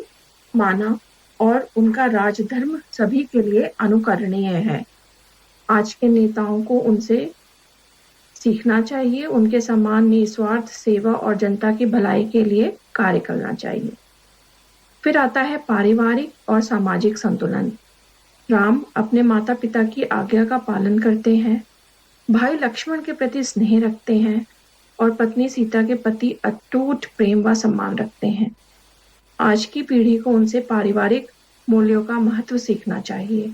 माना और उनका राजधर्म सभी के लिए अनुकरणीय है। आज के नेताओं को उनसे सीखना चाहिए, उनके समान निस्वार्थ सेवा और जनता की भलाई के लिए कार्य करना चाहिए। फिर आता है पारिवारिक और सामाजिक संतुलन। राम अपने माता पिता की आज्ञा का पालन करते हैं, भाई लक्ष्मण के प्रति स्नेह रखते हैं और पत्नी सीता के प्रति अटूट प्रेम व सम्मान रखते हैं। आज की पीढ़ी को उनसे पारिवारिक मूल्यों का महत्व सीखना चाहिए,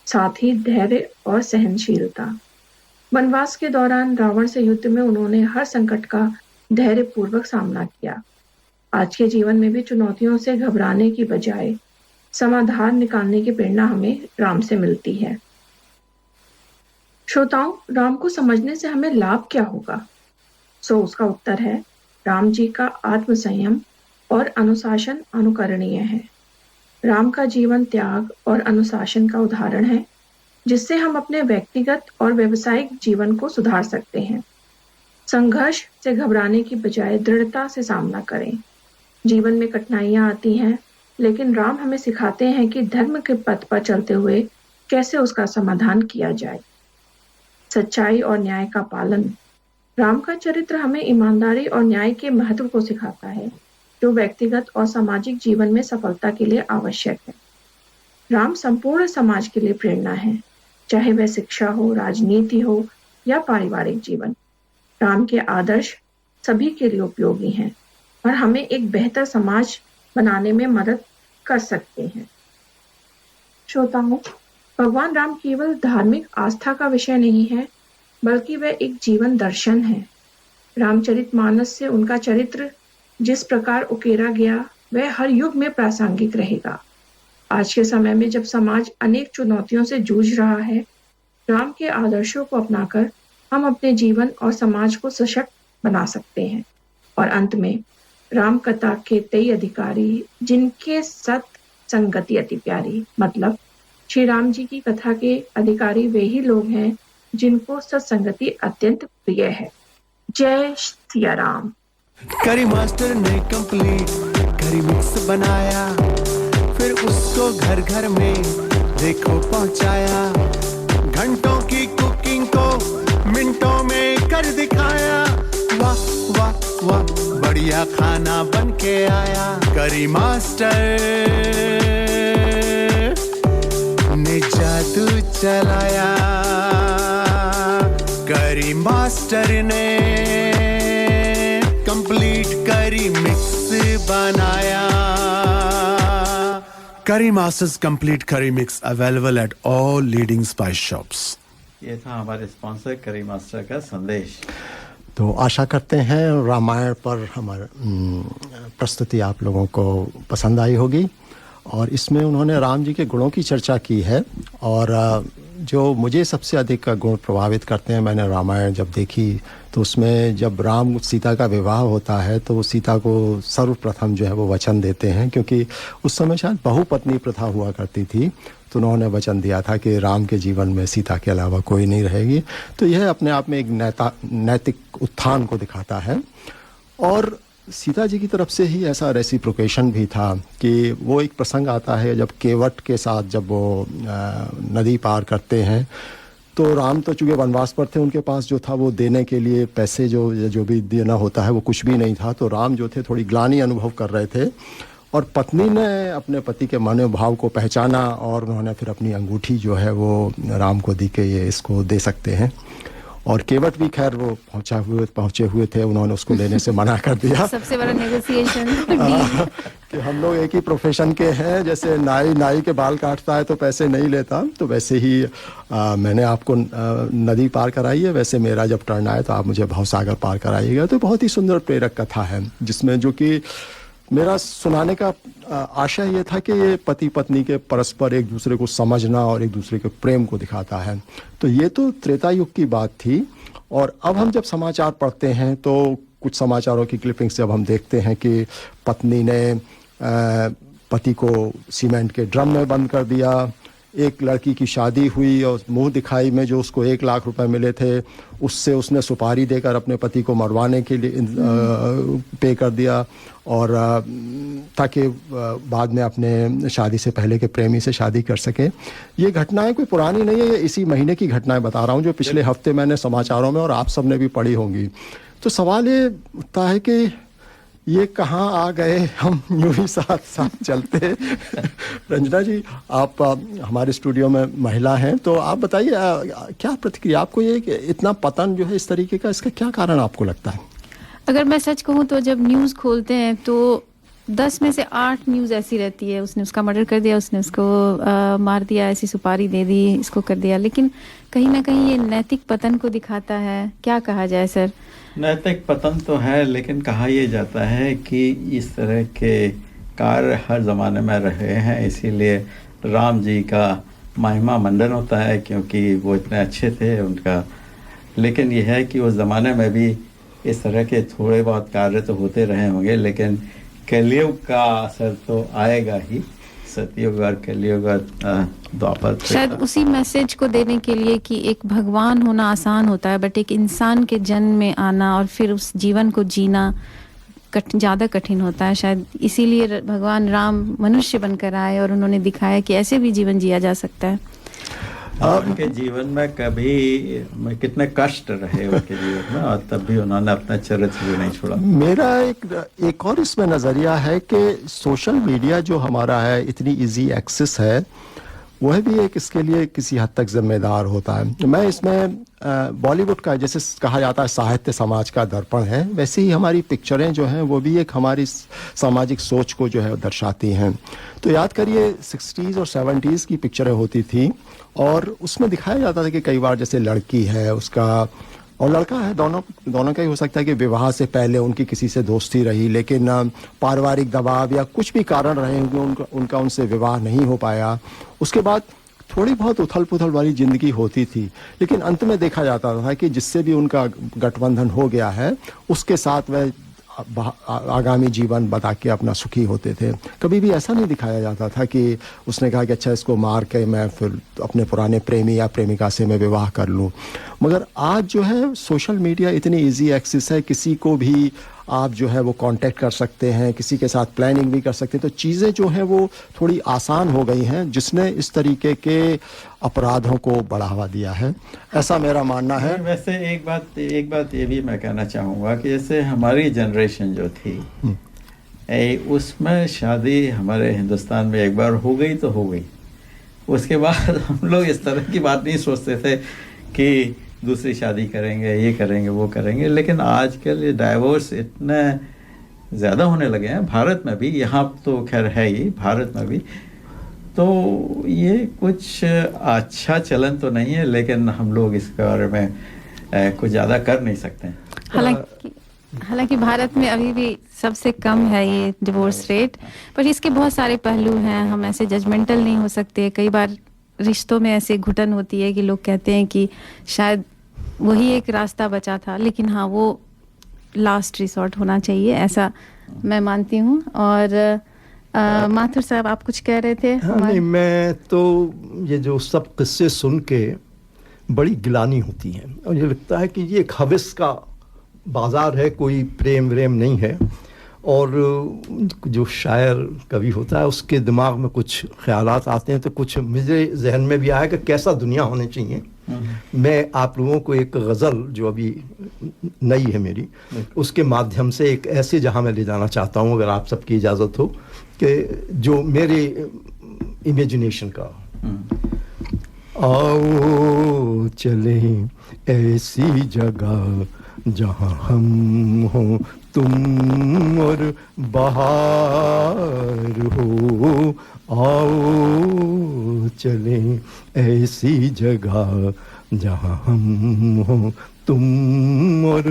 साथ ही धैर्य और सहनशीलता। वनवास के दौरान रावण से युद्ध में उन्होंने हर संकट का धैर्यपूर्वक सामना किया। आज के जीवन में भी चुनौतियों से घबराने की बजाय समाधान निकालने की प्रेरणा हमें राम से मिलती है। श्रोताओं, राम को समझने से हमें लाभ क्या होगा? उसका उत्तर है राम जी का आत्म संयम और अनुशासन अनुकरणीय है। राम का जीवन त्याग और अनुशासन का उदाहरण है, जिससे हम अपने व्यक्तिगत और व्यवसायिक जीवन को सुधार सकते हैं। संघर्ष से घबराने की बजाय दृढ़ता से सामना करें। जीवन में कठिनाइयां आती हैं, लेकिन राम हमें सिखाते हैं कि धर्म के पथ पर चलते हुए कैसे उसका समाधान किया जाए। सच्चाई और न्याय का पालन। राम का चरित्र हमें ईमानदारी और न्याय के महत्व को सिखाता है, जो व्यक्तिगत और सामाजिक जीवन में सफलता के लिए आवश्यक है। राम संपूर्ण समाज के लिए प्रेरणा है, चाहे वह शिक्षा हो, राजनीति हो या पारिवारिक जीवन। राम के आदर्श सभी के लिए उपयोगी हैं और हमें एक बेहतर समाज बनाने में मदद कर सकते हैं। श्रोताओं, भगवान राम केवल धार्मिक आस्था का विषय नहीं है, बल्कि वह एक जीवन दर्शन है। रामचरितमानस से उनका चरित्र जिस प्रकार उकेरा गया, वह हर युग में प्रासंगिक रहेगा। आज के समय में जब समाज अनेक चुनौतियों से जूझ रहा है, राम के आदर्शों को अपनाकर हम अपने जीवन और समाज को सशक्त बना सकते हैं। और अंत में राम कथा के 23 अधिकारी, जिनके सत संगति अति प्यारी। मतलब श्री राम जी की कथा के अधिकारी वे ही लोग हैं जिनको सत्संगति अत्यंत प्रिय है। जय सिया राम। करी मास्टर ने कंप्लीट करी मिक्स बनाया, फिर उसको घर घर में देखो पहुंचाया। घंटों की कुकिंग को मिनटों में कर दिखाया। वाह वाह वाह बढ़िया खाना बन के आया। करी मास्टर ने जादू चलाया। करी मास्टर ने कंप्लीट करी मिक्स बनाया। Curry Masters Complete Curry Mix available at all leading spice shops. ये था हमारे स्पॉन्सर करी मास्टर का संदेश। तो आशा करते हैं रामायण पर हमारी प्रस्तुति आप लोगों को पसंद आई होगी, और इसमें उन्होंने राम जी के गुणों की चर्चा की है। और जो मुझे सबसे अधिक गुण प्रभावित करते हैं, मैंने रामायण जब देखी तो उसमें जब राम सीता का विवाह होता है तो सीता को सर्वप्रथम जो है वो वचन देते हैं, क्योंकि उस समय शायद बहुपत्नी प्रथा हुआ करती थी, तो उन्होंने वचन दिया था कि राम के जीवन में सीता के अलावा कोई नहीं रहेगी। तो यह अपने आप में एक नैतिक उत्थान को दिखाता है। और सीता जी की तरफ से ही ऐसा रेसिप्रोकेशन भी था कि वो एक प्रसंग आता है जब केवट के साथ जब वो नदी पार करते हैं, तो राम तो चूँकि वनवास पर थे, उनके पास जो था वो देने के लिए पैसे जो भी देना होता है वो कुछ भी नहीं था। तो राम जो थे थोड़ी ग्लानि अनुभव कर रहे थे, और पत्नी ने अपने पति के मनोभाव को पहचाना और उन्होंने फिर अपनी अंगूठी जो है वो राम को दी कि ये इसको दे सकते हैं। और केवट भी खैर वो पहुंचे हुए थे, उन्होंने उसको लेने से मना कर दिया। सबसे बड़ा नेगोशिएशन कि हम लोग एक ही प्रोफेशन के हैं, जैसे नाई के बाल काटता है तो पैसे नहीं लेता, तो वैसे ही मैंने आपको नदी पार कराई है, वैसे मेरा जब टर्न आए तो आप मुझे भवसागर पार कराइएगा। तो बहुत ही सुंदर प्रेरक कथा है, जिसमें जो कि मेरा सुनाने का आशय ये था कि ये पति पत्नी के परस्पर एक दूसरे को समझना और एक दूसरे के प्रेम को दिखाता है। तो ये तो त्रेता युग की बात थी। और अब हम जब समाचार पढ़ते हैं तो कुछ समाचारों की क्लिपिंग्स जब हम देखते हैं कि पत्नी ने पति को सीमेंट के ड्रम में बंद कर दिया, एक लड़की की शादी हुई और मुंह दिखाई में जो उसको 1 लाख रुपए मिले थे उससे उसने सुपारी देकर अपने पति को मरवाने के लिए पे कर दिया, और ताकि बाद में अपने शादी से पहले के प्रेमी से शादी कर सके। ये घटनाएं कोई पुरानी नहीं है, ये इसी महीने की घटनाएं बता रहा हूँ जो पिछले हफ्ते मैंने समाचारों में और आप सबने भी पढ़ी होंगी। तो सवाल ये उठता है कि ये कहाँ आ गए, हम यूं ही साथ साथ चलते। रंजना जी, आप हमारे स्टूडियो में महिला हैं, तो आप बताइए क्या प्रतिक्रिया आपको ये कि इतना पतन जो है इस तरीके का, इसका क्या कारण आपको लगता है? अगर मैं सच कहूँ तो जब न्यूज़ खोलते हैं तो 10 में से 8 न्यूज़ ऐसी रहती है, उसने उसका मर्डर कर दिया, उसने उसको मार दिया, ऐसी सुपारी दे दी, इसको कर दिया। लेकिन कहीं ना कहीं ये नैतिक पतन को दिखाता है। क्या कहा जाए सर? नैतिक पतन तो है, लेकिन कहा यह जाता है कि इस तरह के कार्य हर ज़माने में रहे हैं, इसीलिए राम जी का महिमा मंडन होता है, क्योंकि वो इतने अच्छे थे उनका। लेकिन यह है कि उस ज़माने में भी इस तरह के थोड़े बहुत कार्य तो होते रहे होंगे, लेकिन कलयुग का असर तो आएगा ही। सतयुग और कलयुग और द्वापर शायद उसी मैसेज को देने के लिए कि एक भगवान होना आसान होता है, बट एक इंसान के जन्म में आना और फिर उस जीवन को जीना ज़्यादा कठिन होता है। शायद इसीलिए भगवान राम मनुष्य बनकर आए और उन्होंने दिखाया कि ऐसे भी जीवन जिया जा सकता है। उनके जीवन में कभी कितने कष्ट रहे उनके जीवन में, और तब भी उन्होंने अपना चरित्र भी नहीं छोड़ा। मेरा एक और इसमें नज़रिया है कि सोशल मीडिया जो हमारा है, इतनी इजी एक्सेस है, वह भी एक इसके लिए किसी हद तक जिम्मेदार होता है। मैं इसमें बॉलीवुड का जैसे कहा जाता है साहित्य समाज का दर्पण है, वैसे ही हमारी पिक्चरें जो हैं वो भी एक हमारी सामाजिक सोच को जो है दर्शाती हैं। तो याद करिए 60s और 70s की पिक्चरें होती थी, और उसमें दिखाया जाता था कि कई बार जैसे लड़की है उसका और लड़का है, दोनों का ही हो सकता है कि विवाह से पहले उनकी किसी से दोस्ती रही, लेकिन पारिवारिक दबाव या कुछ भी कारण रहे होंगे उनका उनसे विवाह नहीं हो पाया। उसके बाद थोड़ी बहुत उथल पुथल वाली जिंदगी होती थी, लेकिन अंत में देखा जाता था कि जिससे भी उनका गठबंधन हो गया है उसके साथ वह आगामी जीवन बता के अपना सुखी होते थे। कभी भी ऐसा नहीं दिखाया जाता था कि उसने कहा कि अच्छा इसको मार के मैं फिर अपने पुराने प्रेमी या प्रेमिका से मैं विवाह कर लूं। मगर आज जो है सोशल मीडिया इतनी इजी एक्सेस है, किसी को भी आप जो है वो कांटेक्ट कर सकते हैं, किसी के साथ प्लानिंग भी कर सकते हैं। तो चीज़ें जो हैं वो थोड़ी आसान हो गई हैं, जिसने इस तरीके के अपराधों को बढ़ावा दिया है, ऐसा मेरा मानना है। वैसे एक बात ये भी मैं कहना चाहूँगा कि जैसे हमारी जनरेशन जो थी उसमें शादी हमारे हिंदुस्तान में एक बार हो गई तो हो गई, उसके बाद हम लोग इस तरह की बात नहीं सोचते थे कि दूसरी शादी करेंगे, ये करेंगे, वो करेंगे। लेकिन आजकल ये डाइवोर्स इतने ज़्यादा होने लगे हैं, भारत में भी, यहाँ तो खैर है ही, भारत में भी। तो ये कुछ अच्छा चलन तो नहीं है, लेकिन हम लोग इसके बारे में कुछ ज़्यादा कर नहीं सकते हैं। हालांकि भारत में अभी भी सबसे कम है ये डिवोर्स रेट, पर इसके बहुत सारे पहलू हैं, हम ऐसे जजमेंटल नहीं हो सकते। कई बार रिश्तों में ऐसे घुटन होती है कि लोग कहते हैं कि शायद वही एक रास्ता बचा था, लेकिन हाँ वो लास्ट रिसोर्ट होना चाहिए, ऐसा मैं मानती हूँ। और माथुर साहब आप कुछ कह रहे थे? हाँ, नहीं, मैं तो ये जो सब किस्से सुन के बड़ी गिलानी होती है और ये लगता है कि ये एक हविस का बाजार है, कोई प्रेम व्रेम नहीं है। और जो शायर कवि होता है उसके दिमाग में कुछ ख्यालात आते हैं, तो कुछ मेरे जहन में भी आया कि कैसा दुनिया होनी चाहिए। मैं आप लोगों को एक गज़ल जो अभी नई है मेरी, उसके माध्यम से एक ऐसे जहां मैं ले जाना चाहता हूं, अगर आप सबकी इजाज़त हो, कि जो मेरे इमेजिनेशन का। आओ चले ऐसी जगह जहाँ हम हो तुम और बहार हो, आओ चले ऐसी जगह जहाँ हम हो तुम और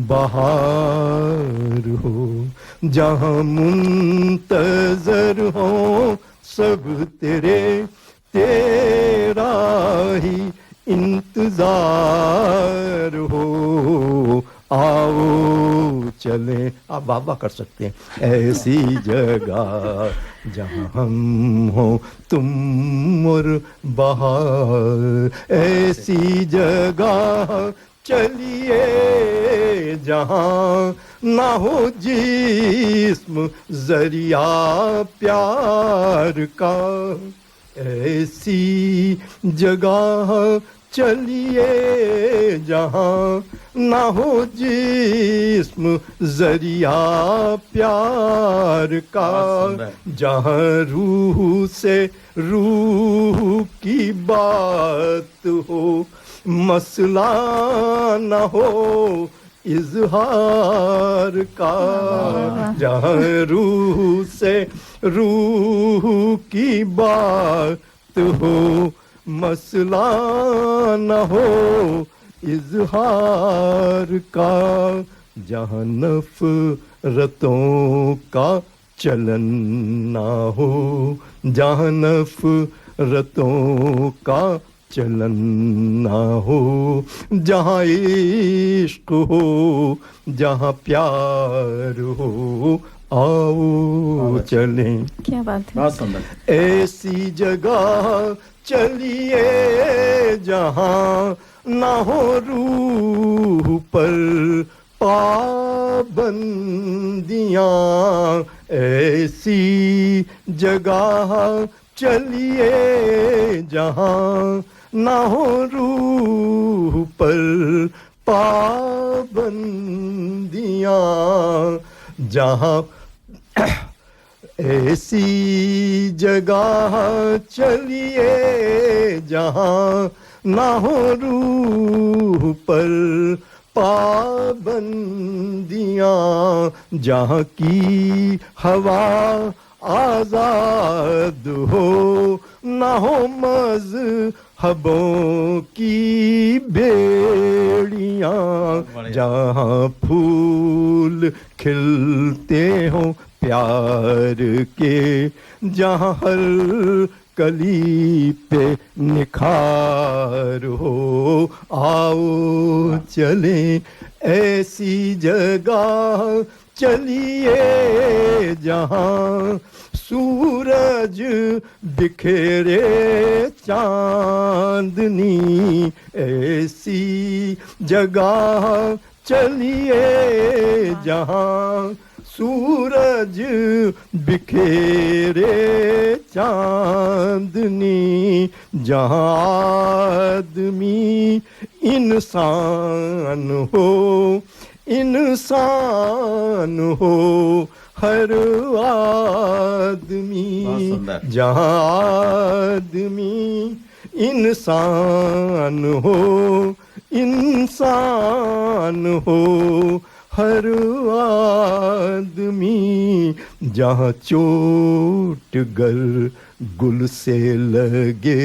बहार हो, जहाँ मुंतज़र हो सब तेरा ही इंतजार हो, आओ चलें, आप बाबा कर सकते हैं, ऐसी जगह जहाँ हम हो तुम और बहार, ऐसी जगह चलिए जहाँ ना हो जिस्म जरिया प्यार का, ऐसी जगह चलिए जहाँ ना हो जिस्म जरिया प्यार का, जहाँ रूह से रूह की बात हो, मसला न हो इजहार का, जहाँ रूह से रूह की बात हो, मसला न हो इजहार का, जहाँ नफरतों का चलन ना हो, जहाँ नफरतों का चलन ना हो, जहाँ इश्क हो जहाँ प्यार हो, आओ चलें। क्या बात है, बहुत सुंदर। ऐसी जगह चलिए जहाँ ना हो रूह पर पाबंदियाँ, ऐसी जगह चलिए जहाँ ना हो रूह पर पाबंदियाँ, जहाँ ऐसी जगह चलिए जहाँ ना हो रूह पर पाबंदियाँ, जहाँ की हवा आजाद हो, ना हो मज़हबों की बेड़ियाँ, जहाँ फूल खिलते हों प्यार के, जहाँ हर कली पे निखार हो, आओ चलें ऐसी जगह चलिए जहाँ सूरज बिखेरे चांदनी, ऐसी जगह चलिए जहां सूरज बिखेरे चांदनी, जहां आदमी इंसान हो, इंसान हो हर आदमी, जहां आदमी इंसान हो, इंसान हो हर आदमी, जहाँ चोट गर गुल से लगे,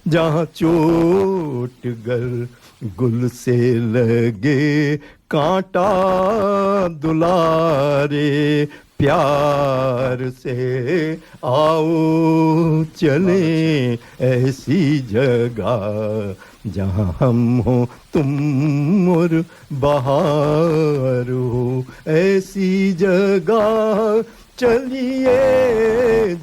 जहाँ चोट गर गुल से लगे, कांटा दुलारे प्यार से, आओ चले ऐसी जगह जहाँ हम हो तुम और बहार हो, ऐसी जगह चलिए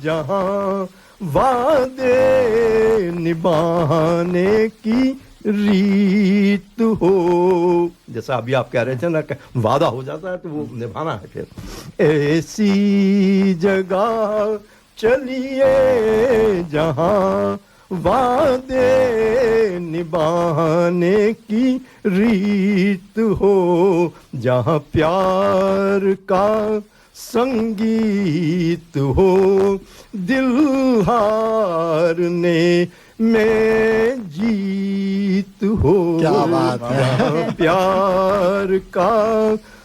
जहाँ वादे निभाने की रीत हो। जैसा अभी आप कह रहे थे ना, वादा हो जाता है तो वो निभाना है फिर। ऐसी जगह चलिए जहाँ वादे निभाने की रीत हो, जहाँ प्यार का संगीत हो, दिल हारने में जीत हो। क्या बात है। प्यार का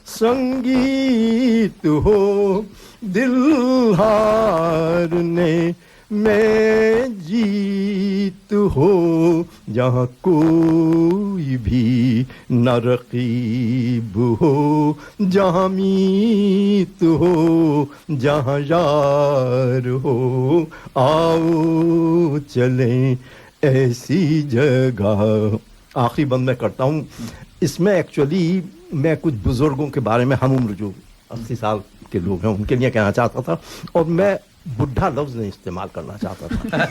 संगीत हो, दिल हारने में जीत हो, जहाँ कोई भी न रकीब हो, जहाँ मीत हो, जहाँ यार हो, आओ चलें ऐसी जगह। आखिरी बंद मैं करता हूँ इसमें। एक्चुअली मैं कुछ बुजुर्गों के बारे में, हम उम्र जो 80 साल के लोग हैं उनके लिए कहना चाहता था, और मैं बुढ़ा लफ्ज नहीं इस्तेमाल करना चाहता था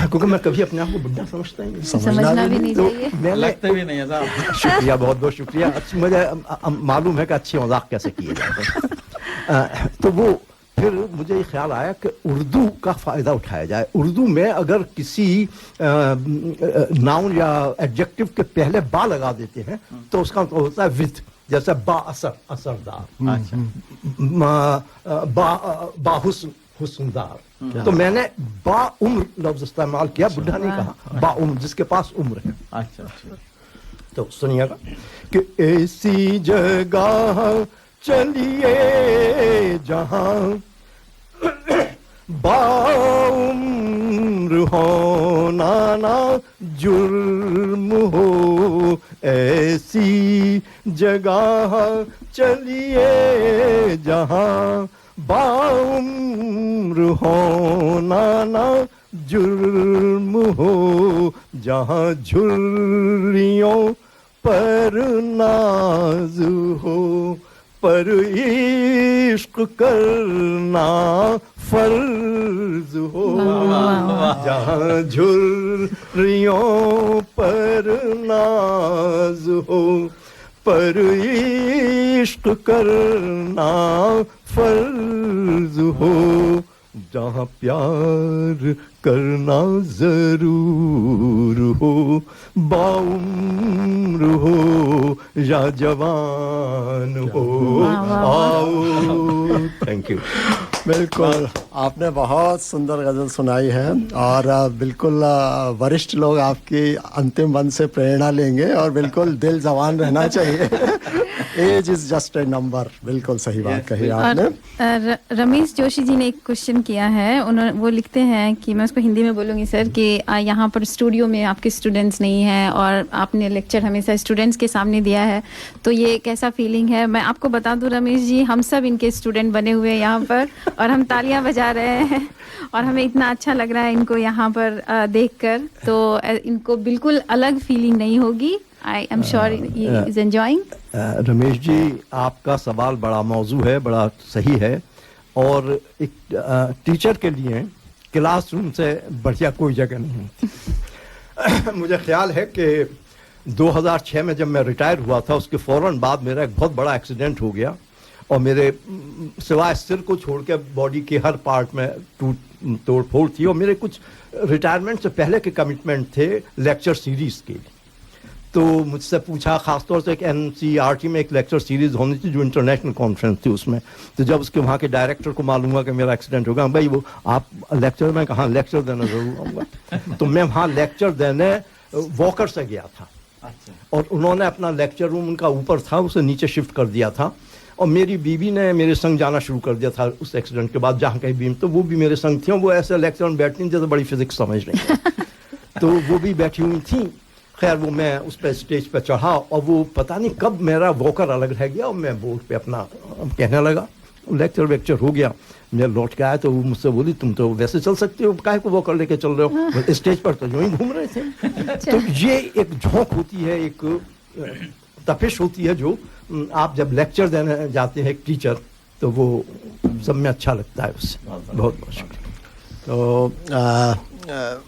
क्योंकि मैं कभी अपने आप को बुढ़ा समझता ही नहीं, समझना भी नहीं चाहिए, तो लगते भी नहीं है साहब। शुक्रिया, बहुत बहुत शुक्रिया। मुझे मालूम है कि अच्छे मजाक कैसे किए जाते हैं। तो वो फिर मुझे ये ख्याल आया कि उर्दू का फ़ायदा उठाया जाए। उर्दू में अगर किसी नाउन या एडजेक्टिव के पहले बा लगा देते हैं तो उसका मतलब होता है विद, जैसे बा असर, असरदार, बाहुस्न, हुस्नदार। तो मैंने बा उम्र लफ्ज इस्तेमाल किया, बुढ़ा नहीं कहा, बा उम्र, जिसके पास उम्र है। अच्छा, तो सुनिएगा कि ऐसी जगह चलिए जहां बाउम्र होना ना जुर्म हो, ऐसी जगह चलिए जहां बाउम्र होना ना जुर्म हो, जहां झुर्रियों पर नाज हो, पर इश्क करना फर्ज हो, जहाँ झुर्रियों पर नाज हो, पर इश्क करना फर्ज हो, जहाँ प्यार करना जरूर हो, बाउम्र हो या जवान हो, आओ। Thank you. बिल्कुल, आपने बहुत सुंदर गज़ल सुनाई है और बिल्कुल वरिष्ठ लोग आपकी अंतिम बंद से प्रेरणा लेंगे और बिल्कुल दिल जवान रहना चाहिए। Age is just a number. बिल्कुल सही बात कही आपने। रमेश जोशी जी ने एक क्वेश्चन किया है, उन्होंने वो लिखते हैं कि मैं उसको हिंदी में बोलूँगी सर, कि यहाँ पर स्टूडियो में आपके स्टूडेंट्स नहीं हैं और आपने लेक्चर हमेशा स्टूडेंट्स के सामने दिया है, तो ये कैसा फीलिंग है? मैं आपको बता दूं रमेश जी, हम सब इनके स्टूडेंट बने हुए हैं यहाँ पर और हम तालियां बजा रहे हैं और हमें इतना अच्छा लग रहा है इनको यहाँ पर देखकर, तो इनको बिल्कुल अलग फीलिंग नहीं होगी। I am sure he is enjoying. Ramesh ji, आपका सवाल बड़ा मौजू है, बड़ा सही है, और एक टीचर के लिए क्लासरूम से बढ़िया कोई जगह नहीं है। मुझे ख्याल है कि 2006 में जब मैं रिटायर हुआ था उसके फ़ौरन बाद मेरा एक बहुत बड़ा एक्सीडेंट हो गया और मेरे सिवाय सिर को छोड़ के बॉडी के हर पार्ट में तोड़ फोड़ थी और मेरे कुछ रिटायरमेंट से पहले के कमिटमेंट थे लेक्चर सीरीज़ के। तो मुझसे पूछा, ख़ासतौर से एक NCERT में एक लेक्चर सीरीज़ होनी थी जो इंटरनेशनल कॉन्फ्रेंस थी उसमें। तो जब उसके वहाँ के डायरेक्टर को मालूम हुआ कि मेरा एक्सीडेंट होगा, भाई वो आप लेक्चर में कहाँ लेक्चर देना ज़रूर आऊँगा। तो मैं वहाँ लेक्चर देने वॉकर से गया था और उन्होंने अपना लेक्चर रूम उनका ऊपर था उसे नीचे शिफ्ट कर दिया था और मेरी बीवी ने मेरे संग जाना शुरू कर दिया था उस एक्सीडेंट के बाद जहाँ कहीं भी, तो वो भी मेरे संग थी और वो ऐसे लेक्चर में बैठती थी जैसे बड़ी फिजिक्स समझ रही थी। तो वो भी बैठी हुई थी। खैर वो मैं उस पर स्टेज पर चढ़ा और वो पता नहीं कब मेरा वॉकर अलग रह गया और मैं बोर्ड पे अपना कहने लगा। लेक्चर हो गया, मैं लौट के आया तो वो मुझसे बोली तुम तो वैसे चल सकते हो, काहे को वॉकर लेके चल रहे हो, स्टेज पर तो यूं ही घूम रहे थे। तो ये एक झोंक होती है, एक तपिश होती है जो आप जब लेक्चर देने जाते हैं एक टीचर तो वो सब में अच्छा लगता है उससे। बहुत बहुत शुक्रिया। तो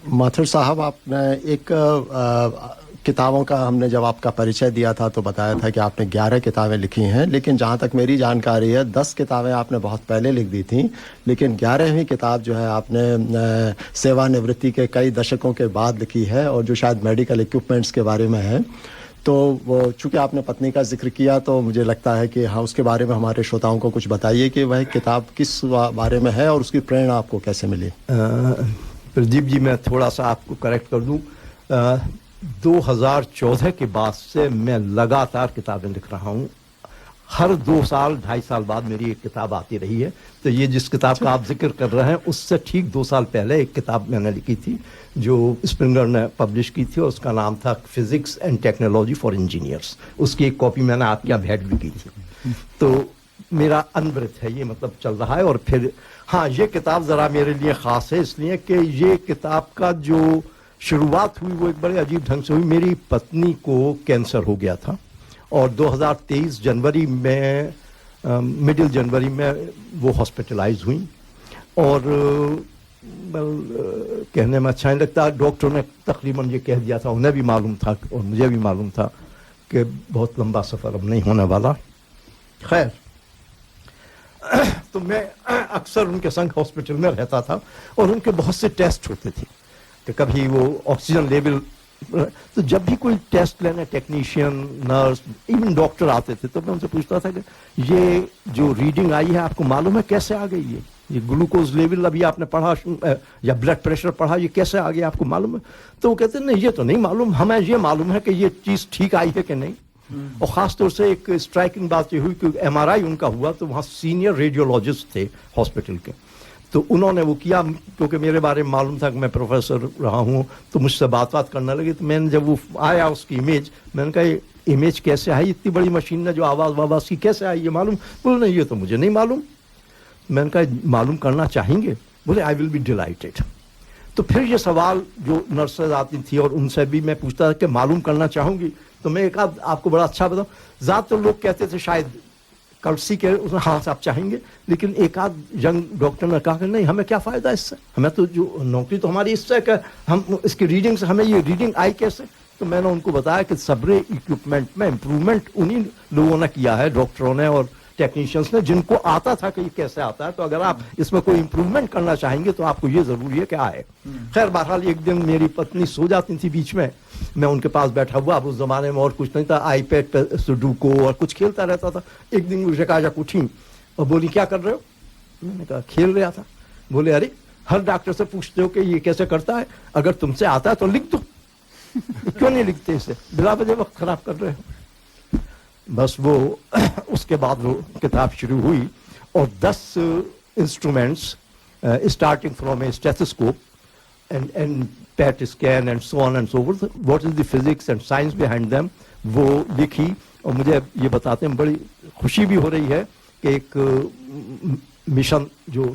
माथुर साहब, आपने एक किताबों का हमने जब आपका परिचय दिया था तो बताया था कि आपने 11 किताबें लिखी हैं, लेकिन जहाँ तक मेरी जानकारी है 10 किताबें आपने बहुत पहले लिख दी थी, लेकिन 11वीं किताब जो है आपने सेवानिवृत्ति के कई दशकों के बाद लिखी है और जो शायद मेडिकल इक्विपमेंट्स के बारे में है। तो वो चूँकि आपने पत्नी का जिक्र किया तो मुझे लगता है कि हाँ उसके बारे में हमारे श्रोताओं को कुछ बताइए कि वह किताब किस बारे में है और उसकी प्रेरणा आपको कैसे मिली। प्रदीप जी, मैं थोड़ा सा आपको करेक्ट कर दूं। 2014 के बाद से मैं लगातार किताबें लिख रहा हूँ। हर 2 साल 2.5 साल बाद मेरी एक किताब आती रही है। तो ये जिस किताब का आप जिक्र कर रहे हैं उससे ठीक 2 साल पहले एक किताब मैंने लिखी थी जो स्प्रिंगर ने पब्लिश की थी और उसका नाम था physics and technology for engineers. उसकी एक कॉपी मैंने आपके यहाँ भेंट भी की थी। तो मेरा अनवरत है ये, मतलब चल रहा है। और फिर हाँ, ये किताब ज़रा मेरे लिए ख़ास है इसलिए कि ये किताब का जो शुरुआत हुई वो एक बड़े अजीब ढंग से हुई। मेरी पत्नी को कैंसर हो गया था और 2023 जनवरी में मिडिल जनवरी में वो हॉस्पिटलाइज हुई और कहने में अच्छा नहीं लगता, डॉक्टर ने तकरीबन ये कह दिया था, उन्हें भी मालूम था और मुझे भी मालूम था कि बहुत लंबा सफ़र अब नहीं होने वाला। खैर तो मैं अक्सर उनके संग हॉस्पिटल में रहता था और उनके बहुत से टेस्ट होते थे कि कभी वो ऑक्सीजन लेवल, तो जब भी कोई टेस्ट लेने टेक्नीशियन, नर्स, इवन डॉक्टर आते थे तो मैं उनसे पूछता था कि ये जो रीडिंग आई है आपको मालूम है कैसे आ गई है, ये ग्लूकोज लेवल अभी आपने पढ़ा या ब्लड प्रेशर पढ़ा, ये कैसे आ गया आपको मालूम है? तो वो कहते नहीं ये तो नहीं मालूम, हमें ये मालूम है कि ये चीज़ ठीक आई है कि नहीं। और ख़ास तौर से एक स्ट्राइकिंग बात ये हुई कि MRI उनका हुआ तो वहाँ सीनियर रेडियोलॉजिस्ट थे हॉस्पिटल के, तो उन्होंने वो किया क्योंकि मेरे बारे में मालूम था कि मैं प्रोफेसर रहा हूँ तो मुझसे बात करने लगे। तो मैंने जब वो आया उसकी इमेज, मैंने कहा ये इमेज कैसे आई, इतनी बड़ी मशीन ने जो आवाज़ की कैसे आई, ये मालूम? बोले नहीं ये तो मुझे नहीं मालूम। मैंने कहा मालूम करना चाहेंगे? बोले आई विल बी डिलाइटेड। तो फिर ये सवाल जो नर्सेज आती थी और उनसे भी मैं पूछता था कि मालूम करना चाहूँगी। तो मैं एक आध आपको बड़ा अच्छा बताऊँ, ज़्यादातर लोग कहते थे शायद कर्सी के हाँ से आप चाहेंगे, लेकिन एक आध यंग डॉक्टर ने कहा कि नहीं हमें क्या फ़ायदा इससे, हमें तो जो नौकरी तो हमारी इससे है कि हम इसकी रीडिंग से हमें ये रीडिंग आई कैसे। तो मैंने उनको बताया कि सबरे इक्विपमेंट में इम्प्रूवमेंट उन्हीं लोगों ने किया है, डॉक्टरों ने और टेक्नीशियंस ने, जिनको आता था कि ये कैसे आता है। तो अगर आप इसमें कोई इम्प्रूवमेंट करना चाहेंगे तो आपको ये ज़रूरी है कि आए। खैर बहरहाल एक दिन मेरी पत्नी सो जाती थी बीच में, मैं उनके पास बैठा हुआ, अब उस ज़माने में और कुछ नहीं था, आईपैड पे सुडोकू और कुछ खेलता रहता था। एक दिन वो शकाजक उठी और बोली क्या कर रहे हो? मैंने कहा खेल रहा था। बोले अरे हर डॉक्टर से पूछते हो कि ये कैसे करता है, अगर तुमसे आता है तो लिख दो, क्यों नहीं लिखते इसे, बिला वजह वक्त खराब कर रहे हो। बस वो उसके बाद वो किताब शुरू हुई और 10 instruments starting from A stethoscope and PET scan and so on and so forth, what is the physics and science behind them, वो लिखी। और मुझे ये बताते हैं बड़ी खुशी भी हो रही है कि एक मिशन जो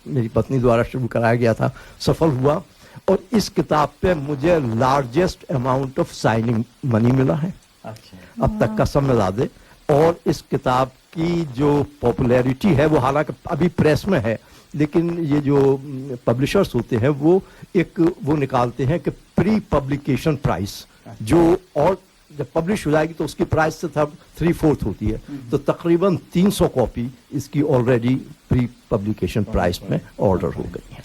मेरी पत्नी द्वारा शुरू कराया गया था सफल हुआ और इस किताब पे मुझे largest amount of signing money मिला है अब तक का समझ। और इस किताब की जो पॉपुलैरिटी है वो हालांकि अभी प्रेस में है, लेकिन ये जो पब्लिशर्स होते हैं वो निकालते हैं कि प्री पब्लिकेशन प्राइस, जो और जब पब्लिश हो जाएगी तो उसकी प्राइस से तब 3/4 होती है, तो तकरीबन 300 कॉपी इसकी ऑलरेडी प्री पब्लिकेशन प्राइस में ऑर्डर हो गई है।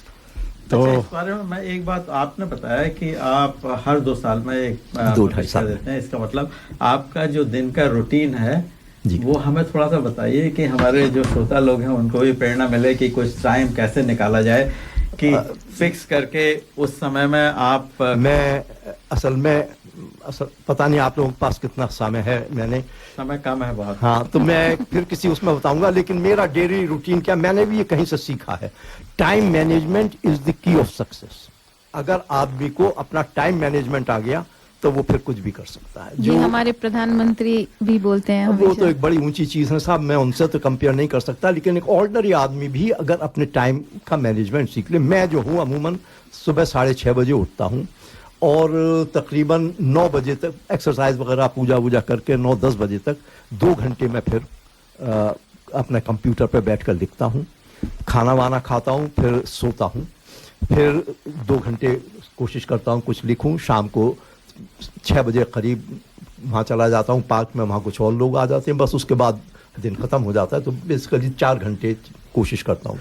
तो इस बारे में मैं एक बात, आपने बताया कि आप हर 2 साल में एक 2-2.5 साल देते हैं, इसका मतलब आपका जो दिन का रूटीन है वो हमें थोड़ा सा बताइए कि हमारे जो श्रोता लोग हैं उनको भी प्रेरणा मिले कि कुछ टाइम कैसे निकाला जाए कि फिक्स करके उस समय में आप। मैं असल पता नहीं आप लोगों के पास कितना समय है, मैंने समय कम है बहुत। हाँ, तो मैं फिर किसी उसमें बताऊंगा, लेकिन मेरा डेली रूटीन क्या, मैंने भी ये कहीं से सीखा है, time management is the key of success. अगर आदमी को अपना टाइम मैनेजमेंट आ गया तो वो फिर कुछ भी कर सकता है। जो हमारे प्रधानमंत्री भी बोलते हैं, वो तो एक बड़ी ऊंची चीज है साहब, मैं उनसे तो कंपेयर नहीं कर सकता, लेकिन एक ऑर्डिनरी आदमी भी अगर अपने टाइम का मैनेजमेंट सीख ले। मैं जो हूँ अमूमन सुबह 6:30 बजे उठता हूँ और तकरीबन 9 बजे तक एक्सरसाइज वगैरह पूजा वूजा करके 9-10 बजे तक 2 घंटे में फिर अपने कंप्यूटर पे बैठकर लिखता हूँ, खाना वाना खाता हूँ, फिर सोता हूँ, फिर 2 घंटे कोशिश करता हूँ कुछ लिखूँ। शाम को 6 बजे करीब वहाँ चला जाता हूँ पार्क में, वहाँ कुछ और लोग आ जाते हैं, बस उसके बाद दिन खत्म हो जाता है। तो बेसिकली 4 घंटे कोशिश करता हूँ।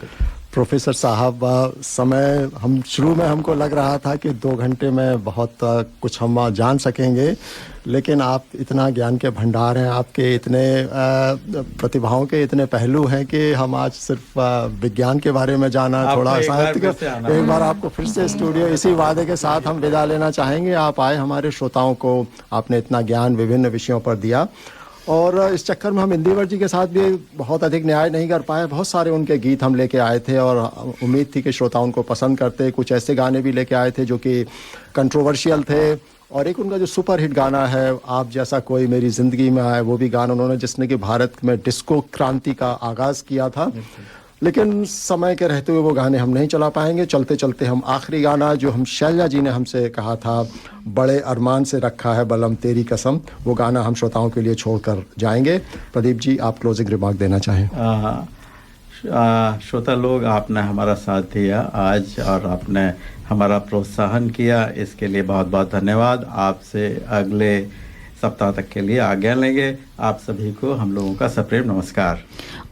प्रोफेसर साहब, समय हम शुरू में हमको लग रहा था कि 2 घंटे में बहुत कुछ हम जान सकेंगे, लेकिन आप इतना ज्ञान के भंडार हैं, आपके इतने प्रतिभाओं के इतने पहलू हैं कि हम आज सिर्फ विज्ञान के बारे में जाना, थोड़ा साहित्य का, एक बार आपको फिर से स्टूडियो इसी वादे के साथ हम विदा लेना चाहेंगे। आप आए, हमारे श्रोताओं को आपने इतना ज्ञान विभिन्न विषयों पर दिया, और इस चक्कर में हम इंदिवर जी के साथ भी बहुत अधिक न्याय नहीं कर पाए। बहुत सारे उनके गीत हम लेके आए थे और उम्मीद थी कि श्रोता उनको पसंद करते। कुछ ऐसे गाने भी लेके आए थे जो कि कंट्रोवर्शियल थे, और एक उनका जो सुपर हिट गाना है आप जैसा कोई मेरी ज़िंदगी में आए, वो भी गाना उन्होंने जिसने कि भारत में डिस्को क्रांति का आगाज़ किया था। लेकिन समय के रहते हुए वो गाने हम नहीं चला पाएंगे। चलते चलते हम आखिरी गाना जो हम शैलजा जी ने हमसे कहा था, बड़े अरमान से रखा है बलम तेरी कसम, वो गाना हम श्रोताओं के लिए छोड़कर जाएंगे। प्रदीप जी, आप क्लोजिंग रिमार्क देना चाहें। श्रोता लोग, आपने हमारा साथ दिया आज और आपने हमारा प्रोत्साहन किया, इसके लिए बहुत बहुत धन्यवाद। आपसे अगले सप्ताह तक के लिए आज्ञा लेंगे। आप सभी को हम लोगों का सप्रेम नमस्कार।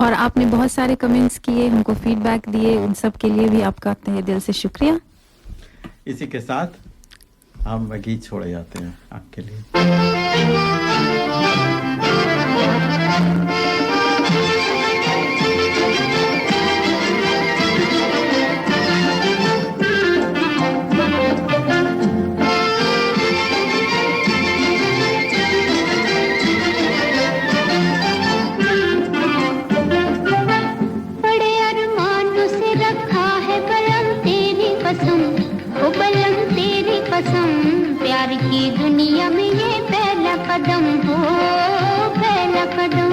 और आपने बहुत सारे कमेंट्स किए, हमको फीडबैक दिए, उन सब के लिए भी आपका तहे दिल से शुक्रिया। इसी के साथ हम गीत छोड़े जाते हैं आपके लिए। प्यार की दुनिया में ये पहला कदम हो, पहला कदम।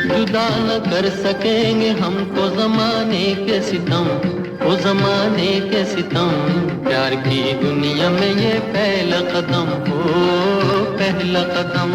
जुदा न कर सकेंगे हमको जमाने के सितम, वो जमाने के सितम। प्यार की दुनिया में ये पहला कदम हो, पहला कदम।